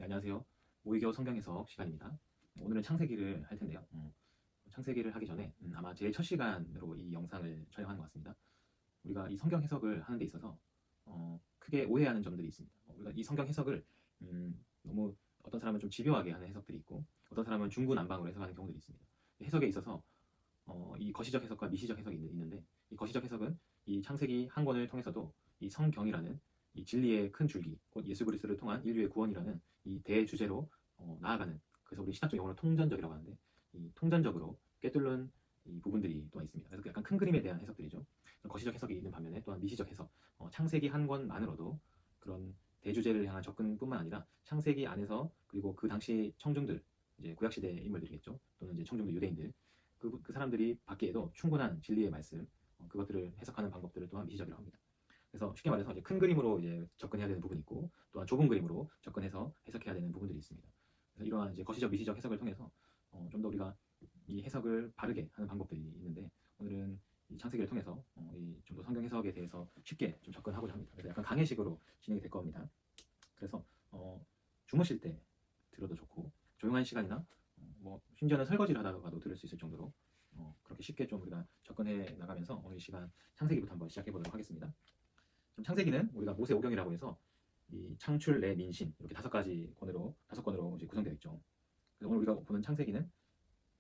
네, 안녕하세요. 모의교우 성경 해석 시간입니다. 오늘은 창세기를 할 텐데요. 창세기를 하기 전에 아마 제일 첫 시간으로 이 영상을 촬영하는 것 같습니다. 우리가 이 성경 해석을 하는 데 있어서 크게 오해하는 점들이 있습니다. 우리가 이 성경 해석을 너무 어떤 사람은 좀 집요하게 하는 해석들이 있고 어떤 사람은 중구난방으로 해석하는 경우들이 있습니다. 해석에 있어서 이 거시적 해석과 미시적 해석이 있는데 이 거시적 해석은 이 창세기 한 권을 통해서도 이 성경이라는 이 진리의 큰 줄기, 곧 예수 그리스도를 통한 인류의 구원이라는 이 대주제로 나아가는, 그래서 우리 신학적 용어로 통전적이라고 하는데 이 통전적으로 꿰뚫는 이 부분들이 또한 있습니다. 그래서 약간 큰 그림에 대한 해석들이죠. 거시적 해석이 있는 반면에 또한 미시적 해석, 창세기 한 권만으로도 그런 대주제를 향한 접근뿐만 아니라 창세기 안에서 그리고 그 당시 청중들, 이제 구약시대 인물들이겠죠. 또는 이제 청중들 유대인들, 그 사람들이 받기에도 충분한 진리의 말씀, 그것들을 해석하는 방법들을 또한 미시적이라고 합니다. 그래서 쉽게 말해서 이제 큰 그림으로 이제 접근해야 되는 부분이 있고 또한 좁은 그림으로 접근해서 해석해야 되는 부분들이 있습니다. 그래서 이러한 이제 거시적 미시적 해석을 통해서 좀 더 우리가 이 해석을 바르게 하는 방법들이 있는데 오늘은 이 창세기를 통해서 좀 더 성경 해석에 대해서 쉽게 좀 접근하고자 합니다. 그래서 약간 강의식으로 진행이 될 겁니다. 그래서 주무실 때 들어도 좋고 조용한 시간이나 뭐 심지어는 설거지를 하다가도 들을 수 있을 정도로 그렇게 쉽게 좀 우리가 접근해 나가면서 오늘 이 시간 창세기부터 한번 시작해 보도록 하겠습니다. 창세기는 우리가 모세 오경이라고 해서 이 창출, 내, 민신 이렇게 다섯 권으로 이제 구성되어 있죠. 그래서 오늘 우리가 보는 창세기는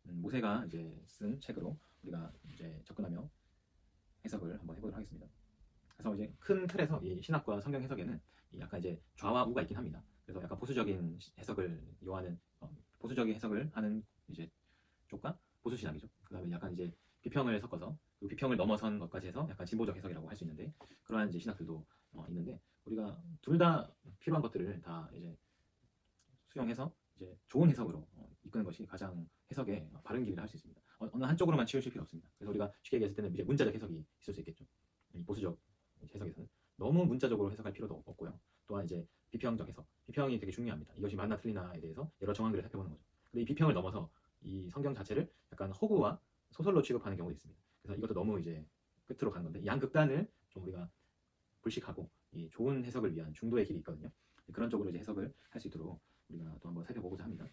모세가 이제 쓴 책으로 우리가 이제 접근하며 해석을 한번 해보도록 하겠습니다. 그래서 이제 큰 틀에서 이 신학과 성경 해석에는 약간 이제 좌와 우가 있긴 합니다. 그래서 약간 보수적인 해석을 요하는 보수적인 해석을 하는 이제 쪽과 보수 신학이죠. 그다음에 약간 이제 비평을 섞어서 그 비평을 넘어선 것까지 해서 약간 진보적 해석이라고 할 수 있는데 그러한 이제 신학들도 있는데 우리가 둘 다 필요한 것들을 다 이제 수용해서 이제 좋은 해석으로 이끄는 것이 가장 해석의 바른 길이라 할 수 있습니다. 어느 한쪽으로만 치우칠 필요 없습니다. 그래서 우리가 쉽게 얘기했을 때는 이제 문자적 해석이 있을 수 있겠죠. 이 보수적 해석에서는 너무 문자적으로 해석할 필요도 없고요. 또한 이제 비평적 해석, 비평이 되게 중요합니다. 이것이 맞나 틀리나에 대해서 여러 정황들을 살펴보는 거죠. 근데 이 비평을 넘어서 이 성경 자체를 약간 허구와 소설로 취급하는 경우도 있습니다. 그래서 이것도 너무 이제 끝으로 가는 건데 양극단을 좀 우리가 불식하고 이 좋은 해석을 위한 중도의 길이 있거든요. 그런 쪽으로 이제 해석을 할 수 있도록 우리가 또 한번 살펴보고자 합니다.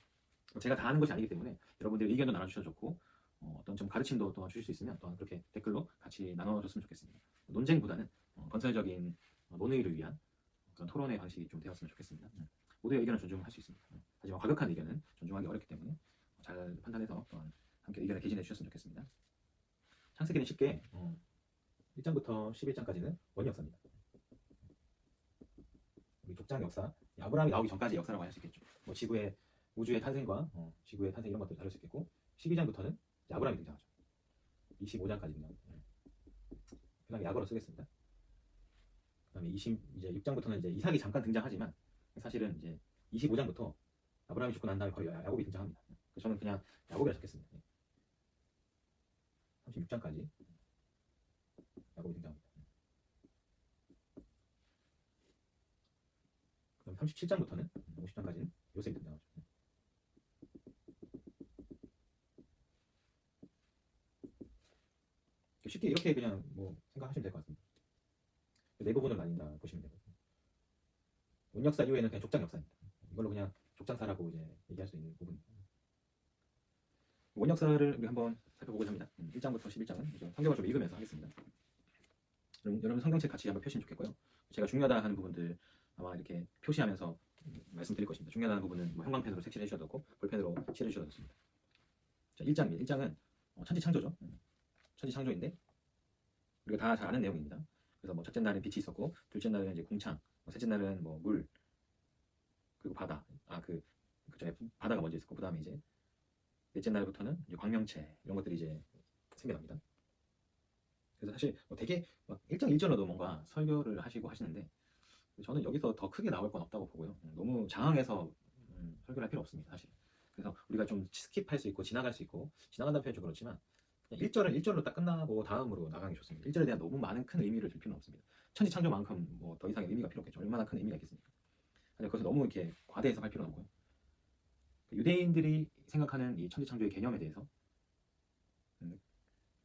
제가 다 아는 것이 아니기 때문에 여러분들 의견도 나눠주셔도 좋고 어떤 좀 가르침도 또한 주실 수 있으면 또한 그렇게 댓글로 같이 나눠줬으면 좋겠습니다. 논쟁보다는 건설적인 논의를 위한 그런 토론의 방식이 좀 되었으면 좋겠습니다. 모두의 의견을 존중할 수 있습니다. 하지만 과격한 의견은 존중하기 어렵기 때문에 잘 판단해서 또한 함께 의견을 개진해 주셨으면 좋겠습니다. 창세기는 쉽게 1장부터 11장까지는 원역사입니다. 우리 족장 역사, 아브라함이 나오기 전까지 역사라고 할 수 있겠죠. 뭐 지구의 우주의 탄생과 지구의 탄생 이런 것들 다룰 수 있겠고 12장부터는 아브라함이 등장하죠. 25장까지 등장합니다. 그 다음에 야고로 쓰겠습니다. 그 다음에 이제 6장부터는 이제 이삭이 잠깐 등장하지만 사실은 이제 25장부터 아브라함이 죽고 난 다음에 바로 야곱이 등장합니다. 그래서 저는 그냥 야곱이라 적겠습니다. 36장까지 야곱이 등장합니다. 그럼 37장부터는 50장까지는 요셉이 등장하죠. 쉽게 이렇게 그냥 뭐 생각하시면 될 것 같습니다. 네 부분을 나뉜다 보시면 되고 원역사 이후에는 그냥 족장 역사입니다. 이걸로 그냥 족장사라고 이제 얘기할 수 있는 부분입니다. 원역사를 우리 한번 살펴보고자 합니다. 1장부터 11장은 성경을 좀 읽으면서 하겠습니다. 여러분 성경책 같이 한번 펴시면 좋겠고요. 제가 중요하다 하는 부분들 아마 이렇게 표시하면서 말씀드릴 것입니다. 중요하다는 부분은 뭐 형광펜으로 색칠해 주셔도 좋고 볼펜으로 칠해 주셔도 좋습니다. 자, 1장입니다. 1장은 천지창조죠. 천지창조인데 우리가 다 잘 아는 내용입니다. 그래서 뭐 첫째 날은 빛이 있었고 둘째 날은 이제 궁창, 셋째 날은 뭐 물, 그리고 바다. 그중에 바다가 먼저 있었고 그 다음에 이제 넷째 날부터는 이제 광명체 이런 것들이 이제 생겨납니다. 그래서 사실 뭐 되게 막 1장 1절로도 뭔가 설교를 하시고 하시는데 저는 여기서 더 크게 나올 건 없다고 보고요. 너무 장황해서 설교를 할 필요 없습니다. 사실. 그래서 우리가 좀 스킵할 수 있고 지나갈 수 있고 지나간다는 표현이 좀 그렇지만 1절은 1절로 딱 끝나고 다음으로 나가는 게 좋습니다. 1절에 대한 너무 많은 큰 의미를 줄 필요는 없습니다. 천지창조만큼 뭐 더 이상의 의미가 필요 없겠죠. 얼마나 큰 의미가 있겠습니까? 그래서 너무 이렇게 과대 해석할 필요는 없고요. 유대인들이 생각하는 이 천지창조의 개념에 대해서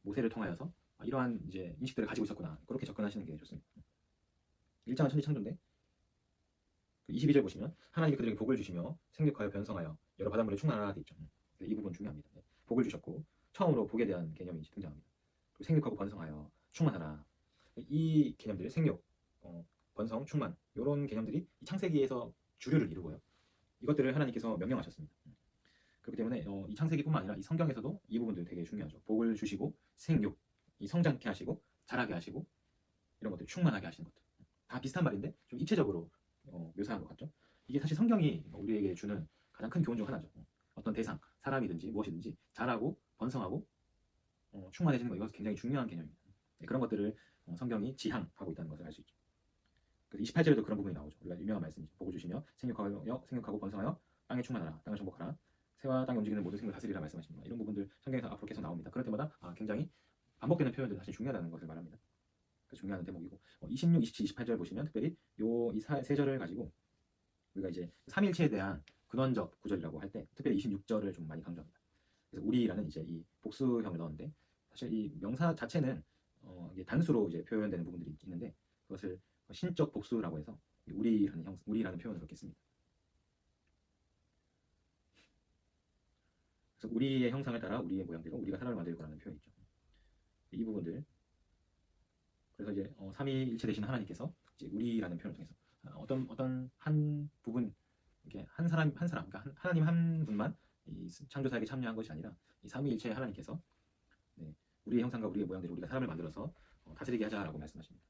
모세를 통하여서 이러한 이제 인식들을 가지고 있었구나 그렇게 접근하시는 게 좋습니다. 1장은 천지창조인데 22절 보시면 하나님이 그들에게 복을 주시며 생육하여 변성하여 여러 바닷물에 충만하라 돼 있죠. 이 부분 중요합니다. 복을 주셨고 처음으로 복에 대한 개념이 등장합니다. 그리고 생육하고 번성하여 충만하라. 이 개념들 생육, 번성, 충만 이런 개념들이 이 창세기에서 주류를 이루고요. 이것들을 하나님께서 명령하셨습니다. 그렇기 때문에 이 창세기뿐만 아니라 이 성경에서도 이 부분들 되게 중요하죠. 복을 주시고 생육, 이 성장케 하시고 자라게 하시고 이런 것들 충만하게 하시는 것들 다 비슷한 말인데 좀 입체적으로 묘사한 것 같죠. 이게 사실 성경이 우리에게 주는 가장 큰 교훈 중 하나죠. 어떤 대상, 사람이든지 무엇이든지 자라고 번성하고 충만해지는 거 이것은 굉장히 중요한 개념입니다. 그런 것들을 성경이 지향하고 있다는 것을 알 수 있죠. 그래서 28절에도 그런 부분이 나오죠. 우리가 유명한 말씀이죠. 복을 주시며 생육하고 번성하여 땅에 충만하라, 땅을 정복하라, 새와 땅에 움직이는 모든 생물을 다스리라 말씀하십니다. 이런 부분들 성경에서 앞으로 계속 나옵니다. 그럴 때마다 굉장히 반복되는 표현들이 사실 중요하다는 것을 말합니다. 중요한 대목이고 26, 27, 28절 보시면 특별히 이 세 절을 가지고 우리가 이제 삼일체에 대한 근원적 구절이라고 할 때 특별히 26절을 좀 많이 강조합니다. 그래서 우리라는 이제 이 복수형을 넣었는데 사실 이 명사 자체는 이게 단수로 이제 표현되는 부분들이 있는데 그것을 신적 복수라고 해서 우리라는 표현을 그렇게 씁니다. 그래서 우리의 형상을 따라 우리의 모양대로 우리가 사람을 만들 거라는 표현이 있죠. 이 부분들 그래서 이제 삼위일체 되시는 하나님께서 이제 우리라는 표현을 통해서 어떤 한 부분 이렇게 한 사람 그러니까 하나님 한 분만 이 창조사에게 참여한 것이 아니라 이 삼위일체 하나님께서 우리의 형상과 우리의 모양대로 우리가 사람을 만들어서 다스리게 하자라고 말씀하십니다.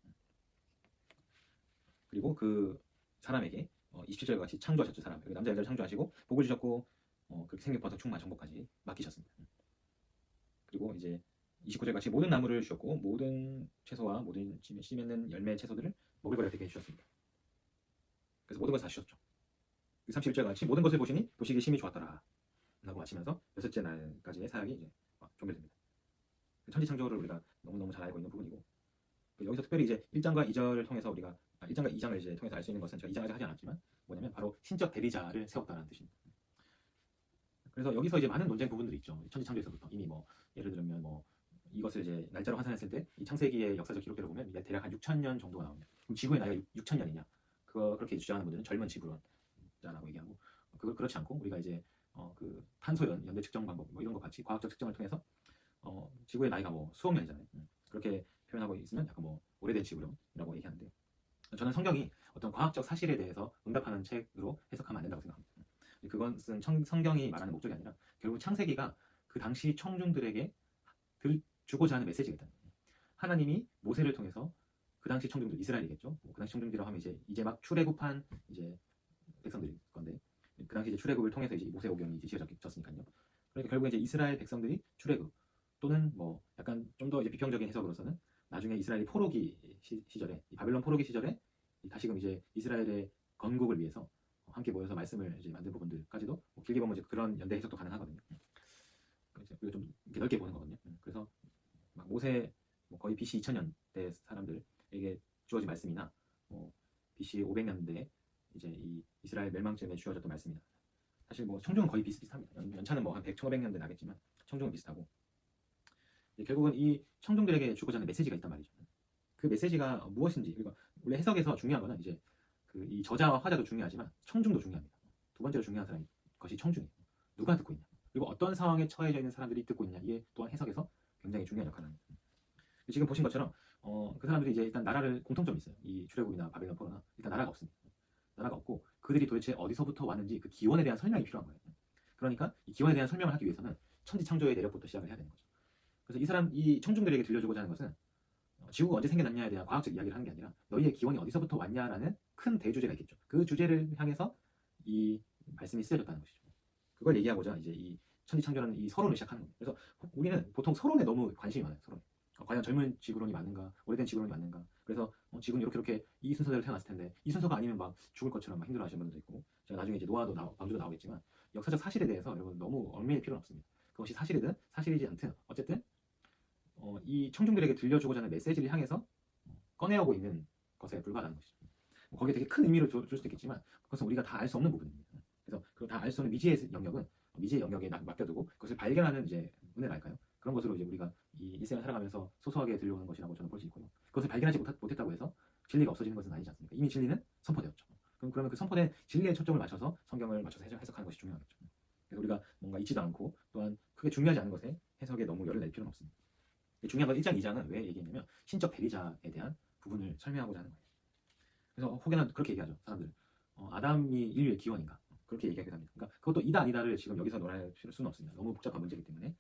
그리고 그 사람에게 27절 같이 창조하셨죠. 사람 남자 여자를 창조하시고 복을 주셨고 그렇게 생육 번성 충만 정복까지 맡기셨습니다. 그리고 이제 29절 같이 모든 나무를 주셨고 모든 채소와 모든 씨 맺는 열매 채소들을 먹을 거리가 되게 해주셨습니다. 그래서 모든 것을 다 주셨죠. 31절 같이 모든 것을 보시기 심히 좋았더라 라고 마치면서 여섯째 날까지의 사역이 이제 종결됩니다. 천지창조를 우리가 너무너무 잘 알고 있는 부분이고 여기서 특별히 이제 1장과 2절을 통해서 우리가 1장과 2장을 이제 통해서 알 수 있는 것은 제가 2장까지 하지 않았지만 뭐냐면 바로 신적 대리자를 세웠다는 뜻입니다. 그래서 여기서 이제 많은 논쟁 부분들이 있죠. 천지창조에서부터 이미 예를 들면 이것을 이제 날짜로 환산했을 때 이 창세기의 역사적 기록들을 보면 대략 한 6,000년 정도가 나옵니다. 그럼 지구의 나이가 6,000년이냐? 그렇게 주장하는 분들은 젊은 지구론자라고 얘기하고 그렇지 않고 우리가 이제 그 탄소연 연대 측정 방법 이런 것 같이 과학적 측정을 통해서 지구의 나이가 수억 년이잖아요. 그렇게 표현하고 있으면 약간 오래된 지구론이라고 얘기하는데 저는 성경이 어떤 과학적 사실에 대해서 응답하는 책으로 해석하면 안 된다고 생각합니다. 그것은 성경이 말하는 목적이 아니라 결국 창세기가 그 당시 청중들에게 주고자 하는 메시지가 있다. 하나님이 모세를 통해서 그 당시 청중들 이스라엘이겠죠. 그 당시 청중들이라고 하면 이제 막 출애굽한 이제 백성들일 건데 그 당시 이제 출애굽을 통해서 이제 모세오경이 이제 지어졌으니까요. 그러니까 결국 이제 이스라엘 백성들이 출애굽 또는 약간 좀 더 이제 비평적인 해석으로서는 나중에 이스라엘이 포로기 시절에 바벨론 포로기 시절에 다시금 이제 이스라엘의 건국을 위해서 함께 모여서 말씀을 이제 만든 부분들까지도 길게 보면 이제 그런 연대 해석도 가능하거든요. 우리가 좀 넓게 보는 거거든요. 그래서 모세 거의 BC 2000년대 사람들에게 주어진 말씀이나 BC 500년대 이제 이 이스라엘 멸망쯤에 주어졌던 말씀이나 사실 청중은 거의 비슷비슷합니다. 연차는 한 100, 1500년대 나겠지만 청중은 비슷하고 결국은 이 청중들에게 주고자 하는 메시지가 있단 말이죠. 그 메시지가 무엇인지 그러니까 원래 해석에서 중요한 거는 이제 이 저자와 화자도 중요하지만 청중도 중요합니다. 두 번째로 중요한 사람이 것이 청중이에요. 누가 듣고 있냐 그리고 어떤 상황에 처해져 있는 사람들이 듣고 있냐 이게 또한 해석에서 굉장히 중요한 역할을 합니다. 지금 보신 것처럼 그 사람들이 이제 일단 나라를 공통점이 있어요. 이 출애굽이나 바벨론 포로나 일단 나라가 없습니다. 나라가 없고 그들이 도대체 어디서부터 왔는지 그 기원에 대한 설명이 필요한 거예요. 그러니까 이 기원에 대한 설명을 하기 위해서는 천지창조의 내력부터 시작을 해야 되는 거죠. 그래서 이 청중들에게 들려주고자 하는 것은 지구가 언제 생겨났냐에 대한 과학적 이야기를 하는 게 아니라 너희의 기원이 어디서부터 왔냐라는 큰 대주제가 있겠죠. 그 주제를 향해서 이 말씀이 쓰여졌다는 것이죠. 그걸 얘기하고자 이제 이 천지창조라는 이 서론을 시작하는 겁니다. 그래서 우리는 보통 서론에 너무 관심이 많아요. 서론. 과연 젊은 지구론이 맞는가, 오래된 지구론이 맞는가. 그래서 지구는 이렇게 이 순서대로 태어났을 텐데 이 순서가 아니면 죽을 것처럼 힘들어하시는 분들도 있고 제가 나중에 이제 노아도 방주도 나오겠지만 역사적 사실에 대해서 여러분 너무 얽매일 필요는 없습니다. 그것이 사실이든 사실이지 않든 어쨌든 이 청중들에게 들려주고자 하는 메시지를 향해서 꺼내오고 있는 것에 불과하다는 것이죠. 거기에 되게 큰 의미를 줄 수도 있겠지만 그것은 우리가 다 알 수 없는 부분입니다. 그래서 그걸 다 알 수 없는 미지의 영역은 미지의 영역에 맡겨두고 그것을 발견하는 이제 은혜랄까요? 그런 것으로 이제 우리가 이 일생을 살아가면서 소소하게 들려오는 것이라고 저는 볼 수 있고요. 그것을 발견하지 못했다고 해서 진리가 없어지는 것은 아니지 않습니까? 이미 진리는 선포되었죠. 그러면 그 선포된 진리에 초점을 맞춰서 성경을 맞춰서 해석하는 것이 중요하겠죠. 그래서 우리가 뭔가 잊지도 않고 또한 크게 중요하지 않은 것에 해석에 너무 열을 낼 필요는 없습니다. 중요한 건 1장, 2장은 왜 얘기했냐면 신적 대리자에 대한 부분을 설명하고자 하는 거예요. 그래서 혹여나 그렇게 얘기하죠. 사람들. 아담이 인류의 기원인가? 그렇게 얘기하기도 합니다. 그러니까 그것도 이다 아니다를 지금 여기서 논할 수는 없습니다. 너무 복잡한 문제이기 때문에.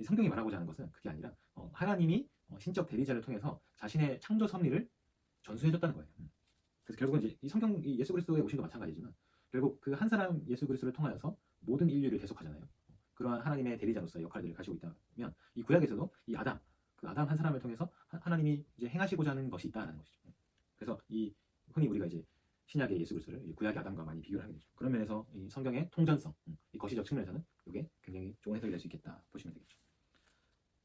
성경이 말하고자 하는 것은 그게 아니라 하나님이 신적 대리자를 통해서 자신의 창조 섭리를 전수해줬다는 거예요. 그래서 결국은 이제 이 성경, 이 예수 그리스도의 오심도 마찬가지지만 결국 그 한 사람 예수 그리스도를 통하여서 모든 인류를 계속하잖아요. 그러한 하나님의 대리자로서의 역할들을 가지고 있다면 이 구약에서도 이 아담, 그 아담 한 사람을 통해서 하나님이 이제 행하시고자 하는 것이 있다라는 것이죠. 그래서 이 흔히 우리가 이제 신약의 예수 그리스도를 구약의 아담과 많이 비교를 하게 되죠. 그런 면에서 이 성경의 통전성, 이 거시적 측면에서는 이게 굉장히 좋은 해석이 될 수 있겠다 보시면 되겠죠.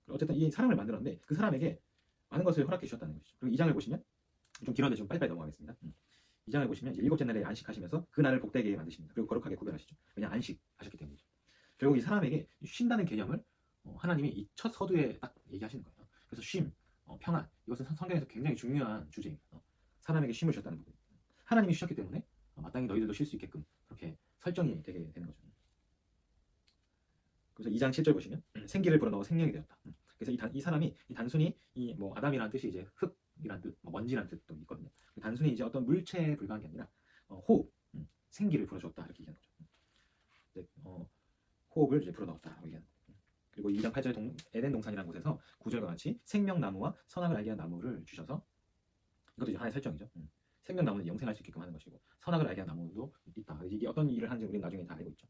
어쨌든 이 사람을 만들었는데 그 사람에게 많은 것을 허락해 주셨다는 것이죠. 그리고 2장을 보시면 좀 길었는데 좀 빨리빨리 넘어가겠습니다. 2장을 보시면 이제 일곱째 날에 안식하시면서 그 날을 복되게 만드십니다. 그리고 거룩하게 구별하시죠. 왜냐 안식하셨기 때문이죠. 결국 이 사람에게 쉰다는 개념을 하나님이 이 첫 서두에 딱 얘기하시는 거예요. 그래서 쉼, 평안 이것은 성경에서 굉장히 중요한 주제입니다. 사람에게 쉼을 주셨다는 부분. 하나님이 쉬셨기 때문에 마땅히 너희들도 쉴 수 있게끔 그렇게 설정이 되게 되는 거죠. 그래서 2장 7절 보시면 생기를 불어넣어 생명이 되었다. 그래서 이 사람이 단순히 이 뭐 아담이라는 뜻이 이제 흙이란 뜻, 먼지란 뜻도 있거든요. 단순히 이제 어떤 물체에 불과한 게 아니라 호흡, 생기를 불어줬다 이렇게 얘기하는 거죠. 호흡을 이제 불어넣었다 얘기하는 거죠. 그리고 2장 8절에 에덴 동산이라는 곳에서 9절과 같이 생명나무와 선악을 알게 한 나무를 주셔서 이것도 이제 하나의 설정이죠. 생명나무는 영생할 수 있게끔 하는 것이고 선악을 알게 한 나무도 있다. 이게 어떤 일을 하는지 우리는 나중에 다 알고 있죠.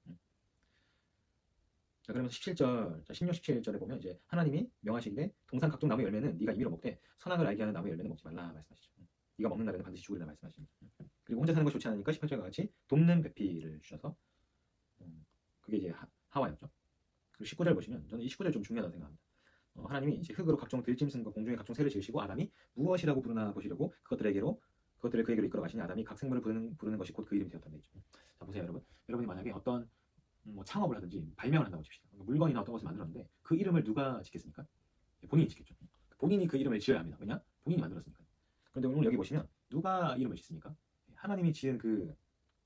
자, 그러면 17절, 16, 17절에 보면 이제 하나님이 명하시기를 동산 각종 나무 열매는 네가 임의로 먹되 선악을 알게 하는 나무 열매는 먹지 말라 말씀하시죠. 네가 먹는 날에는 반드시 죽으리라 말씀하십니다. 그리고 혼자 사는 것이 좋지 않으니까 18절과 같이 돕는 배필을 주셔서 그게 이제 하와였죠. 그리고 19절 보시면 저는 이 19절 좀 중요하다고 생각합니다. 하나님이 이제 흑으로 각종 들짐승과 공중의 각종 새를 지으시고 아담이 무엇이라고 부르나 보시려고 그것들을 그에게로 이끌어 가시니 아담이 각 생물을 부르는 것이 곧 그 이름이 되었다는 얘기죠. 자 보세요 여러분. 여러분이 만약에 어떤 뭐 창업을 하든지 발명을 한다고 칩시다. 물건이나 어떤 것을 만들었는데 그 이름을 누가 짓겠습니까? 본인이 짓겠죠. 본인이 그 이름을 지어야 합니다. 왜냐? 본인이 만들었으니까. 그런데 오늘 여기 보시면 누가 이름을 짓습니까? 하나님이 지은 그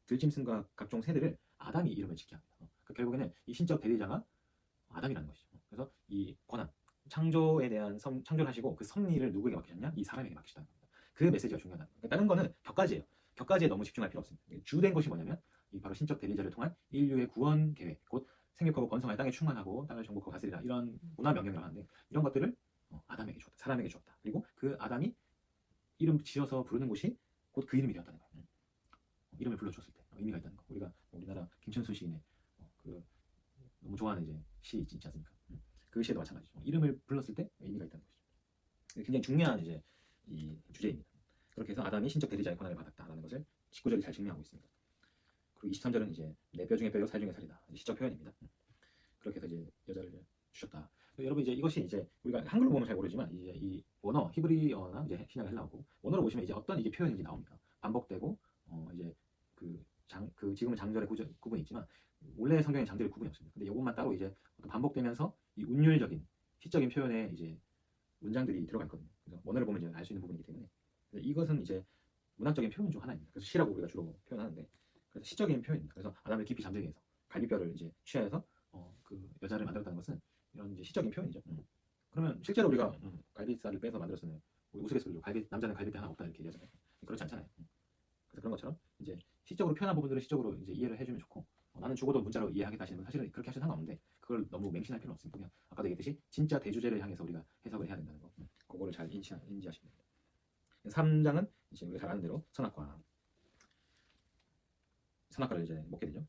들짐승과 각종 새들을 아담이 이름을 짓게 합니다. 그러니까 결국에는 이 신적 대리자가 아담이라는 것이죠. 그래서 이 권한, 창조에 대한 창조를 하시고 그 섭리를 누구에게 맡기셨냐? 이 사람에게 맡기셨다는 겁니다. 그 메시지가 중요하다. 그러니까 다른 거는 격가지예요. 격가지에 너무 집중할 필요 없습니다. 주된 것이 뭐냐면 이 바로 신적 대리자를 통한 인류의 구원 계획, 곧 생육하고 번성하여 땅에 충만하고 땅을 정복하고 다스리라 이런 문화 명령이라고 하는데 이런 것들을 아담에게 주었다. 사람에게 주었다. 그리고 그 아담이 이름 지어서 부르는 곳이 곧 그 이름이 되었다는 거예요. 이름을 불러줬을 때 의미가 있다는 거. 우리가 우리나라 김춘수 시인의 그 너무 좋아하는 이제 시 있지 않습니까? 그 시에도 마찬가지죠. 이름을 불렀을 때 의미가 있다는 것이죠. 굉장히 중요한 이제 이 주제입니다. 그렇게 해서 아담이 신적 대리자의 권한을 받았다라는 것을 19절이 잘 증명하고 있습니다. 그리고 23절은 이제 내 뼈 중에 뼈요 살 중에 살이다. 시적 표현입니다. 그렇게 해서 이제 여자를 주셨다. 여러분 이제 이것이 이제 우리가 한글로 보면 잘 모르지만 이제 이 원어 히브리어나 이제 신약 헬라어고 원어로 보시면 이제 어떤 이게 표현인지 나옵니다. 반복되고 이제 그 지금은 장절의 구분이 있지만 원래 성경에 장절의 구분이 없습니다. 근데 이것만 따로 이제 반복되면서 이 운율적인 시적인 표현에 이제 문장들이 들어가 있거든요. 그래서 원어를 보면 이제 알 수 있는 부분이기 때문에 이것은 이제 문학적인 표현 중 하나입니다. 그래서 시라고 우리가 주로 표현하는데 그래서 시적인 표현입니다. 그래서 아담을 깊이 잠들게 해서 갈비뼈를 이제 취하여서 그 여자를 만들었다는 것은 이런 이제 시적인 표현이죠. 그러면 실제로 우리가 갈비살을 빼서 만들었으면 우스갯소리로 남자는 갈비뼈 하나 없다 이렇게 얘기하잖아요. 그렇지 않잖아요. 그래서 그런 것처럼 이제 시적으로 표현한 부분들을 시적으로 이제 이해를 해주면 좋고 나는 죽어도 문자로 이해하겠다 하시는 분 사실은 그렇게 하셔도 상관없는데 그걸 너무 맹신할 필요는 없습니다. 그냥 아까도 얘기했듯이 진짜 대주제를 향해서 우리가 해석을 해야 된다는 거. 그거를 잘 인지하시면 됩니다. 3장은 이제 우리가 잘 아는 대로 선악과를 이제 먹게 되죠.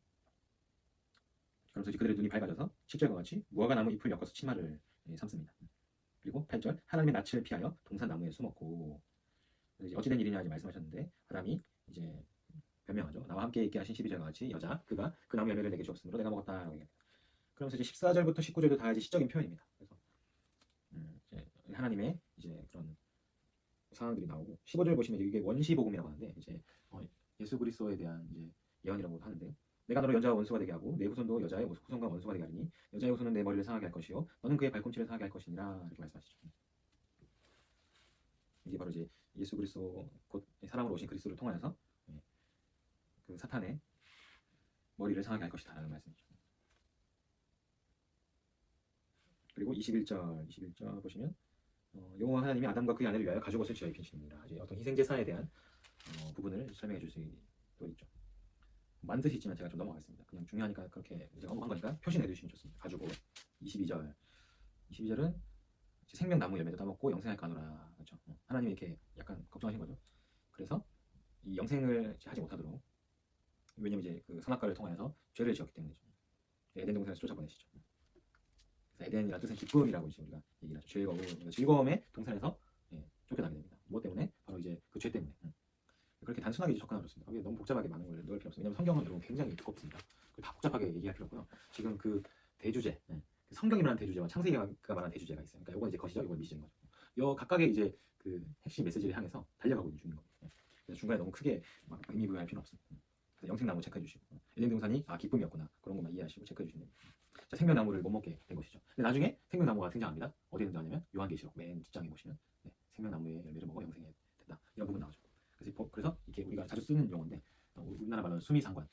그러면서 이제 그들의 눈이 밝아져서 7절과 같이 무화과 나무 잎을 엮어서 치마를 삼습니다. 그리고 8절 하나님의 낯을 피하여 동산 나무에 숨었고 이제 어찌된 일이냐 이제 말씀하셨는데 아담이 이제 변명하죠. 나와 함께 있게 하신 12절과 같이 여자 그가 그 나무 열매를 내게 주었으므로 내가 먹었다라고 얘기합니다. 그러면서 이제 14절부터 19절도 다 이제 시적인 표현입니다. 그래서 이제 하나님의 이제 그런 상황들이 나오고 15절 보시면 이게 원시복음이라고 하는데 이제 예수 그리스도에 대한 이제 예언이라고 하는데 내가 너로 여자와 원수가 되게 하고 내 후손도 여자의 후손과 원수가 되게 하리니 여자의 후손은 내 머리를 상하게 할 것이요 너는 그의 발꿈치를 상하게 할 것이니라 이렇게 말씀하시죠. 이게 바로 이제 예수 그리스도 곧 사랑으로 오신 그리스도를 통하여서 그 사탄의 머리를 상하게 할 것이다 라는 말씀이죠. 그리고 21절 보시면 여호와 하나님이 아담과 그의 아내를 위하여 가죽옷을 지어 입히시니라. 이제 어떤 희생 제사에 대한 부분을 설명해 줄 수도 있죠. 많은 뜻이 있지만 제가 좀 넘어가겠습니다. 그냥 중요하니까 그렇게 제가 언급한 거니까 표시해 주시면 좋습니다. 가죽옷. 22절은 생명나무 열매도 따먹고 영생할 까노라. 그렇죠. 하나님이 이렇게 약간 걱정하신 거죠. 그래서 이 영생을 하지 못하도록, 왜냐면 이제 그 선악과를 통하여서 죄를 지었기 때문이죠. 에덴 동산에서 쫓아보내시죠. 그래서 에덴이라는 뜻은 기쁨이라고 이제 우리가 얘기를 하죠. 즐거움의 동산에서 쫓겨나게 됩니다. 무엇 때문에? 바로 이제 그 죄 때문에. 그렇게 단순하게 접근하면 좋습니다. 거기에 너무 복잡하게 많은 걸 넣을 필요 없어요. 왜냐하면 성경은 여러분 굉장히 두껍습니다. 다 복잡하게 얘기할 필요 없고요. 지금 그 대주제, 성경이 말하는 대주제와 창세기가 말하는 대주제가 있어요. 그러니까 이건 이제 것이죠, 이건 미시인 거죠. 요 각각의 이제 그 핵심 메시지를 향해서 달려가고 있는 중인 겁니다. 그래서 중간에 너무 크게 막 의미 부여할 필요 없습니다. 그래서 영생나무 체크해 주시고, 에덴 동산이 기쁨이었구나, 그런 것만 이해하시고 체크해 주시면 됩니다. 자, 생명나무를 못 먹게 된 것이죠. 근데 나중에 생명나무가 등장합니다. 어디에 등장하냐면 요한계시록 맨 뒷장에 보시면 생명나무의 열매를 먹어 영생해야 된다, 이런 부분 나오죠. 그래서 이렇게 우리가 자주 쓰는 용어인데, 우리나라 말로는 수미상관,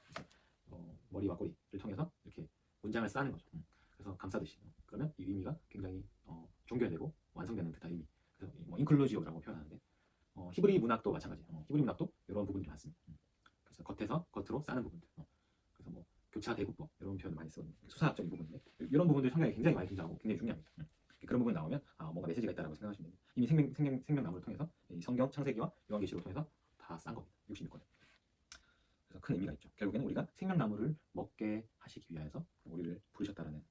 머리와 꼬리를 통해서 이렇게 문장을 싸는 거죠. 그래서 감싸듯이. 그러면 이 의미가 굉장히 종결되고 완성되는 듯한 의미. 그래서 뭐 인클루지오라고 표현하는데, 히브리 문학도 마찬가지예요. 히브리 문학도 이런 부분들이 많습니다. 그래서 겉으로 싸는 부분들. 그래서 뭐 교차대구법 이런 표현을 많이 쓰거든요. 수사학적인 부분인데, 이런 부분들 성경에 굉장히 많이 등장하고 굉장히 중요합니다. 그런 부분이 나오면 뭔가 메시지가 있다라고 생각하시면 됩니다. 이미 생명나무를 통해서 이 성경, 창세기와 요한계시록을 통해서 다 싼 겁니다. 66권. 그래서 큰 의미가 있죠. 결국에는 우리가 생명나무를 먹게 하시기 위해서 우리를 부르셨다라는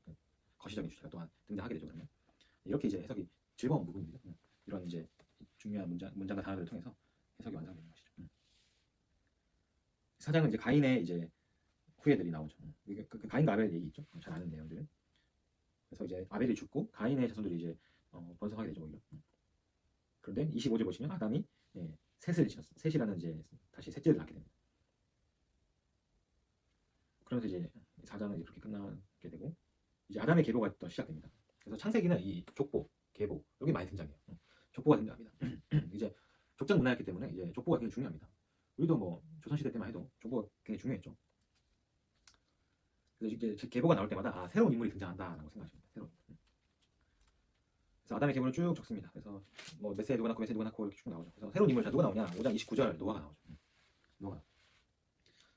거시적인 주제가 또한 등장하게 되죠. 그러면 이렇게 이제 해석이 즐거운 부분입니다. 이런 이제 중요한 문장과 단어들을 통해서 해석이 완성되는 것이죠. 4장은 이제 가인의 이제 후예들이 나오죠. 그 가인과 아벨 얘기 있죠. 잘 아는 내용들. 그래서 이제 아벨이 죽고 가인의 자손들이 이제 번성하게 되죠. 오히려. 그런데 25절 보시면 아담이 셋을 지었어요. 셋이라는 이제 다시 셋째를 낳게 됩니다. 그러면서 이제 4장은 이제 그렇게 끝나게 되고, 이제 아담의 계보가 또 시작됩니다. 그래서 창세기는 이 족보, 계보 여기 많이 등장해요. 족보가 등장합니다. 이제 족장 문화였기 때문에 이제 족보가 굉장히 중요합니다. 우리도 뭐 조선시대 때만 해도 족보가 굉장히 중요했죠. 그래서 이제 계보가 나올 때마다 새로운 인물이 등장한다라고 생각하십니다. 새로운. 그래서 아담의 계보를 쭉 적습니다. 그래서 뭐 메세 누가 낳고 이렇게 쭉 나오죠. 그래서 새로운 인물, 자 누가 나오냐? 5장 29절 노아가 나오죠.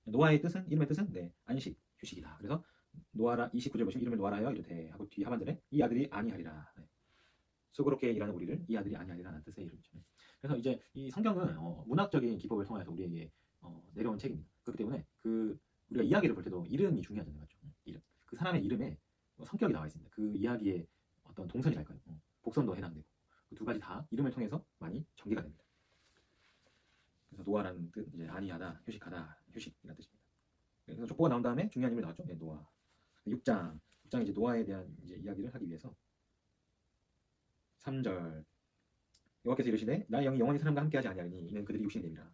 노아의 뜻은, 이름의 뜻은 안식, 휴식이다. 그래서 노아라 29절 보시면 이름을 노아라 하여 이르되 하고 뒤 하반절에 이 아들이 아니하리라. 수고롭게 일하는 우리를 이 아들이 아니하리라는 뜻의 이름이죠. 그래서 이제 이 성경은 문학적인 기법을 통해서 우리에게 내려온 책입니다. 그렇기 때문에 우리가 이야기를 볼 때도 이름이 중요하잖아요. 맞죠? 이름. 그 사람의 이름에 성격이 나와 있습니다. 그 이야기의 어떤 동선이랄까요? 복선도 해당되고, 그 두 가지 다 이름을 통해서 많이 전개가 됩니다. 그래서 노아라는 뜻, 이제 안이하다, 휴식하다, 휴식이라는 뜻입니다. 그래서 족보가 나온 다음에 중요한 인물이 나왔죠. 노아. 6장 이제 노아에 대한 이제 이야기를 하기 위해서 3절 여호와께서 이르시되 나의 영이 영원히 사람과 함께하지 아니하리니 이는 그들이 육신이 됨이라.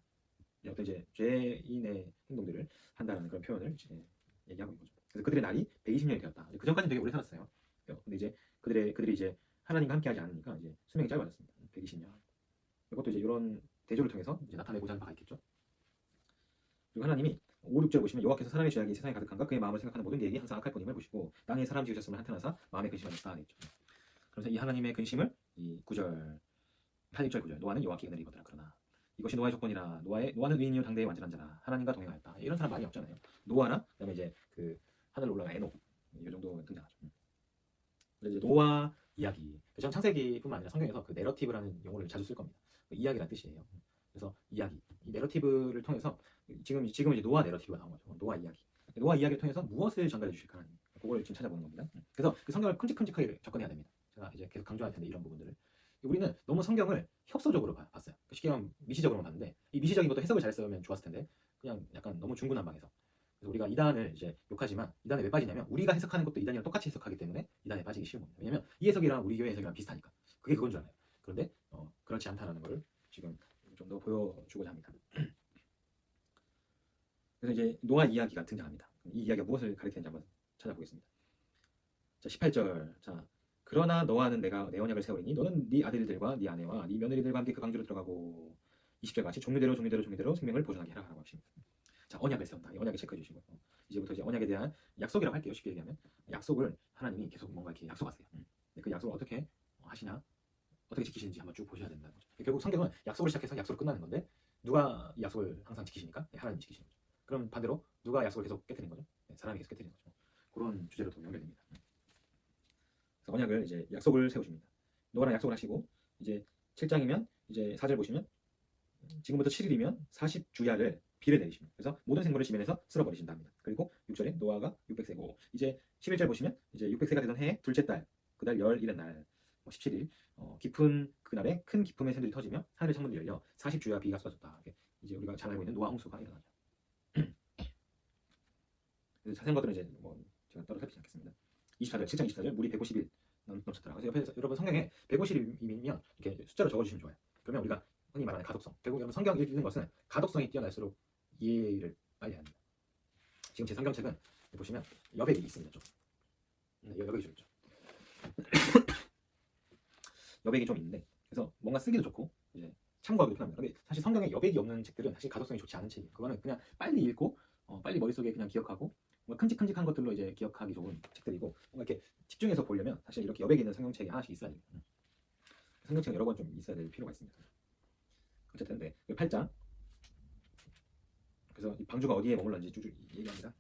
어떤 이제 죄인의 행동들을 한다라는 그런 표현을 이제 얘기하고 있는 거죠. 그래서 그들의 날이 120년이 되었다. 그 전까지는 되게 오래 살았어요. 근데 이제 그들이 이제 하나님과 함께하지 않으니까 이제 수명이 짧아졌습니다. 120년. 이것도 이제 이런 대조를 통해서 이제 나타내고자 하는 바가 있겠죠. 그리고 하나님이 5, 6절 보시면 여호와께서 사람의 죄악이 세상에 가득한가 그의 마음을 생각하는 모든 계획이 항상 악할 뿐임을 보시고 땅에 사람 지으셨음을 한탄하사 마음에 근심하셨다 했죠. 그래서 이 하나님의 근심을 이 9절 8, 6절 9절 노아는 여호와께 은혜를 입었더라. 그러나 이것이 노아의 조건이라 노아는 의인이요 당대의 완전한 자라 하나님과 동행하였다. 이런 사람 많이 없잖아요. 노아나 그다음에 이제 그 하늘로 올라간 에녹 이 정도 등장하죠. 그래서 이제 노아 이야기. 전 창세기뿐만 아니라 성경에서 그 내러티브라는 용어를 자주 쓸 겁니다. 그 이야기라는 뜻이에요. 그래서 이야기, 이 내러티브를 통해서 지금 이제 노아 내러티브가 나온 거죠. 노아 이야기. 노아 이야기를 통해서 무엇을 전달해 주실까 하는 그걸 지금 찾아보는 겁니다. 그래서 그 성경을 큼직큼직하게 접근해야 됩니다. 제가 이제 계속 강조할 텐데 이런 부분들을 우리는 너무 성경을 협소적으로 봤어요. 쉽게 말하면 미시적으로만 봤는데 이 미시적인 것도 해석을 잘 쓰면 좋았을 텐데 그냥 약간 너무 중구난방해서. 그래서 우리가 이단을 이제 욕하지만 이단에 왜 빠지냐면 우리가 해석하는 것도 이단이랑 똑같이 해석하기 때문에 이단에 빠지기 쉬운 겁니다. 왜냐면 이 해석이랑 우리 교회 해석이랑 비슷하니까. 그게 그건 줄 알아요. 그런데 그렇지 않다는 걸 지금 좀 더 보여주고자 합니다. 그래서 이제 노아 이야기가 등장합니다. 이 이야기가 무엇을 가리키는지 한번 찾아보겠습니다. 자, 18절. 자, 그러나 너와는 내가 내 언약을 세우리니 너는 네 아들들과 네 아내와 네 며느리들과 함께 그 방주로 들어가고 20절 같이 종류대로 생명을 보존하게 해라 라고 하십니다. 자, 언약을 세운다. 이 언약을 체크해 주시고 이제부터 이제 언약에 대한 약속이라고 할게요. 쉽게 얘기하면 약속을 하나님이 계속 뭔가 이렇게 약속하세요. 근데 그 약속을 어떻게 하시냐, 어떻게 지키시는지 한번 쭉 보셔야 된다는 거죠. 결국 성경은 약속을 시작해서 약속으로 끝나는 건데 누가 이 약속을 항상 지키십니까? 네, 하나님이 지키시는 거죠. 그럼 반대로 누가 약속을 계속 깨뜨리는 거죠? 네, 사람이 계속 깨뜨리는 거죠. 그런 주제로도 연결됩니다. 그래서 언약을 이제 약속을 세우십니다. 노아랑 약속을 하시고 이제 7장이면 이제 4절 보시면 지금부터 7일이면 40주야를 비를 내리십니다. 그래서 모든 생물을 지면에서 쓸어버리신다 합니다. 그리고 6절에 노아가 600세고 이제 11절 보시면 이제 600세가 되던 해의 둘째 달 그달 열일의 날 17일 깊은 그날에 큰 기품의 샘들이 터지며 하늘의 창문이 열려 40주야 비가 쏟아졌다. 이제 우리가 잘 알고 있는 노아 홍수가 일어나죠. 그래서 자세한 것들은 이제 뭐 제가 따로 살피지 않겠습니다. 24절 7장 24절 물이 150일 넘쳤더라. 그래서 옆에 여러분 성경에 150일이면 이렇게 숫자로 적어주시면 좋아요. 그러면 우리가 흔히 말하는 가독성. 결국 여러분 성경 읽는 것은 가독성이 뛰어날수록 이해를 빨리 합니다. 지금 제 성경책은 보시면 여백이 있습니다. 좀. 여백이 좀 있죠. 여백이 좀 있는데 그래서 뭔가 쓰기도 좋고 이제 참고하기도 편합니다. 근데 사실 성경에 여백이 없는 책들은 사실 가독성이 좋지 않은 책이에요. 그거는 그냥 빨리 읽고 빨리 머릿속에 그냥 기억하고 뭔가 큼직큼직한 것들로 이제 기억하기 좋은 책들이고 뭔가 이렇게 집중해서 보려면 사실 이렇게 여백이 있는 성경책이 하나씩 있어야 돼요. 성경책 여러 권 좀 있어야 될 필요가 있습니다. 어쨌든 네, 8장 그래서 이 방주가 어디에 머물렀는지 쭉 얘기합니다.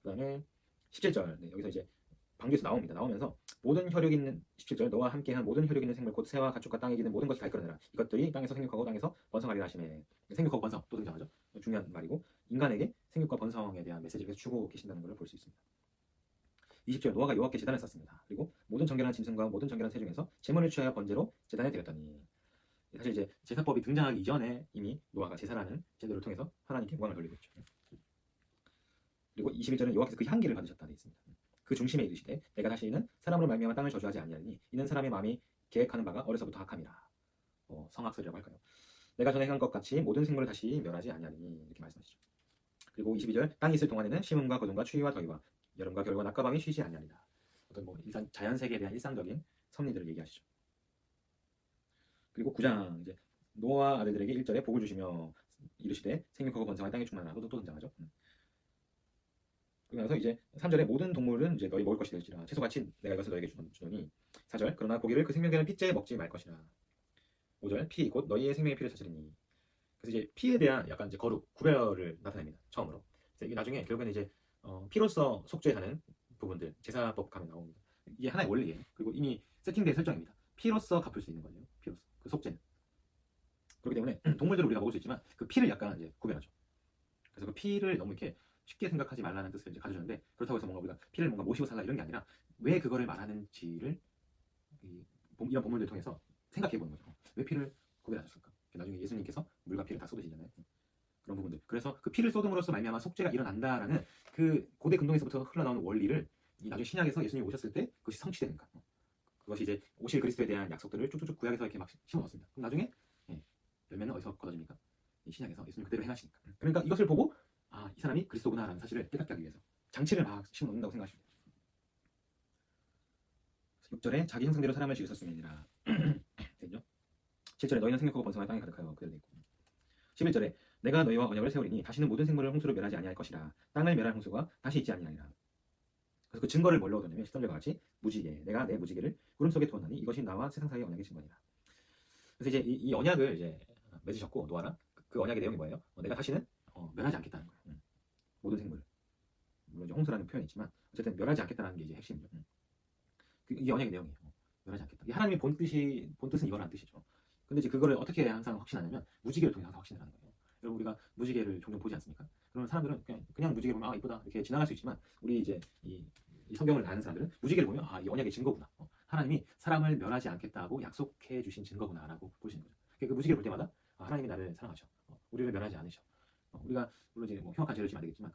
그 다음에 17절 네, 여기서 이제 방주에서 나옵니다. 나오면서 모든 혈육 있는 17절 너와 함께한 모든 혈육 있는 생물 곧 새와 가축과 땅에 기는 모든 것이 다 이끌어내라. 이것들이 땅에서 생육하고 땅에서 번성하리라 하시네. 생육하고 번성 또 등장하죠. 중요한 말이고 인간에게 생육과 번성에 대한 메시지를 계속 주고 계신다는 것을 볼 수 있습니다. 20절 노아가 여호와께 제단을 쌓습니다. 그리고 모든 정결한 짐승과 모든 정결한 새 중에서 제물을 취하여 번제로 제단에 드렸더니 사실 이제 제사법이 등장하기 이전에 이미 노아가 제사라는 제도를 통해서 하나님께 영광을 돌리고 있죠. 그리고 21절은 여호와께서 그 향기를 받으셨다 되어 있습니다. 그 중심에 이르시되 내가 다시는 사람으로 말미암아 땅을 저주하지 아니하리니 이는 사람의 마음이 계획하는 바가 어려서부터 악함이라. 성악설이라고 할까요? 내가 전에 한 것 같이 모든 생물을 다시 멸하지 아니하리니 이렇게 말씀하시죠. 그리고 22절 땅이 있을 동안에는 심음과 거둠과 추위와 더위와 여름과 겨울과 낮과 밤이 쉬지 아니하리라. 어떤 뭐 일단 자연 세계에 대한 일상적인 섭리들을 얘기하시죠. 그리고 9장 이제 노아 아들들에게 1절에 복을 주시며 이르시되 생육하고 번성한 땅에 충만하라 또 등장하죠. 그러면서 이제 3절에 모든 동물은 이제 너희 먹을 것이 될지라 채소같이 내가 이것을 너에게 주노니 4절 그러나 고기를 그 생명되는 핏째 먹지 말 것이라 5절 피 곧 너희의 생명의 피를 사시리니 그래서 이제 피에 대한 약간 이제 거룩 구별을 나타냅니다. 처음으로. 그래서 이게 나중에 결국에는 이제 피로써 속죄하는 부분들 제사법 가면 나옵니다. 이게 하나의 원리예요. 그리고 이미 세팅된 설정입니다. 피로써 갚을 수 있는 거예요. 피로써 그 속죄는. 그렇기 때문에 동물들을 우리가 먹을 수 있지만 그 피를 약간 이제 구별하죠. 그래서 그 피를 너무 이렇게 쉽게 생각하지 말라는 뜻을 이제 가져주는데 그렇다고 해서 뭔가 우리가 피를 뭔가 모시고 살라 이런 게 아니라 왜 그거를 말하는지를 이런 본문을 통해서 생각해 보는 거죠. 왜 피를 구별하셨을까? 나중에 예수님께서 물과 피를 다 쏟으시잖아요. 그런 부분들. 그래서 그 피를 쏟음으로써 말미암아 속죄가 일어난다라는 그 고대 근동에서부터 흘러나오는 원리를 이 나중에 신약에서 예수님이 오셨을 때 그것이 성취되는가. 그것이 이제 오실 그리스도에 대한 약속들을 쭉쭉쭉 구약에서 이렇게 막 심어 넣습니다. 그럼 나중에 열매는 어디서 거둬집니까? 이 신약에서 예수님 그대로 행하시니까. 그러니까 이것을 보고 이 사람이 그리스도구나라는 사실을 깨닫게 하기 위해서 장치를 막 심어 놓는다고 생각하십니다. 6절에 자기 형상대로 사람을 지으셨음이니라. 됐죠? 7절에 너희는 생육하고 번성할 땅에 가득하여 그대로 있고 11절에 내가 너희와 언약을 세우리니 다시는 모든 생물을 홍수로 멸하지 아니할 것이라 땅을 멸할 홍수가 다시 있지 아니하리라. 그래서 그 증거를 뭘로 얻었냐면 13절과 같이 무지개 내가 내 무지개를 구름 속에 두었나니 이것이 나와 세상 사이의 언약의 증거니라. 그래서 이제 이 언약을 이제 맺으셨고 노아랑 그 언약의 내용이 뭐예요? 내가 다시는 멸하지 않겠다는 거예요. 모든 생물 물론 이제 홍수라는 표현이 있지만 어쨌든 멸하지 않겠다는 게 이제 핵심이죠. 이게 언약의 내용이에요. 멸하지 않겠다. 이게 하나님의 본 뜻은 이거라는 뜻이죠. 근데 이제 그거를 어떻게 항상 확신하냐면 무지개를 통해서 항상 확신을 하는 거예요. 여러분 우리가 무지개를 종종 보지 않습니까? 그러면 사람들은 그냥 무지개 보면 이쁘다 이렇게 지나갈 수 있지만 우리 이제 이 성경을 아는 사람들은 무지개를 보면 이 언약의 증거구나. 하나님이 사람을 멸하지 않겠다고 약속해 주신 증거구나라고 보시는 거죠. 그 무지개를 볼 때마다 하나님이 나를 사랑하셔. 우리를 멸하지 않으셔. 우리가 물론 이제 뭐 흉악한 죄를 지면 안 되겠지만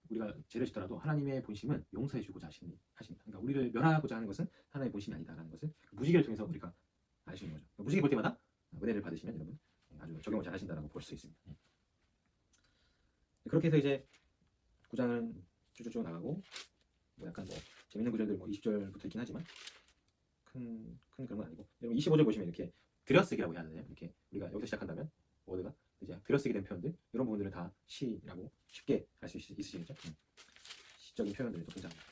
우리가 죄를 짓더라도 하나님의 본심은 용서해주고자 하십니다. 그러니까 우리를 멸하고자 하는 것은 하나님의 본심이 아니다라는 것을 무지개를 통해서 우리가 알 수 있는 거죠. 무지개 볼 때마다 은혜를 받으시면 여러분 아주 적용을 잘 하신다라고 볼 수 있습니다. 그렇게 해서 이제 9장은 쭉쭉쭉 나가고 뭐 약간 뭐 재밌는 구절들 뭐 20절부터 있긴 하지만 큰 그런 건 아니고 여러분 25절 보시면 이렇게 들여쓰기라고 해야 하나요? 이렇게 우리가 여기서 시작한다면 워드가 이제 들여쓰게 된 표현들 이런 부분들을 다 시라고 쉽게 알 수 있으시겠죠? 시적인 표현들이 또 등장합니다.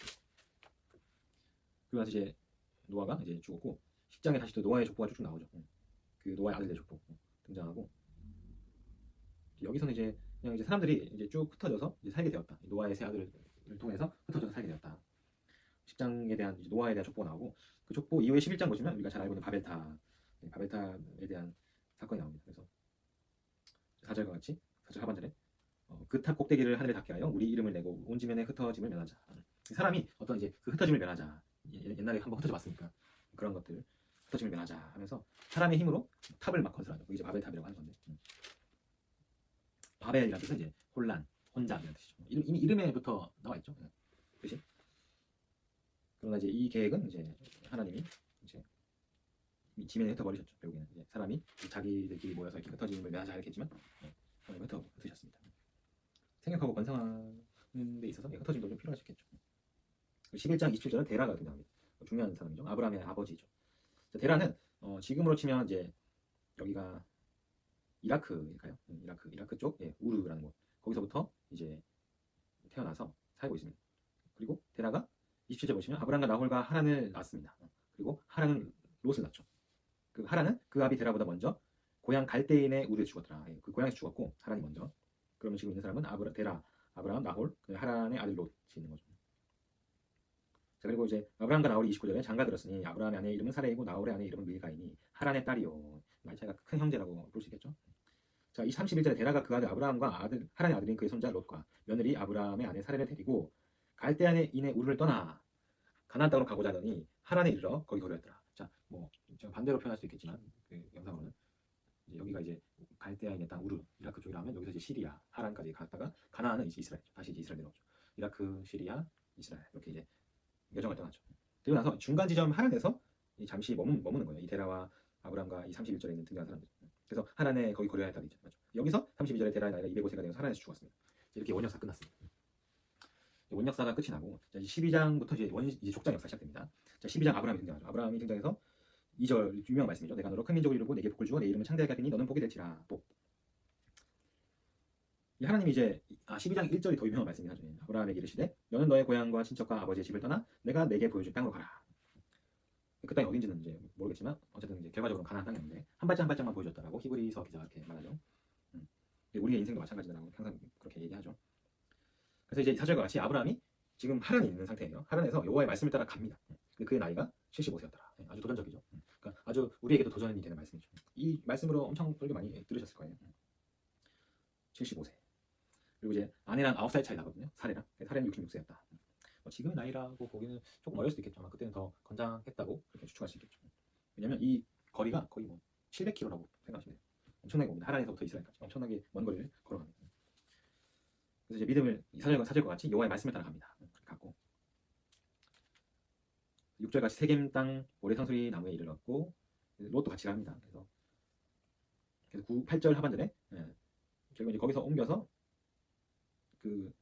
그리고 나서 이제 노아가 이제 죽었고 10장에 다시 또 노아의 족보가 쭉쭉 나오죠. 그 노아의 아들들의 족보 등장하고 여기서는 이제 그냥 이제 사람들이 이제 쭉 흩어져서 이제 살게 되었다. 노아의 세 아들을 통해서 흩어져서 살게 되었다. 10장에 대한 이제 노아에 대한 족보가 나오고 그 족보 이후에 11장 보시면 우리가 잘 알고 있는 바벨탑, 바벨탑에 대한 사건이 나옵니다. 그래서 4절과 같이 4절 하반절에 그 탑 꼭대기를 하늘에 닿게 하여 우리 이름을 내고 온 지면에 흩어짐을 면하자. 사람이 어떤 이제 그 흩어짐을 면하자. 옛날에 한번 흩어져 봤으니까 그런 것들 흩어짐을 면하자 하면서 사람의 힘으로 탑을 막 건설하죠. 그게 이제 바벨탑이라고 하는 건데 바벨이라는 뜻은 이제 혼란, 혼잡이라는 뜻이죠. 이미 이름에부터 나와 있죠. 뜻이. 그러나 이제 이 계획은 이제 하나님이 이제 지면에 흩어버리셨죠. 결국에는 이제 사람이 자기들끼리 모여서 이렇게 흩어짐을 면하자 이렇게 했지만 하나님 흩으셨습니다. 생각하고 건성하는 데 있어서 흩어짐도 좀 필요할 수 있겠죠. 11장 27절은 데라가 등장합니다. 중요한 사람이죠. 아브라함의 아버지죠. 데라는 지금으로 치면 이제 여기가 이라크일까요? 이라크 쪽 우르라는 곳 거기서부터 이제 태어나서 살고 있습니다. 그리고 데라가 27절 보시면 아브람과 나홀과 하란을 낳았습니다. 그리고 하란은 롯을 낳죠. 그 하란은 그 아비 데라보다 먼저 고향 갈대인의 우르에 죽었더라. 그 고향에서 죽었고 하란이 먼저. 그러면 지금 있는 사람은 데라, 아브람, 나홀, 하란의 아들 롯이 있는 거죠. 자, 그리고 이제 아브람과 나홀이 29절에 장가 들었으니 아브람의 아내의 이름은 사레이고 나홀의 아내의 이름은 밀가이니 하란의 딸이요. 나이 차이가 큰 형제라고 볼 수 있겠죠. 자, 이 31절에 데라가 그 아들 아브람과 하란의 아들인 그의 손자 롯과 며느리 아브람의 아내 사레를 데리고 갈대인의 우르를 떠나 가나안 땅으로 가고자 하더니 하란에 이르러 거기 거류했더라. 자, 뭐 제가 반대로 표현할 수도 있겠지만 그 영상으로는 이제 여기가 이제 갈대인의 땅 우르 이라크 쪽이라 하면 여기서 이제 시리아 하란까지 갔다가 가나안은 이제 이스라엘 다시 이제 이스라엘 내려오죠. 이라크, 시리아, 이스라엘 이렇게 이제 여정을 떠났죠. 그리고 나서 중간 지점 하란에서 잠시 머무는 거예요. 이 데라와 아브람과 이 31절에 있는 등장한 사람들. 그래서 하란에 거기 거류했다고 있죠. 맞죠? 여기서 32절에 데라의 나이가 205세가 되어서 하란에서 죽었습니다. 이렇게 원역사 끝났습니다. 원역사가 끝이 나고 12장부터 이제 족장 역사 시작됩니다. 자, 12장 아브라함이 등장하죠. 아브라함이 등장해서 2절 유명한 말씀이죠. 내가 너로 큰 민족을 이루고 내게 복을 주어 내 이름을 창대하게 하리니 너는 복이 될지라. 복. 이 하나님이 이제 12장 1절이 더 유명한 말씀이 하죠. 아브라함에게 이르시되 너는 너의 고향과 친척과 아버지의 집을 떠나 내가 내게 보여줄 땅으로 가라. 그 땅이 어딘지는 이제 모르겠지만 어쨌든 이제 결과적으로 가나안 땅이었는데 한 발짝 한 발짝만 보여줬다라고 히브리서 기자가 이렇게 말하죠. 우리의 인생도 마찬가지다라고 항상 그렇게 얘기하죠. 그래서 이제 4절과 같이 아브라함이 지금 하란에 있는 상태예요. 하란에서 여호와의 말씀을 따라 갑니다. 근데 그의 나이가 75세였더라. 아주 도전적이죠. 그러니까 아주 우리에게도 도전이 되는 말씀이죠. 이 말씀으로 엄청 그렇게 많이 들으셨을 거예요. 75세. 그리고 이제 아내랑 9살 차이 나거든요. 사례랑. 사례는 66세였다. 지금 나이라고 보기는 조금 어릴 수도 있겠죠. 아마 그때는 더 건장했다고 그렇게 추측할 수 있겠죠. 왜냐면 이 거리가 거의 뭐 700km라고 생각하시면 돼요. 엄청나게 옵니다. 하란에서부터 이스라엘까지 엄청나게 먼 거리를 걸어갑니다. 그래서 이제 믿음을 4절과 같이 여호와의 말씀을 따라갑니다. 갔고 6절 같이 세겜 땅 모래 상수리 나무에 이르렀고 롯도 같이 갑니다. 그래서 8절 하반절에 결국 이제 거기서 옮겨서 그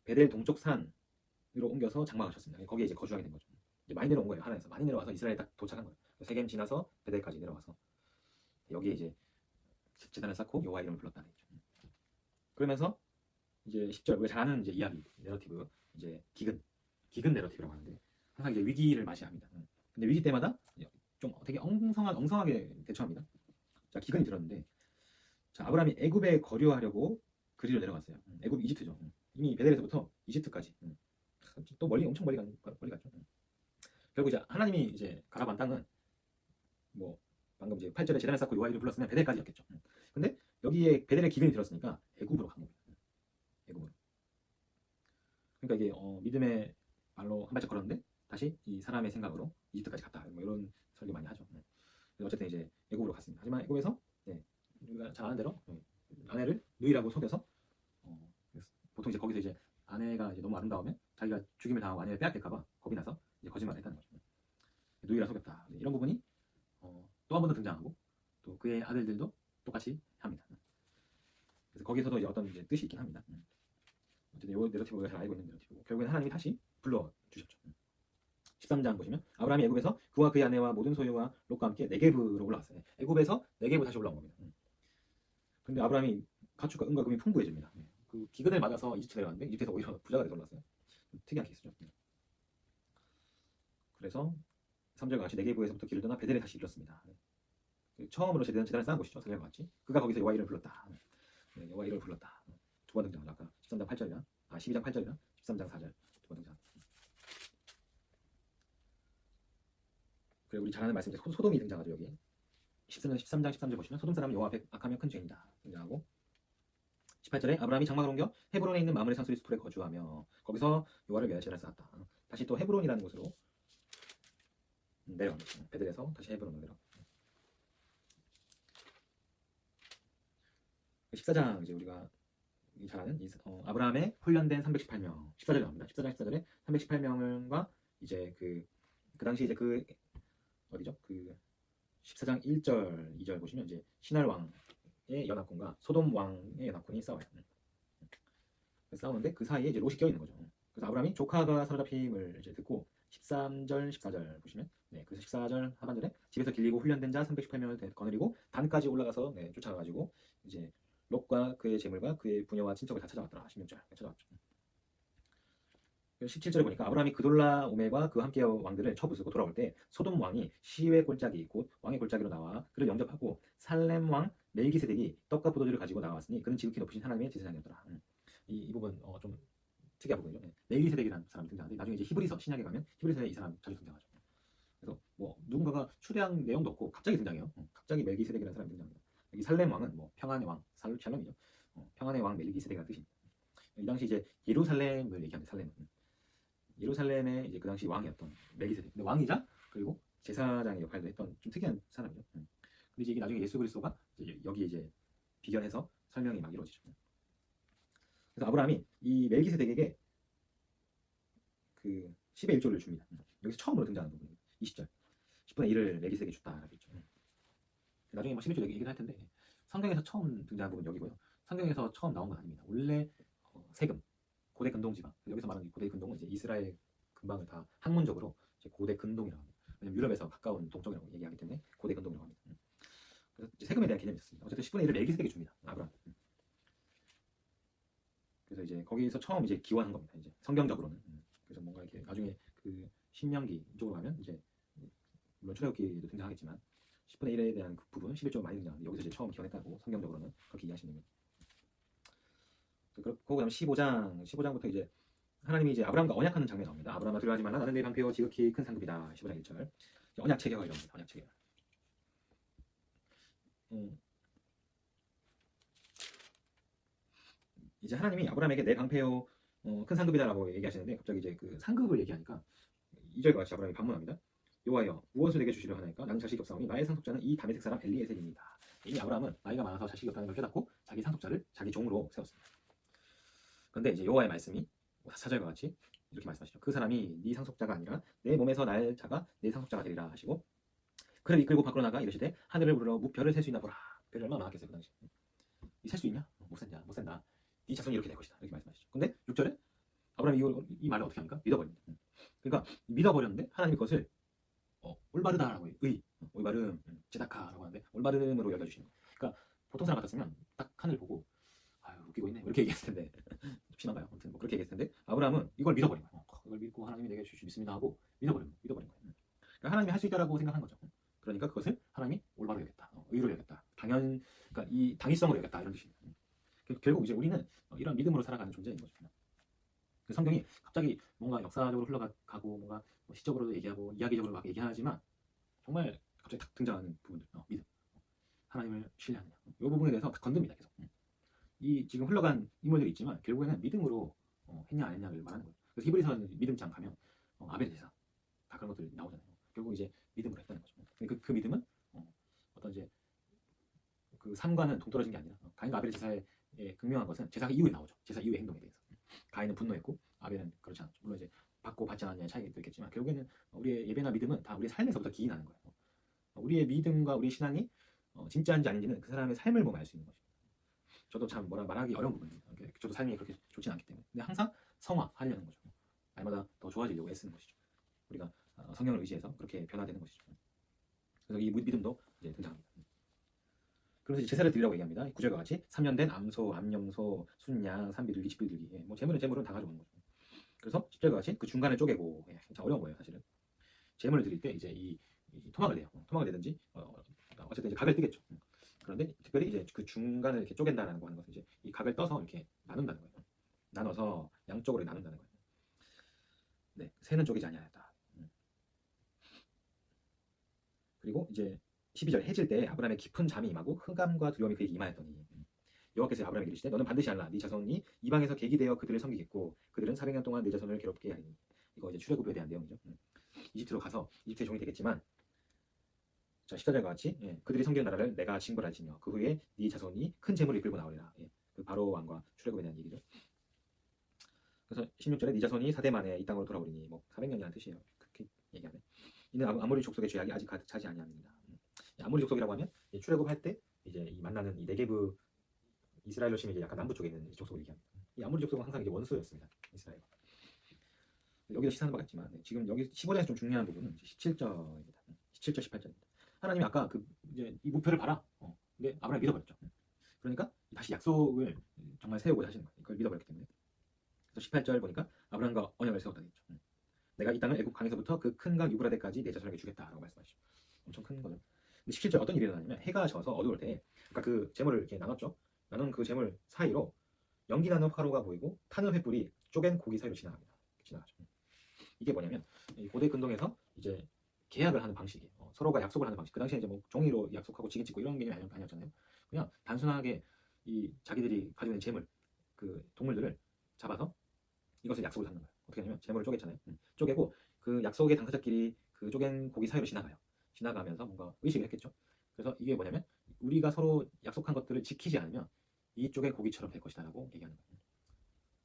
베델 동쪽 산으로 옮겨서 장막하셨습니다. 거기에 이제 거주하게 된 거죠. 이제 많이 내려온 거예요. 하란에서 많이 내려와서 이스라엘에 딱 도착한 거예요. 세겜 지나서 베델까지 내려와서 여기에 이제 제단을 쌓고 여호와 이름을 불렀다는 얘기죠. 그러면서 이제 10절 우리가 잘 아는 이제 이야기 내러티브 이제 기근 내러티브라고 하는데 항상 이제 위기를 맞이합니다. 근데 위기 때마다 좀 되게 엉성하게 대처합니다. 자, 기근이 들었는데 자, 아브라함이 애굽에 거류하려고 그리로 내려갔어요. 애굽 이집트죠. 이미 베델에서부터 이집트까지 또 엄청 멀리 갔죠. 결국 이제 하나님이 이제 가라고 한 땅은 뭐 방금 이제 8절에 제단을 쌓고 여호와 이름을 불렀으면 베델까지였겠죠. 근데 여기에 베델에 기근이 들었으니까 애굽으로 간 겁니다. 애굽으로. 그러니까 이게 믿음의 말로 한 발짝 걸었는데 다시 이 사람의 생각으로 이집트까지 갔다. 뭐 이런 설교 많이 하죠. 그래서 어쨌든 이제 애굽으로 갔습니다. 하지만 애굽에서 우리가 잘 아는 대로 아내를 누이라고 속여서 보통 이제 거기서 이제 아내가 이제 너무 아름다우면 자기가 죽임을 당하고 아내를 빼앗길까봐 겁이 나서 이제 거짓말을 했다는 거죠. 누이라 속였다. 이런 부분이 또 한 번 더 등장하고 또 그의 아들들도 똑같이 합니다. 그래서 거기서도 이제 어떤 이제 뜻이 있긴 합니다. 어쨌든 이 내러티브가 잘 알고 있는 내러티브고 결국엔 하나님이 다시 불러주셨죠. 13장 보시면 아브라함이 애굽에서 그와 그의 아내와 모든 소유와 롯과 함께 네게브로 올라왔어요. 애굽에서 네게브 다시 올라온 겁니다. 근데 아브라함이 가축과 은과 금이 풍부해집니다. 그 기근을 맞아서 이집트 내려갔는데 이집트에서 오히려 부자가 돼서 올랐어요. 특이한 케이스죠. 그래서 3절과 같이 네게부에서부터 길을 떠나 베델에 다시 이르렀습니다. 처음으로 제단을 쌓은 곳이죠. 3절과 같이. 그가 거기서 여호와 이름을 불렀다. 여호와 이름을 불렀다. 두 번 등장하죠. 아까 13장 8절이나 12장 8절이나 13장 4절 두 번 등장. 그리고 우리 잘 아는 말씀 소돔이 등장하죠. 여기 13장 13절 보시면 소돔 사람은 여호와 앞에 악하며 큰 죄인이다 등장하고 18절에 아브라함이 장막을 옮겨 헤브론에 있는 마므레 산소리 수풀에 거주하며 거기서 여호와를 위하여 제단을 쌓았다. 다시 또 헤브론이라는 곳으로 내려갑니다. 베델에서 다시 헤브론으로 내려. 14장 이제 우리가 잘 아는 아브라함의 훈련된 318명 14절에 나옵니다. 14장 14절에 318명과 이제 그 당시 이제 그 어디죠? 그 14장 1절 2절 보시면 이제 신할 왕의 연합군과 소돔 왕의 연합군이 싸워요. 싸우는데 그 사이에 이제 롯이 껴 있는 거죠. 그래서 아브라함이 조카가 사로잡힘을 이제 듣고 13절 14절 보시면 그래서 14절 하반절에 집에서 길리고 훈련된 자 318명을 거느리고 단까지 올라가서 쫓아가가지고 이제 롯과 그의 재물과 그의 부녀와 친척을 다 찾아왔더라. 16절 찾아왔죠. 17절에 보니까 아브라함이 그돌라오멜과 그 함께 왕들을 쳐부수고 돌아올 때 소돔 왕이 시외 골짜기 곧 왕의 골짜기로 나와 그를 영접하고 살렘 왕 멜기세덱이 떡과 포도주를 가지고 나왔으니 그는 지극히 높으신 하나님의 제사장이었더라. 이 부분 좀 특이한 부분이죠. 멜기세덱이라는 사람이 등장하는데 나중에 이제 히브리서 신약에 가면 히브리서에 이 사람 자주 등장하죠. 그래서 뭐 누군가가 추대한 내용도 없고 갑자기 등장해요. 갑자기 멜기세덱이라는 사람이 등장합니다. 여기 살렘 왕은 뭐 평안의 왕 샬롬이죠. 평안의 왕 멜기세덱이라는 뜻입니다. 이 당시 이제 예루살렘을 얘기합니다. 살렘은 예루살렘의 이제 그 당시 왕이었던 멜기세덱. 근데 왕이자 그리고 제사장의 역할도 했던 좀 특이한 사람이죠. 근데 이제 이게 나중에 예수 그리스도가 이제 여기 이제 비견해서 설명이 막 이루어지죠. 그래서 아브라함이 이 멜기세덱에게 그 10의 1조를 줍니다. 여기서 처음으로 등장하는 부분입니다. 20절 10분의 1을 멜기세덱에게 줬다라고 했죠. 나중에 뭐 11조 얘기를 할 텐데 성경에서 처음 등장한 부분 여기고요. 성경에서 처음 나온 건 아닙니다. 원래 세금 고대 근동지방 여기서 말하는 고대 근동은 이제 이스라엘 근방을 다 학문적으로 이제 고대 근동이라고 합니다. 왜냐면 유럽에서 가까운 동쪽이라고 얘기하기 때문에 고대 근동이라고 합니다. 그래서 이제 세금에 대한 개념이 있었습니다. 어쨌든 10분의 1을 멜기세덱에게 줍니다. 아브라함. 그래서 이제 거기서 처음 이제 기원한 겁니다. 이제 성경적으로는. 그래서 뭔가 이렇게 나중에 그 신명기 쪽으로 가면 이제 물론 출애굽기도 등장하겠지만 10분의 1에 대한 그 부분 11조 많이 등장하는데 여기서 이제 처음 기원했다고 성경적으로는 그렇게 이해하시면 됩니다. 그렇고 그다음 15장부터 이제 하나님이 이제 아브라함과 언약하는 장면이 나옵니다. 아브라함아 두려워하지 말라 나는 내 방패요 지극히 큰 상급이다. 15장 1절 언약 체결을 이럽니다. 언약 체결. 이제 하나님이 아브라함에게 내 방패요 큰 상급이다라고 얘기하시는데 갑자기 이제 그 상급을 얘기하니까 2절과 같이 아브라함이 반문합니다. 여호와여 무엇을 내게 주시려 하나이까 나는 자식이 없사오니 나의 상속자는 이 다메섹 사람 엘리에셀입니다. 이미 아브라함은 나이가 많아서 자식이 없다는 걸 깨닫고 자기 상속자를 자기 종으로 세웠습니다. 그런데 이제 여호와의 말씀이 4절과 같이 이렇게 말씀하시죠. 그 사람이 네 상속자가 아니라 내 몸에서 날 자가 내 상속자가 되리라 하시고 그를 이끌고 밖으로 나가 이르시되 하늘을 우러러 별을 셀 수 있나 보라. 별이 얼마나 많았겠어요 그 당시. 셀 수 있냐? 못 센다. 네 자손이 이렇게 될 것이다. 이렇게 말씀하시죠. 근데 6절에 아브라함이 이 말을 어떻게 합니까? 믿어버립니다. 그러니까 믿어버렸는데 하나님이 그것을 올바르다라고 해요. 올바름, 제다카라고 하는데 올바름으로 여겨주시는 거예요. 그러니까 보통 사람 같았으면 딱 하늘 보고 아유 웃기고 있네 이렇게 얘기했을 텐데 좀 심한가요? 아무튼 뭐 그렇게 얘기했을 텐데 아브라함은 이걸 믿어버린 거예요. 이걸 믿고 하나님이 내게 주실 수 믿습니다 하고 믿어버린 거예요. 그러니까 하나님이 할 수 있다라고 생각한 거죠. 그러니까 그것을 하나님이 올바로 여겼다, 의로 여겼다, 그러니까 이 당위성으로 여겼다 이런 뜻입니다. 결국 이제 우리는 이런 믿음으로 살아가는 존재인 거죠. 성경이 갑자기 뭔가 역사적으로 흘러가고 뭔가 시적으로도 얘기하고 이야기적으로 막 얘기하지만 정말 갑자기 딱 등장하는 부분들 믿음 하나님을 신뢰하느냐 이 부분에 대해서 건듭니다. 계속 이 지금 흘러간 인물들이 있지만 결국에는 믿음으로 했냐 안 했냐를 말하는 거예요. 그래서 히브리서는 믿음장 가면 아벨 제사 다 그런 것들 나오잖아요. 결국 이제 믿음으로 했다는 거죠. 그 믿음은 어떤 이제 그 삶과는 동떨어진 게 아니라 가인과 아벨의 제사에 극명한 것은 제사 이후에 나오죠. 제사 이후의 행동에 대해서 가인은 분노했고 아벨은 그렇지 않았죠. 물론 이제 받고 받지 않았냐의 차이도 있겠지만 결국에는 우리의 예배나 믿음은 다 우리의 삶에서부터 기인하는 거예요. 우리의 믿음과 우리의 신앙이 진짜인지 아닌지는 그 사람의 삶을 보면 알 수 있는 것입니다. 저도 참 뭐라 말하기 어려운 부분입니다. 저도 삶이 그렇게 좋지는 않기 때문에 근데 항상 성화하려는 거죠. 날마다 더 좋아지려고 애쓰는 것이죠. 우리가 성령을 의지해서 그렇게 변화되는 것이죠. 그래서 이 믿음도 이제 등장합니다. 그래서 이제 제사를 드리라고 얘기합니다. 구절과 같이 3년 된 암소, 암염소, 순양, 산비둘기, 집비둘기. 예, 뭐 재물은 다 가져오는 거죠. 그래서 10절과 같이 그 중간을 쪼개고, 예, 진짜 어려운 거예요, 사실은. 재물을 드릴 때 이제 이 토막을 내요. 토막을 내든지 어쨌든 이제 각을 뜨겠죠. 그런데 특별히 이제 그 중간을 이렇게 쪼갠다라는 거 하는 것은 이제 이 각을 떠서 이렇게 나눈다는 거예요. 나눠서 양쪽으로 나눈다는 거예요. 네, 새는 쪼개지 아니하였다. 그리고 이제 12절 해질 때 아브라함의 깊은 잠이 임하고 흑암과 두려움이 그에게 임하였더니 여호와께서 아브라함에게 이르시되 너는 반드시 알라 네 자손이 이방에서 계기되어 그들을 섬기겠고 그들은 400년 동안 네 자손을 괴롭게 하리니 이거 이제 출애굽에 대한 내용이죠. 이집트로 가서 이집트의 종이 되겠지만 자 14절과 같이 예, 그들이 섬기는 나라를 내가 징벌할지며 그 후에 네 자손이 큰 재물을 이끌고 나오리라. 예, 그 바로 왕과 출애굽에 대한 얘기죠. 그래서 16절에 네 자손이 4대 만에 이 땅으로 돌아오리니 뭐 400년이라는 뜻이에요. 그렇게 얘기하네. 이는 아모리 족속의 죄악이 아직 가득 차지 아니함이니라. 아모리 족속이라고 하면 출애굽할 때 이제 이 만나는 이 네게브 이스라엘로 치면 이제 약간 남부 쪽에 있는 족속을 얘기합니다. 이 아모리 족속은 항상 이제 원수였습니다. 이스라엘. 여기도 시사하는 바가 있지만 지금 여기 15장에서 좀 중요한 부분은 17절입니다. 17절 18절입니다. 하나님이 아까 그 이제 이 무표를 봐라. 근데 아브라함이 믿어버렸죠. 그러니까 다시 약속을 정말 세우고 하시는 거예요. 그걸 믿어버렸기 때문에. 그래서 18절 보니까 아브라함과 언약을 세웠다 했죠. 내가 이 땅을 애굽 강에서부터 그 큰 강 유브라데까지 내 자손에게 주겠다라고 말씀하시죠. 엄청 큰 거죠. 근데 17절 어떤 일이 일어나냐면 해가 져서 어두울 때, 그러니까 그 재물을 이렇게 나눴죠. 나눈 그 재물 사이로 연기 나는 화로가 보이고 타는 횃불이 쪼갠 고기 사이로 지나갑니다. 지나가죠. 이게 뭐냐면 고대 근동에서 이제 계약을 하는 방식이에요. 서로가 약속을 하는 방식. 그 당시에 이제 뭐 종이로 약속하고 직인 찍고 이런 개념이 아니었잖아요. 그냥 단순하게 이 자기들이 가지고 있는 재물, 그 동물들을 잡아서 이것을 약속을 하는 거예요. 어떻게 하냐면 재물을 쪼갰잖아요. 쪼개고 그 약속의 당사자끼리 그 쪼갠 고기 사이로 지나가요. 지나가면서 뭔가 의식을 했겠죠. 그래서 이게 뭐냐면 우리가 서로 약속한 것들을 지키지 않으면 이쪽의 고기처럼 될 것이다라고 얘기하는 거예요.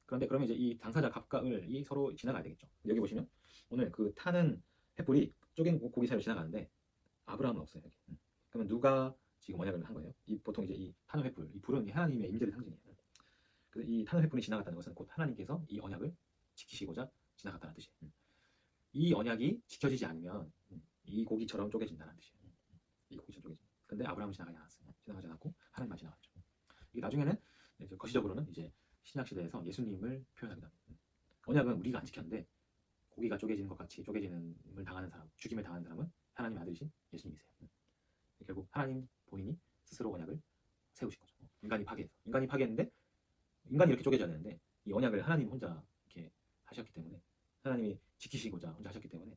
그런데 그러면 이제 이 당사자 각각을 서로 지나가야 되겠죠. 여기 보시면 오늘 그 타는 횃불이 쪼갠 고기 사이로 지나가는데 아브라함은 없어요. 여기. 그러면 누가 지금 언약을 한 거예요? 보통 이제 이 타는 횃불, 이 불은 하나님의 임재의 상징이에요. 그래서 이 타는 횃불이 지나갔다는 것은 곧 하나님께서 이 언약을 지키시고자 지나갔다는 뜻이에요. 이 언약이 지켜지지 않으면 이 고기처럼 쪼개진다는 뜻이에요. 이 고기처럼 쪼개진다. 근데 아브라함은 지나가지 않았어요. 지나가지 않았고 하나님만 지나갔죠. 이게 나중에는 이제 거시적으로는 이제 신약 시대에서 예수님을 표현하기도 합니다. 언약은 우리가 안 지켰는데 고기가 쪼개지는 것 같이 쪼개짐을 당하는 사람, 죽임을 당하는 사람은 하나님의 아들이신 예수님이세요. 결국 하나님 본인이 스스로 언약을 세우신 거죠. 인간이 파괴했는데 인간이 이렇게 쪼개져야 되는데 이 언약을 하나님 혼자 이렇게 하셨기 때문에 하나님이 지키시고자 혼자 하셨기 때문에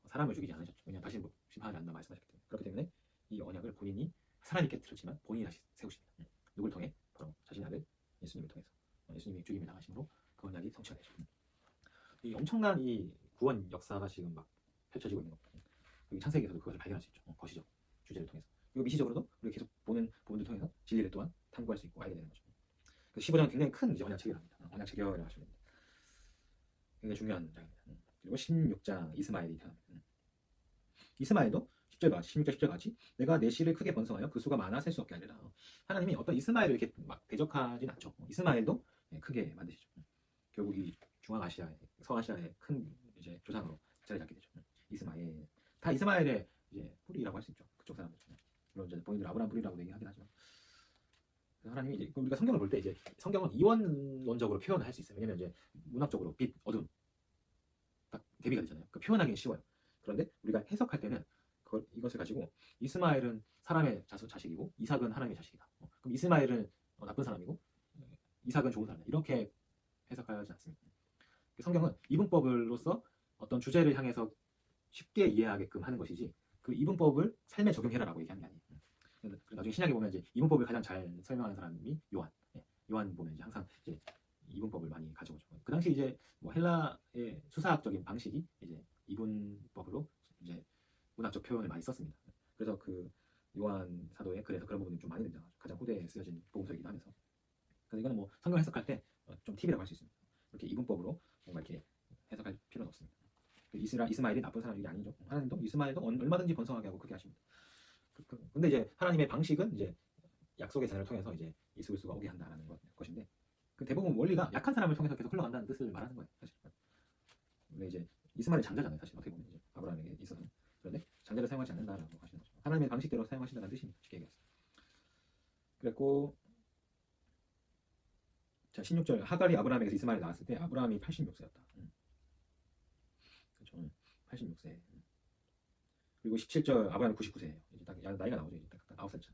사람을 죽이지 않으셨죠. 왜냐하면 다시 심판하지 않는다 말씀하셨기 때문에. 그렇기 때문에 이 언약을 본인이 사람이 깨뜨렸지만 본인이 다시 세우십니다. 누굴 통해? 바로 자신의 아들 예수님을 통해서. 예수님이 죽임을 당하심으로 그 언약이 성취가 되죠. 이 엄청난 이 구원 역사가 지금 막 펼쳐지고 있는 겁니다. 여기 창세기에서도 그것을 발견할 수 있죠. 거시적 주제를 통해서. 그리고 미시적으로도 우리가 계속 보는 부분들 통해서 진리를 또한 탐구할 수 있고 알게 되는 거죠. 그 15장은 굉장히 큰 이제 언약 체결합니다. 언약 체결을 하시면 됩니다. 굉장히 중요한 장입니다. 그리고 16장 이스마엘이 태어납니다. 이스마엘도 16절 10절 같이 내가 내 씨를 크게 번성하여 그 수가 많아 셀 수 없게 하리라. 하나님이 어떤 이스마엘을 이렇게 막 대적하진 않죠. 이스마엘도 크게 만드시죠. 결국 이 중앙아시아의 서아시아의 큰 이제 조상으로 자리 잡게 되죠. 이스마엘 다 이스마엘의 이제 뿌리라고 할 수 있죠. 그쪽 사람들. 물론 이제 본인들 아브라함 뿌리라고 얘기하긴 하지만 하나님이 이제 우리가 성경을 볼 때 이제 성경은 이원론적으로 표현을 할 수 있어요. 왜냐면 이제 문학적으로 빛, 어둠 딱 대비가 되잖아요. 그 표현하기는 쉬워요. 그런데 우리가 해석할 때는 이것을 가지고 이스마엘은 사람의 자식이고 이삭은 하나님의 자식이다. 그럼 이스마엘은 나쁜 사람이고 이삭은 좋은 사람이다. 이렇게 해석하지 않습니다. 성경은 이분법으로서 어떤 주제를 향해서 쉽게 이해하게끔 하는 것이지 그 이분법을 삶에 적용해라라고 얘기하는 게 아니에요. 나중에 신약에 보면 이제 이분법을 가장 잘 설명하는 사람이 요한. 요한 보면 이제 항상 이제 이분법을 많이 가져오죠. 그 당시 이제 뭐 헬라의 수사학적인 방식이 이제 이분법으로 이제 문학적 표현을 많이 썼습니다. 그래서 그 요한 사도의 글에서 그런 부분이 좀 많이 등장하죠. 가장 후대에 쓰여진 복음서이기도 하면서. 그래서 이거는 뭐 성경 해석할 때 좀 팁이라고 할 수 있습니다. 이렇게 이분법으로 뭔가 이렇게 해석할 필요는 없습니다. 이스마엘이 나쁜 사람이 아니죠. 하나님도 이스마엘도 얼마든지 번성하게 하고 크게 하십니다. 근데 이제 하나님의 방식은 이제 약속의 자녀를 통해서 이제 이스우스가 오게 한다는 것인데 그 대부분 원리가 약한 사람을 통해서 계속 흘러간다는 뜻을 말하는 거예요. 사실. 근데 이제 이스마엘이 장자잖아요. 사실 어떻게 보면 이제 아브라함에게 있어서는. 그런데 장자를 사용하지 않는다라고 하시는 거죠. 하나님의 방식대로 사용하신다는 뜻입니다. 쉽게 얘기해서. 그랬고, 자 16절 하갈이 아브라함에게서 이스마엘이 나왔을 때 아브라함이 86세였다. 그렇죠. 86세. 그리고 17절 아브라함이 99세예요. 이제 딱 나이가 나오죠. 이제 딱 9살 차.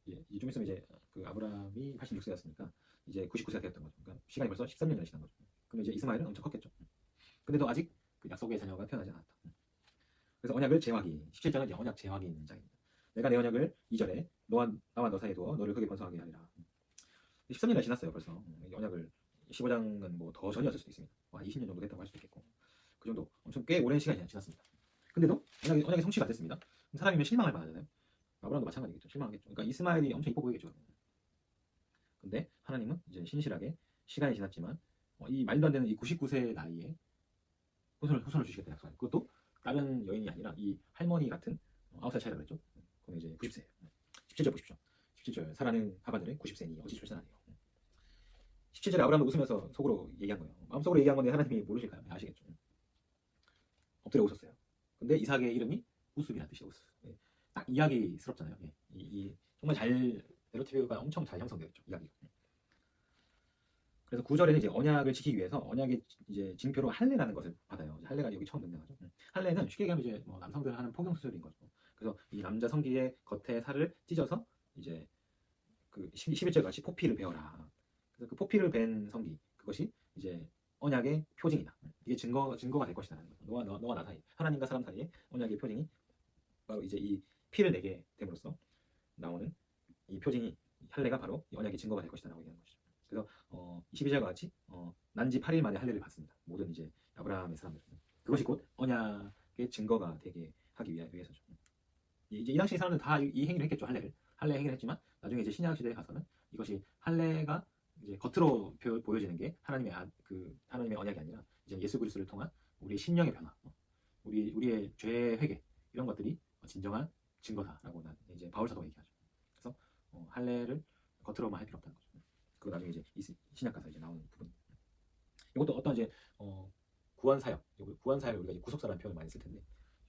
이제 좀 있으면 이제 그 아브라함이 86세였으니까 이제 99세가 되었던 거죠. 그러니까 시간이 벌써 13년이 지난 거죠. 그럼 이제 이스마엘은 엄청 컸겠죠. 근데도 아직 그 약속의 자녀가 태어나지 않았다. 그래서 언약을 재확인. 17절은 이제 언약 재확인 장입니다. 내가 내 언약을 2절에 나와 너 사이에 두어 너를 크게 번성하게 하리라. 13년이 지났어요 벌써. 언약을 15장은 뭐 더 전이었을 수도 있습니다. 한 20년 정도 됐다고 할 수도 있겠고 그 정도 엄청 꽤 오랜 시간이 지났습니다. 근데도 언약이 성취가 안 됐습니다. 사람이면 실망할 만하잖아요. 아브라함도 마찬가지겠죠. 실망하겠죠. 그러니까 이스마엘이 엄청 이뻐 보이겠죠. 근데 하나님은 이제 신실하게 시간이 지났지만 이 말도 안 되는 이 99세 나이에 후손을 주시겠다 약속하는. 그것도 다른 여인이 아니라 이 할머니 같은 9살 차이라 그랬죠. 그럼 이제 90세. 17절 보십시오. 17절 사라는 하가들의 90세니 어찌 출산하네요. 17절에 아브라함도 웃으면서 속으로 얘기한 거예요. 마음속으로 얘기한 건데 하나님이 모르실까요? 아시겠죠. 엎드려 웃었어요. 근데 이삭의 이름이 우습이라는 뜻이에요. 우습. 딱 이야기스럽잖아요. 정말 잘 내러티브가 엄청 잘 형성되어 있죠. 이야기. 그래서 9절에는 이제 언약을 지키기 위해서 언약의 이제 징표로 할례라는 것을 받아요. 할례가 여기 처음 등장하죠. 할례는 쉽게 얘기하면 이제 뭐 남성들 하는 포경 수술인 거죠. 그래서 이 남자 성기의 겉에 살을 찢어서 이제 그 11절 같이 포피를 베어라. 그래서 그 포피를 벤 성기 그것이 이제 언약의 표징이다. 이게 증거가 될 것이다. 너와 나 사이, 하나님과 사람 사이에 언약의 표징이 바로 이제 이 피를 내게 됨으로써 나오는 이 표징이 할례가 바로 이 언약의 증거가 될 것이다라고 얘기하는 것이죠. 그래서 22절과 같이 난지 8일 만에 할례를 받습니다. 모든 이제 아브라함의 사람들. 그것이 곧 언약의 증거가 되게 하기 위해서죠. 이제 이 당시 사람들은 다 이 행위를 했겠죠. 할례 행위를 했지만 나중에 이제 신약 시대에 가서는 이것이 할례가 이제 겉으로 보여지는 게 하나님의 언약이 아니라 이제 예수 그리스도를 통한 우리의 심령의 변화, 우리의 죄 회개 이런 것들이 진정한 증거다라고 이제 바울 사도가 얘기하죠. 그래서 할례를 겉으로만 할 필요 없다는 거죠. 그거 나중에 이제 신약 가서 이제 나오는 부분. 이것도 어떤 이제 구원 사역 우리가 이제 구속사라는 표현을 많이 쓸 텐데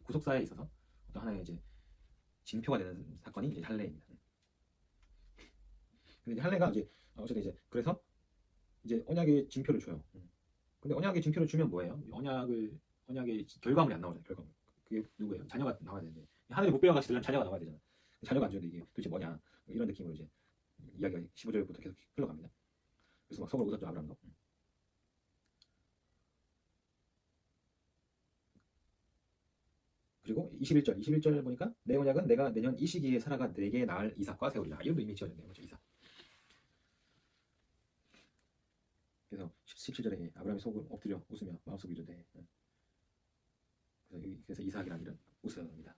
구속사에 있어서 어떤 하나의 이제 징표가 되는 사건이 이제 할례입니다. 근데 이제 할례가 이제 어쨌든 이제 그래서 이제 언약의 징표를 줘요. 근데 언약의 징표를 주면 뭐예요? 언약의 결과물이 안 나오잖아요. 결과물. 그게 누구예요? 자녀가 나와야 되는데 하늘에 못 배워같이 들으면 자녀가 나와야 되잖아. 자녀가 안 주는데 이게 도대체 뭐냐? 이런 느낌으로 이제 이야기가 15절부터 계속 흘러갑니다. 그래서 막 속으로 웃었죠 아브라함도. 그리고 21절 보니까 내 언약은 내가 내년 이 시기에 사라가 내게 낳을 이삭과 세우리라. 이름도 이미 지어졌네요. 그렇죠? 이삭. 그래서 17절에 아브라함이 속을 엎드려 웃으며 마음속에 이르되 그래서 이삭이라는 이름 웃음입니다.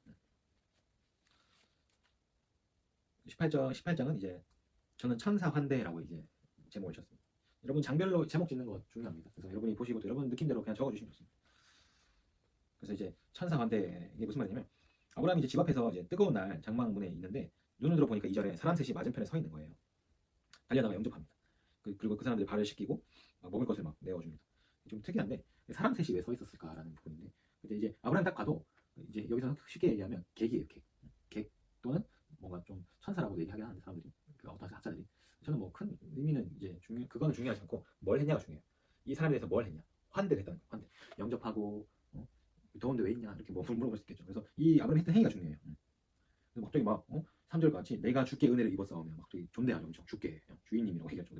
18장은 이제 저는 천사 환대라고 이제 제목을 쳤습니다. 여러분 장별로 제목 짓는 거 중요합니다. 그래서 여러분이 보시고 또 여러분 느낌대로 그냥 적어주시면 좋습니다. 그래서 이제 천사 환대 이게 무슨 말이냐면 아브라함이 이제 집 앞에서 이제 뜨거운 날 장막문에 있는데 눈을 들어 보니까 2절에 사람 셋이 맞은편에 서 있는 거예요. 달려나가 영접합니다. 그리고 그 사람들이 발을 씻기고 먹을 것을 막 내어줍니다. 좀 특이한데 사람 셋이 왜 서 있었을까라는 부분인데 근데 이제 아브라함 딱 봐도 이제 여기서 쉽게 얘기하면 객이에요. 객 또는 뭔가 좀 천사라고 얘기하게 하는 사람들이 어떤 학자들이 저는 뭐 큰 의미는 이제 그거는 중요하지 않고 뭘 했냐가 중요해요. 이 사람에 대해서 뭘 했냐 환대를 했다는 거예요. 환대 영접하고 더운데 왜 있냐 이렇게 뭐 물어볼 수 있겠죠. 그래서 이 아브라함이 했던 행위가 중요해요. 그래서 갑자기 막 3절 같이 내가 주께 은혜를 입었사오며 막 되게 존대하죠. 엄청 주께 주인님이라고 얘기하죠.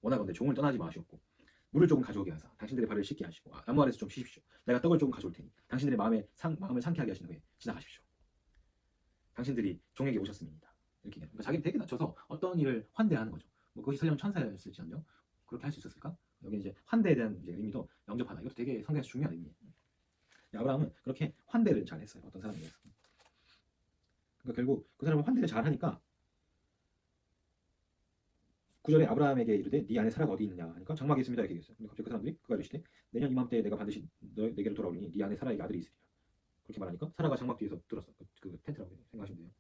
원하건대 종을 떠나지 마시옵고 물을 조금 가져오게 하사 당신들의 발을 씻게 하시고 나무 아래서 좀 쉬십시오. 내가 떡을 조금 가져올 테니 당신들의 마음을 상쾌하게 하신 후에 지나가십시오. 당신들이 종에게 오셨습니다. 이렇게 그러니까 자기를 되게 낮춰서 어떤 일을 환대하는 거죠. 뭐 그것이 설령 천사였을지언정 그렇게 할 수 있었을까? 여기 이제 환대에 대한 이제 의미도 영접하다. 이것도 되게 성경에서 중요한 의미예요. 아브라함은 그렇게 환대를 잘 했어요. 어떤 사람에 대해서. 그러니까 결국 그 사람은 환대를 잘 하니까 9절에 아브라함에게 이르되 네 안에 사라가 어디 있느냐 하니까 장막에 있습니다 이렇게 얘기했어요. 근데 갑자기 그 사람들이 그가 이르시되 내년 이맘때에 내가 반드시 내게로 돌아오리니 네 안에 사라에게 아들이 있으리라. 그렇게 말하니까 사라가 장막 뒤에서 들었어. 그 텐트라고 생각하시면 돼요.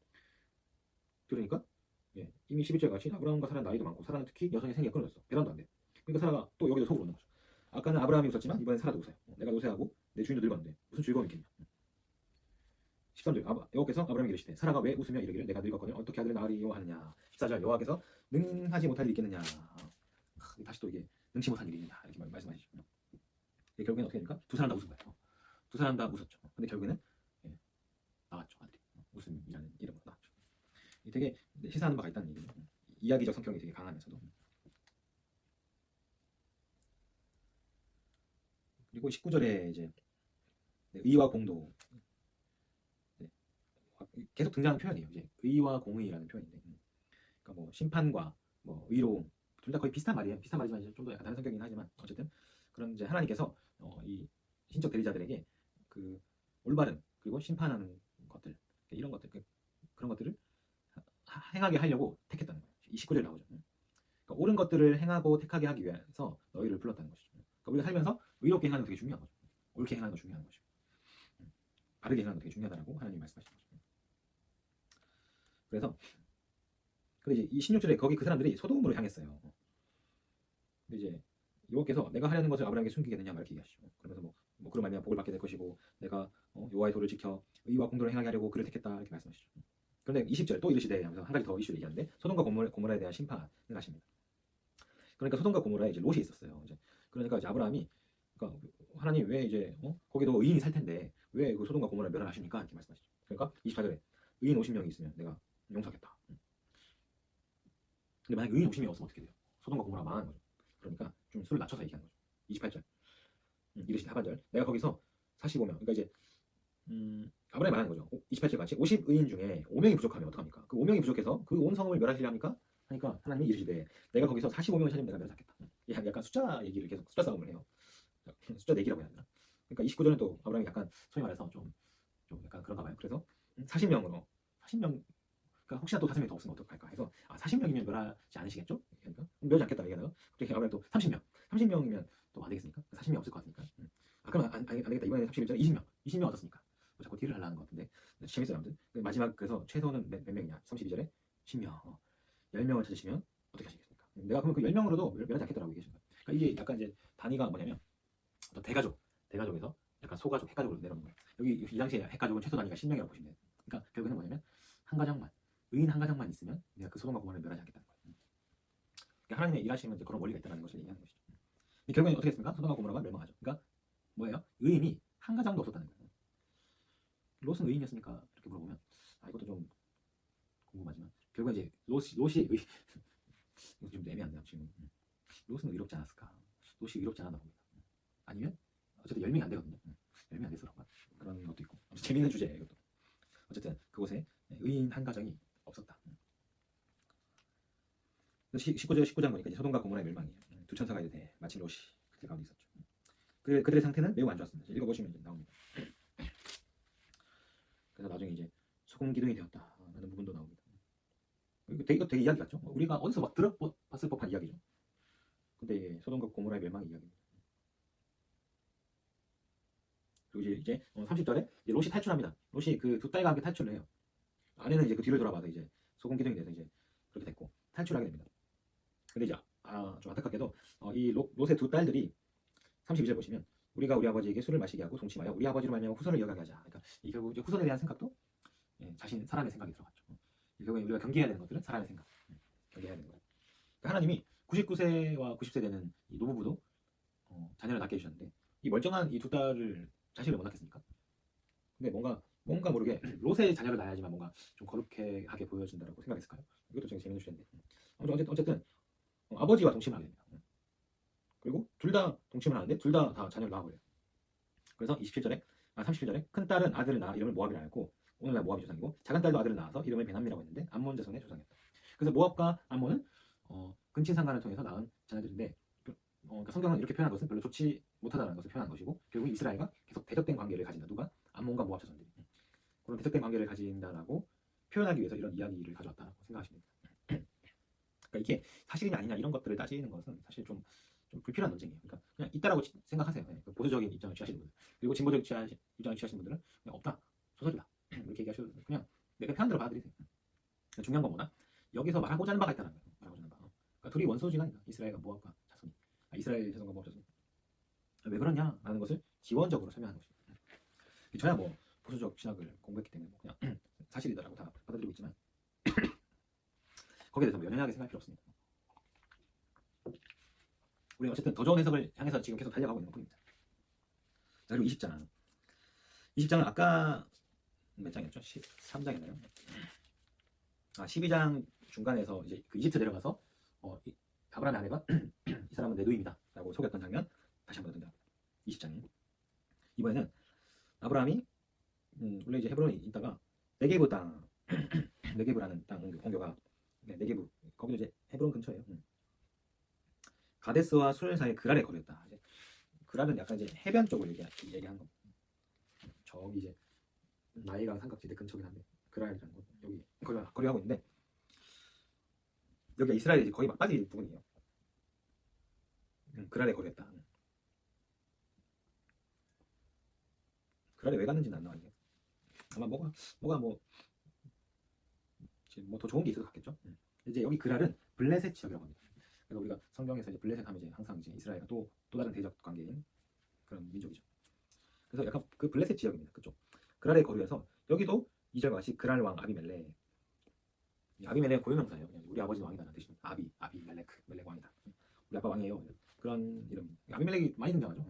들으니까 이미 11절 같이 아브라함과 사라는 나이도 많고 사라는 특히 여성의 생기가 끊어졌어. 배란도 안 돼. 그러니까 사라가 또 여기도 속으로 오는 거죠. 아까는 아브라함이 웃었지만 이번엔 사라도 웃어요. 내가 노쇠하고 내 주인도 늙었는데 무슨 즐거움이 있겠냐. 13절 여호와께서 아브라함에게 이르시되 사라가 왜 웃으며 이르기를 내가 늙었거늘 어떻게 아들을 낳으리요 하느냐. 14절 여호와께서 능하지 못할 일이 있겠느냐. 다시 또 이게 능치 못한 일이냐 이렇게 말씀하시죠. 결국에는 어떻게 됩니까? 두 사람 다 웃은 거예요. 두 사람 다 웃었죠. 근데 결국에는 나왔죠. 아들이 웃음이라는 이름으로 나왔죠. 되게 시사하는 바가 있다는 얘기죠. 이야기적 성격이 되게 강하면서도. 그리고 19절에 이제 의와 공도 계속 등장하는 표현이에요. 이제 의와 공의라는 표현인데, 그러니까 뭐 심판과 뭐 의로움 둘 다 거의 비슷한 말이에요. 비슷한 말이지만 좀 더 약간 다른 성격이긴 하지만 어쨌든 그런 이제 하나님께서 이 신적 대리자들에게 그 올바른 그리고 심판하는 것들 이런 것들 그런 것들을 행하게 하려고 택했다는 거예요. 29절 나오죠. 그러니까 옳은 것들을 행하고 택하게 하기 위해서 너희를 불렀다는 것이죠. 그러니까 우리가 살면서 의롭게 행하는 거 되게 중요한 거죠. 옳게 행하는 거 중요한 것이고 바르게 행하는 거 되게 중요하다고 하나님이 말씀하시는 거죠. 그래서 이제 이 16절에 거기 그 사람들이 소돔으로 향했어요. 근데 이제 여호와께서 내가 하려는 것을 아브라함에게 숨기겠느냐 이렇게 얘기하시죠. 그러면서 뭐 그런 말미암아 복을 받게 될 것이고 내가 여호와의 도를 지켜 의와 공도를 행하게 하려고 그를 택했다 이렇게 말씀하시죠. 그런데 20절 또 이르시되 하면서 한 가지 더 이슈를 얘기하는데 소돔과 고모라에 대한 심판을 하십니다. 그러니까 소돔과 고모라에 이제 롯이 있었어요. 이제 그러니까 이제 아브라함이 그러니까 하나님 왜 이제 거기도 의인이 살 텐데 왜 그 소돔과 고모라를 멸하십니까 이렇게 말씀하시죠. 그러니까 24절에 의인 50명이 있으면 내가 용서하겠다. 근데 만약 의인 50명이 없으면 어떻게 돼요? 소돔과 고모라가 망하는 거죠. 그러니까 좀 수를 낮춰서 얘기하는 거죠. 28절 이르시되 하반절 내가 거기서 45명 그러니까 이제 아브라함이 말하는 거죠. 28절 같이 50의인 중에 5명이 부족하면 어떡합니까? 그 5명이 부족해서 그 온 성읍을 멸하시려 합니까? 하니까 하나님이 이르시되 내가 거기서 45명을 찾으면 내가 멸하겠다. 약간 숫자 얘기를 계속 숫자 싸움을 해요. 숫자 내기라고 해야 되나? 그러니까 29절은 또 아브라함이 약간 소위 말해서 좀 약간 그런가 봐요. 그래서 40명으로 40명 그러니까 혹시나 또 5명이 더 없으면 어떡할까 해서 40명이면 멸하지 않으시겠죠? 그러니까 멸하지 않겠다 얘기하다가 갑자기 아브라함이 또 30명이면 또 안 되겠습니까? 40명 없을 것 같으니까. 그러면 안 되겠다. 이번에 31절에 20명 어떻습니까? 뭐 자꾸 딜을 하려는 것 같은데 재밌어요. 아무튼 마지막 그래서 최소는 몇 명이냐? 32절에 10명 10명을 찾으시면 어떻게 하시겠습니까? 내가 그러면 그 10명으로도 멸하지 않겠다라고 얘기하신 거예요. 그러니까 이게 약간 이제 단위가 뭐냐면 또 대가족에서 약간 소가족, 핵가족으로 내려오는 거예요. 여기 이 당시에 핵가족은 최소 단위가 10명이라고 보시면 돼요. 그러니까 결국에는 뭐냐면 한 가정만 의인 한 가정만 있으면 내가 그 소돔과 고모라를 멸하지 않겠다는 거예요. 그러니까 하나님의 일하시는 이제 그런 원리가 있다는 것을 얘기하는 것이죠. 결국에는 어떻게 했습니까? 소돔과 고모라가 멸망하죠. 그러니까 뭐예요? 의인이 한 가정도 없었다는 거예요. 롯은 의인이었습니까? 이렇게 물어보면 이것도 좀 궁금하지만 결국은 이제 롯이 이거 좀 애매한데요. 지금 롯은 의롭지 않았을까? 롯이 의롭지 않았나 봅니다. 아니면 어쨌든 10명이 안 되거든요. 10명이 안 돼서 그런 것도 있고 재밌는 주제예요. 이것도 어쨌든 그곳에 의인 한 가정이 없었다. 19장 보니까 이제 소돔과 고모라의 멸망이에요. 두 천사가 이르되 마침 롯이 그들 가운데 있었죠. 그들의 상태는 매우 안 좋았습니다. 읽어보시면 이제 나옵니다. 그래서 나중에 이제 소금 기둥이 되었다라는 부분도 나옵니다. 이거 되게 이야기 같죠? 우리가 어디서 막 들어봤을 법한 이야기죠. 근데 소돔과 고모라의 멸망의 이야기입니다. 그리고 이제 30절에 롯이 탈출합니다. 롯이 그 두 딸과 함께 탈출을 해요. 아내는 이제 그 뒤를 돌아봐서 이제 소금 기둥이 돼서 이제 그렇게 됐고 탈출하게 됩니다. 근데 이제 좀 안타깝게도 이 롯의 두 딸들이 32절 보시면 우리가 우리 아버지에게 술을 마시게 하고 동침하여 우리 아버지로 말미암아 후손을 이어가게 하자. 그러니까 이 결국 이제 후손에 대한 생각도 자신 사람의 생각이 들어갔죠. 결국에 우리가 경계해야 되는 것들은 사람의 생각, 경계해야 되는 거예요. 그러니까 하나님이 99세와 90세 되는 이 노부부도 자녀를 낳게 해주셨는데 이 멀쩡한 이 두 딸을 자식을 못 낳겠습니까? 근데 뭔가 모르게 롯의 자녀를 낳아야지만 뭔가 좀 거룩하게 보여진다라고 생각했을까요? 이것도 되게 재밌는 주제인데 어쨌든 아버지와 동침을 하게 됩니다. 그리고 둘 다 동침을 하는데 둘 다 자녀를 낳아버려요. 그래서 37절에 큰 딸은 아들을 낳아 이름을 모압이라 하였고 오늘날 모압이 조상이고 작은 딸도 아들을 낳아서 이름을 베남이라고 했는데 암몬 자손의 조상이었다. 그래서 모압과 암몬은 근친 상간을 통해서 낳은 자녀들인데 그러니까 성경은 이렇게 표현한 것은 별로 좋지 못하다는 것을 표현한 것이고 결국 이스라엘과 계속 대적된 관계를 가진다. 누가? 암몬과 모압 자손들이 그런 대적된 관계를 가진다라고 표현하기 위해서 이런 이야기를 가져왔다고 생각하시면 됩니다. 그러니까 이게 사실이냐 아니냐 이런 것들을 따지는 것은 사실 좀 불필요한 논쟁이에요. 그러니까 그냥 있다라고 생각하세요. 보수적인 입장을 취하시는 분들 그리고 진보적 입장을 취하시는 분들은 그냥 없다, 소설이다 이렇게 얘기하셔도 그냥 내가 편한 대로 받아들이세요. 중요한 건 뭐다? 여기서 말하고자 하는 바가 있다는 거예요. 말하고자 하는 바. 그러니까 둘이 원소지가 아니다. 이스라엘과 모압과 자손이. 이스라엘 자손과 모압 자손. 왜 그러냐라는 것을 기원적으로 설명하는 것입니다. 저야 뭐 보수적 신학을 공부했기 때문에 뭐 그냥 사실이다라고 다 받아들이고 있지만 거기에 대해서 뭐 연연하게 생각할 필요 없습니다. 우리 어쨌든 더 좋은 해석을 향해서 지금 계속 달려가고 있는 것뿐입니다. 자, 그리고 20장. 20장은 아까 몇 장이었죠? 13장이었나요? 12장 중간에서 이제 그 이집트 내려가서 아브라함의 아내가 이 사람은 내 누이입니다 라고 속였던 장면 다시 한번 등장합니다. 20장이. 이번에는 아브라함이 원래 이제 헤브론에 있다가 네게브 땅 네게브라는 땅 옮겨가 네게브 거기도 이제 헤브론 근처예요. 가데스와 술 사이에 그랄에 거류했다. 그랄은 약간 이제 해변 쪽을 얘기하는 거. 저기 이제 나일강 삼각지대 근처긴 한데 그랄이라는 곳 여기 거류하고 있는데 여기가 이스라엘이 거의 막바지 부분이에요. 그랄에 거류했다. 그랄에 왜 갔는지는 안 나와 이게. 아마 뭐가 뭐 더 좋은 게 있어서 갔겠죠. 이제 여기 그랄은 블레셋 지역이라고 합니다. 그래서 우리가 성경에서 이제 블레셋 하면 이제 항상 이제 이스라엘과 또 다른 대적 관계인 그런 민족이죠. 그래서 약간 그 블레셋 지역입니다. 그쪽 그랄의 거류에서 여기도 2절과 같이 그랄 왕 아비멜렉. 아비멜렉 고유명사예요. 우리 아버지는 왕이다라는 뜻입니다. 아비멜렉 왕이다. 우리 아빠 왕이에요. 그런 이름. 아비멜렉이 많이 등장하죠.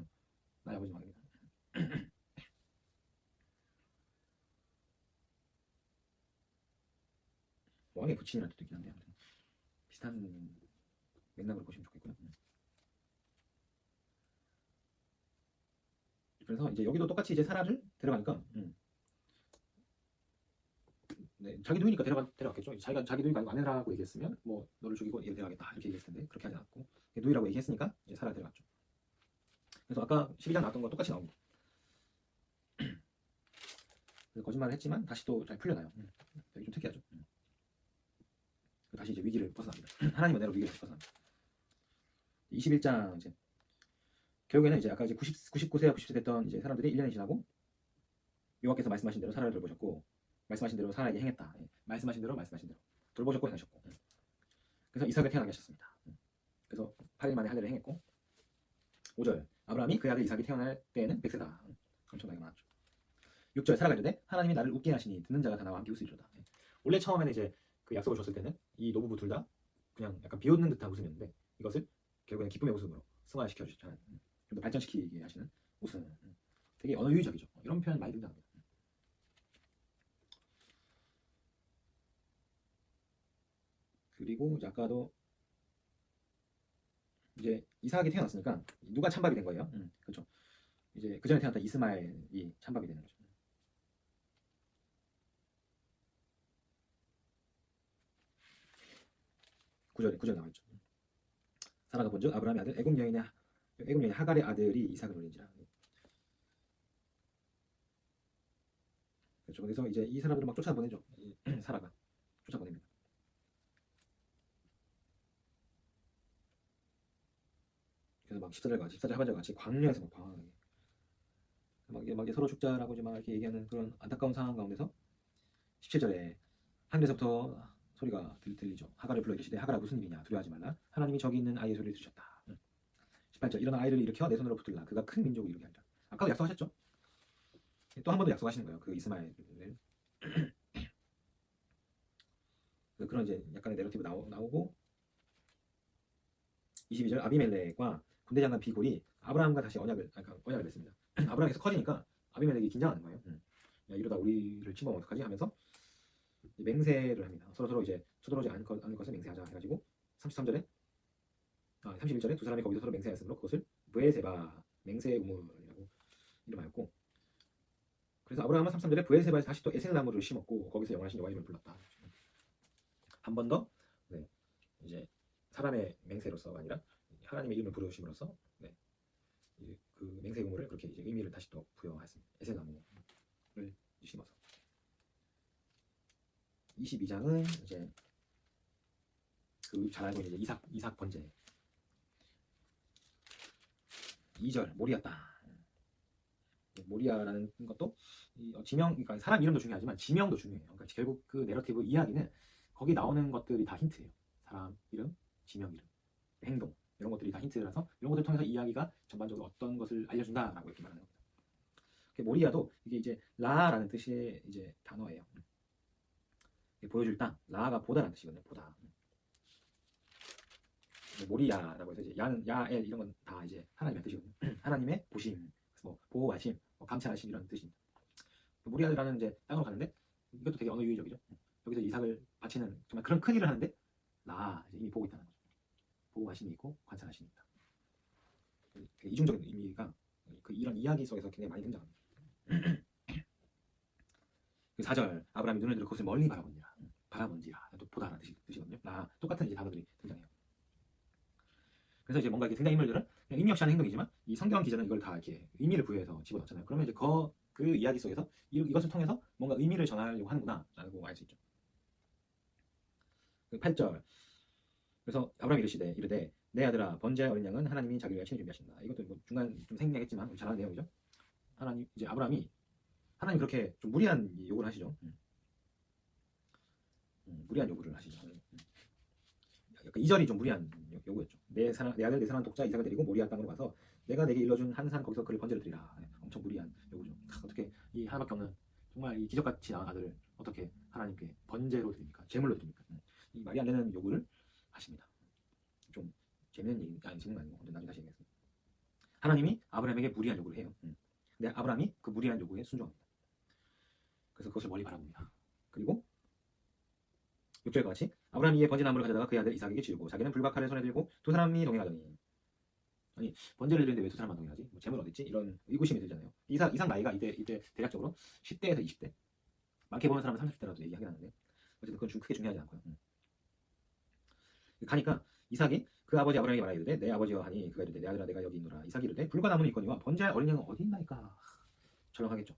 나의 아버지 왕입니다. 왕의 부친이라는 뜻도 있긴 한데 비슷한 맥락으로 보시면 좋겠고요. 그래서 이제 여기도 똑같이 이제 사라를 데려가니까 자기 누이니까 데려갔겠죠. 자기 누이가 아니고 아내라고 얘기했으면 뭐 너를 죽이고 얘를 데려가겠다 이렇게 얘기했을 텐데 그렇게 하지 않았고 누이라고 얘기했으니까 이제 사라를 데려갔죠. 그래서 아까 12장 나왔던 거 똑같이 나옵니다. 그래서 거짓말을 했지만 다시 또 잘 풀려나요. 되게 좀 특이하죠. 다시 이제 위기를 벗어납니다. 하나님 은혜로 위기를 벗어납니다. 21장 이제 결국에는 이제 아까 이제 99세와 90세 됐던 이제 사람들이 1년이 지나고 여호와께서 말씀하신 대로 사라를 돌보셨고 말씀하신 대로 사라에게 행했다. 말씀하신 대로 돌보셨고 행하셨고 그래서 이삭을 태어나게 하셨습니다. 그래서 8일 만에 할례를 행했고 5절 아브라함이 그 아들 이삭이 태어날 때에는 100세다. 엄청나게 많았죠. 6절 사라가 이르되 하나님이 나를 웃게 하시니 듣는 자가 다 나와 함께 웃으리로다. 원래 처음에는 이제 그 약속을 줬을 때는 이 노부부 둘 다 그냥 약간 비웃는 듯한 웃음이었는데 이것을 결국에는 기쁨의 웃음으로 승화시켜 주시는 좀 더 발전시키게 하시는 웃음. 되게 언어유희적이죠. 이런 표현 많이 등장합니다. 그리고 이제 아까도 이제 이삭이 태어났으니까 누가 찬밥이 된 거예요? 그렇죠. 이제 그 전에 태어났던 이스마엘이 찬밥이 되는 거죠. 9절 나와있죠. 사라가 본즉 아브라함의 아들 애굽 여인의 하갈의 아들이 이삭을 올린지라. 그렇죠. 그래서 이제 이 사람들을 막 쫓아보내죠. 사라가 쫓아보냅니다. 그래서 막 14절 하반절 같이 광야에서 막 방황하게 막 서로 죽자라고 이제 막 이렇게 얘기하는 그런 안타까운 상황 가운데서 17절에 하늘에서부터 소리가 들리죠. 하갈을 불러 이르시되 하갈아 무슨 일이냐 두려워하지 말라 하나님이 저기 있는 아이의 소리를 들으셨다. 18절 일어나 아이를 일으켜 내 손으로 붙들라 그가 큰 민족을 이루게 하리라. 아까도 약속하셨죠. 또 한 번 더 약속하시는 거예요. 그 이스마엘을. 그런 이제 약간의 내러티브 나오고 22절 아비멜렉과 군대 장관 비골이 아브라함과 다시 언약을 맺습니다. 아브라함이 계속 커지니까 아비멜렉이 긴장하는 거예요. 야, 이러다 우리를 침범하면 어떡하지 하면서 맹세를 합니다. 서로 이제 쳐들어오지 않을 것을 맹세하자 해가지고 31절에 두 사람이 거기서 서로 맹세하였으므로 그것을 브엘세바 맹세의 우물이라고 이름하였고 그래서 아브라함은 33절에 브엘세바에서 다시 또 에셀 나무를 심었고 거기서 영원하신 여호와 이름을 불렀다. 한 번 더 이제 사람의 맹세로서가 아니라 하나님의 이름을 부르심으로써 그 맹세 의무를 그렇게 이제 의미를 다시 또 부여했습니다. 에셀 나무를 심어서 22장은 이제 그 잘 알고 있는 이삭 번제 2절 모리아 땅 모리아라는 것도 그러니까 사람 이름도 중요하지만 지명도 중요해요. 그러니까 결국 그 내러티브 이야기는 거기 나오는 것들이 다 힌트예요. 사람 이름, 지명 이름, 행동 이런 것들이 다 힌트라서 이런 것들을 통해서 이야기가 전반적으로 어떤 것을 알려준다라고 이렇게 말하는 겁니다. 모리아도 이게 이제 라라는 뜻의 이제 단어예요. 보여줄 땅, 라가 보다라는 뜻이거든요. 보다. 모리아라고 해서 이제 야는 야엘 이런 건 다 이제 하나님의 뜻이거든요. 하나님의 보심, 뭐 보호하심, 뭐 감찰하심 이런 뜻입니다. 모리아라는 이제 땅으로 가는데 이것도 되게 언어 유희적이죠. 여기서 이삭을 바치는 정말 그런 큰 일을 하는데 라 이미 보고 있다는 거죠. 보호하심이 있고 관찰하심이 있다. 되게 이중적인 의미가 이런 이야기 속에서 굉장히 많이 등장합니다. 그 4절 아브라함이 눈을 들어 그것을 멀리 바라본지라 또 보다라는 뜻이거든요. 똑같은 이제 단어들이 등장해요. 그래서 이제 뭔가 이게 등장 인물들은 그냥 의미 없이 하는 행동이지만 이 성경 기자는 이걸 다 이렇게 의미를 부여해서 집어넣잖아요. 그러면 이제 그 이야기 속에서 이것을 통해서 뭔가 의미를 전하려고 하는구나라고 알 수 있죠. 그 8절 그래서 아브라함이 이르되 내 아들아 번제할 어린 양은 하나님이 자기를 위하여 친히 준비하신다. 이것도 뭐 중간 좀 생략했지만 잘 아는 내용이죠. 하나님 이제 아브라함이 하나님 그렇게 좀 무리한 요구를 하시죠. 무리한 요구를 하시죠. 약간 2절이 좀 무리한 요구였죠. 내 아들 내 사랑하는 독자 이삭을 데리고 모리아 땅으로 가서 내가 내게 일러준 한 산 거기서 그를 번제를 드리라. 엄청 무리한 요구죠. 어떻게 이 하나밖에 없는 정말 이 기적같이 나온 아들을 어떻게 하나님께 번제로 드립니까? 제물로 드립니까? 이 말이 안 되는 요구를 하십니다. 좀 재밌는 얘기 재밌는 거 아니고 나중에 다시 얘기하겠습니다. 하나님이 아브라함에게 무리한 요구를 해요. 근데 아브라함이 그 무리한 요구에 순종합니다. 그래서 그것을 멀리 바라봅니다. 그리고 6절과 같이 아브라함이 이에 번제나무를 가져다가 그의 아들 이삭에게 지우고 자기는 불과 칼을 손에 들고 두 사람이 동행하더니 아니 번제를 드리는데 왜 두 사람만 동행하지? 뭐 재물 어딨지? 이런 의구심이 들잖아요. 이삭 나이가 이때 대략적으로 10대에서 20대 많게 보는 사람은 30대라도 얘기하긴 하는데 어쨌든 그건 크게 중요하지 않고요. 가니까 이삭이 그 아버지 아브라함에게 말하여 이르되 내 아버지여 하니 그가 이르되 내 아들아 내가 여기 있노라. 이삭이 이르되 불과 나무는 있거니와 번제할 어린 양은 어디 있나이까. 조용하겠죠.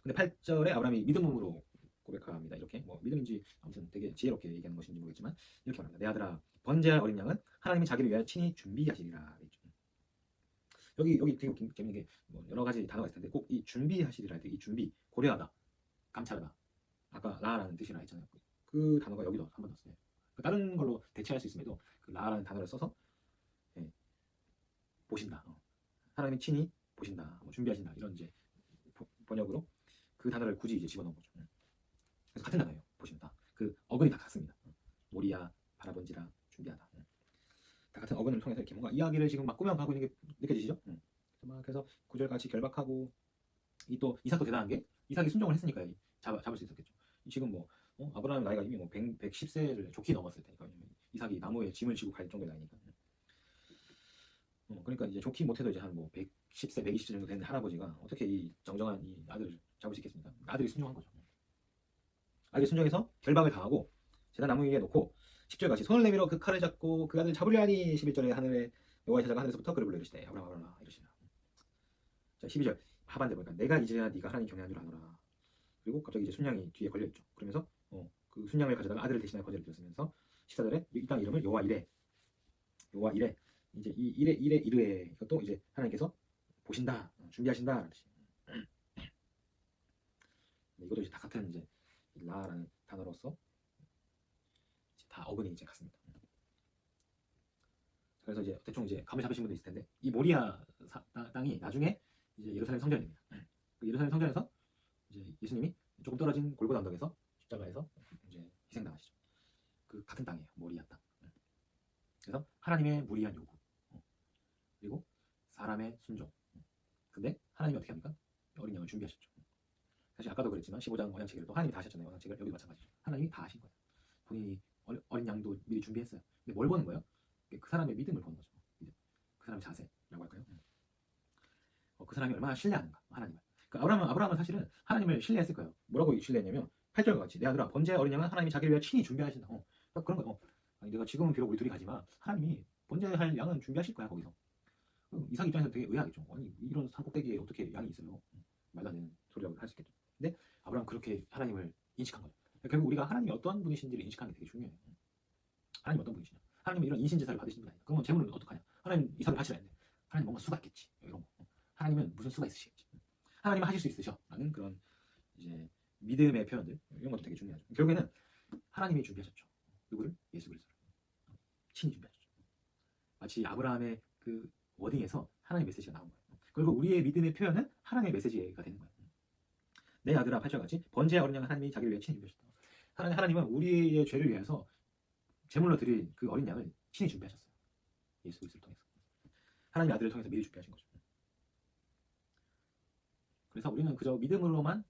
근데 8절에 아브라함이 믿음으로 고백합니다. 이렇게 뭐 믿음인지 아무튼 되게 지혜롭게 얘기하는 것인지 모르겠지만 이렇게 말합니다. 내 아들아 번제할 어린 양은 하나님이 자기를 위하여 친히 준비하시리라. 여기 되게 재밌는 게 뭐 여러 가지 단어가 있을 텐데 꼭 이 준비하시리라 할 때 이 준비 고려하다 감찰하다 아까 라라는 뜻이라 했잖아요. 그 단어가 여기도 한 번 더 써요. 다른 걸로 대체할 수 있음에도 그 라라는 단어를 써서 보신다. 하나님이 친히 보신다. 뭐 준비하신다. 이런 이제 번역으로 그 단어를 굳이 이제 집어넣은 거죠. 그래서 같은 단어예요. 보신다. 그 어근이 다 같습니다. 모리아, 바라본지라, 준비하다. 다 같은 어근을 통해서 이렇게 뭔가 이야기를 지금 막 꾸며가고 있는 게 느껴지시죠? 그래서 9절 같이 결박하고 또 이삭도 대단한 게 이삭이 순종을 했으니까 잡을 수 있었겠죠. 지금 뭐 아브라함의 나이가 이미 뭐 110세를 좋게 넘었을 테니까 이삭이 나무에 짐을 지고 갈 정도의 나이니까. 그러니까 이제 좋게 못해도 이제 한 뭐 110세, 120세 정도 된 할아버지가 어떻게 이 정정한 이 아들을 잡을 수 있겠습니까? 아들이 순종한 거죠. 아들이 순종해서 결박을 당하고 제단 나무 위에 놓고 10절 같이 손을 내밀어 그 칼을 잡고 그 아들을 잡으려 하니 11절에 하늘에 여호와의 사자가 하늘에서부터 그를 불러 이르시되 아브라함아 이러시나. 자 12절 하반대 보니까 내가 이제야 네가 하나님 경외한 줄 아노라. 그리고 갑자기 이제 순양이 뒤에 걸려있죠. 그러면서 그 순양을 가져다가 아들을 대신하여 번제를 드렸으면서 14절에 이 땅 이름을 여호와 이레 이제 이 이레 이르에 이것도 이제 하나님께서 보신다 준비하신다 뜻이. 이것도 이제 다 같은 이제 라라는 단어로서 다 어근이 이제 같습니다. 그래서 이제 대충 이제 감을 잡으신 분도 있을 텐데 이 모리아 땅이 나중에 이제 예루살렘 성전이 됩니다. 그 예루살렘 성전에서 이제 예수님이 조금 떨어진 골고다 언덕에서 십자가에서 이제 희생당하시죠. 그 같은 땅이에요. 모리아 땅. 그래서 하나님의 무리한 요구 그리고 사람의 순종. 근데 하나님이 어떻게 합니까? 어린 양을 준비하셨죠. 사실 아까도 그랬지만 15장 언약체계를 또 하나님이 다 하셨잖아요. 언약체계를 여기도 마찬가지죠. 하나님이 다 하신 거예요. 본인이 어린 양도 미리 준비했어요. 근데 뭘 보는 거예요? 그 사람의 믿음을 보는 거죠. 그 사람의 자세라고 할까요? 그 사람이 얼마나 신뢰하는가 하나님을. 그러니까 아브라함은 사실은 하나님을 신뢰했을 거예요. 뭐라고 신뢰했냐면 8절과 같이 내 아들아 번제할 어린 양은 하나님이 자기를 위하여 친히 준비하신다. 그런 거예요. 아니, 내가 지금은 비록 우리 둘이 가지만 하나님이 번제할 양은 준비하실 거야 거기서. 이삭 입장에서 되게 의아하겠죠. 아니 이런 산 꼭대기에 어떻게 양이 있어요? 말도 안 되는 소리라고 할 수 있겠죠. 근데 아브라함 그렇게 하나님을 인식한 거죠. 결국 우리가 하나님이 어떤 분이신지를 인식하는 게 되게 중요해요. 하나님 어떤 분이시냐? 하나님은 이런 인신제사를 받으신 분 아니야. 그러면 재물은 어떡하냐? 하나님 이삭을 바치라 했는데 하나님 뭔가 수가 있겠지. 이런 거. 하나님은 무슨 수가 있으시겠지. 하나님은 하실 수 있으셔. 라는 그런 이제 믿음의 표현들 이런 것도 되게 중요하죠. 결국에는 하나님이 준비하셨죠. 누구를? 예수 그리스도를. 친히 준비하셨죠. 마치 아브라함의 그 워딩에서 하나님 메시지가 나온 거예요. 그리고 우리의 믿음의 표현은 하나님의 메시지가 되는 거예요. 내 아들아 8절같이 번제의 어린 양 하나님이 자기를 위해 친히 준비하셨다. 하나님은 우리의 죄를 위해서 제물로 드릴 그 어린 양을 친히 준비하셨어요. 예수 그리스도를 통해서. 하나님의 아들을 통해서 미리 준비하신 거죠. 그래서 우리는 그저 믿음만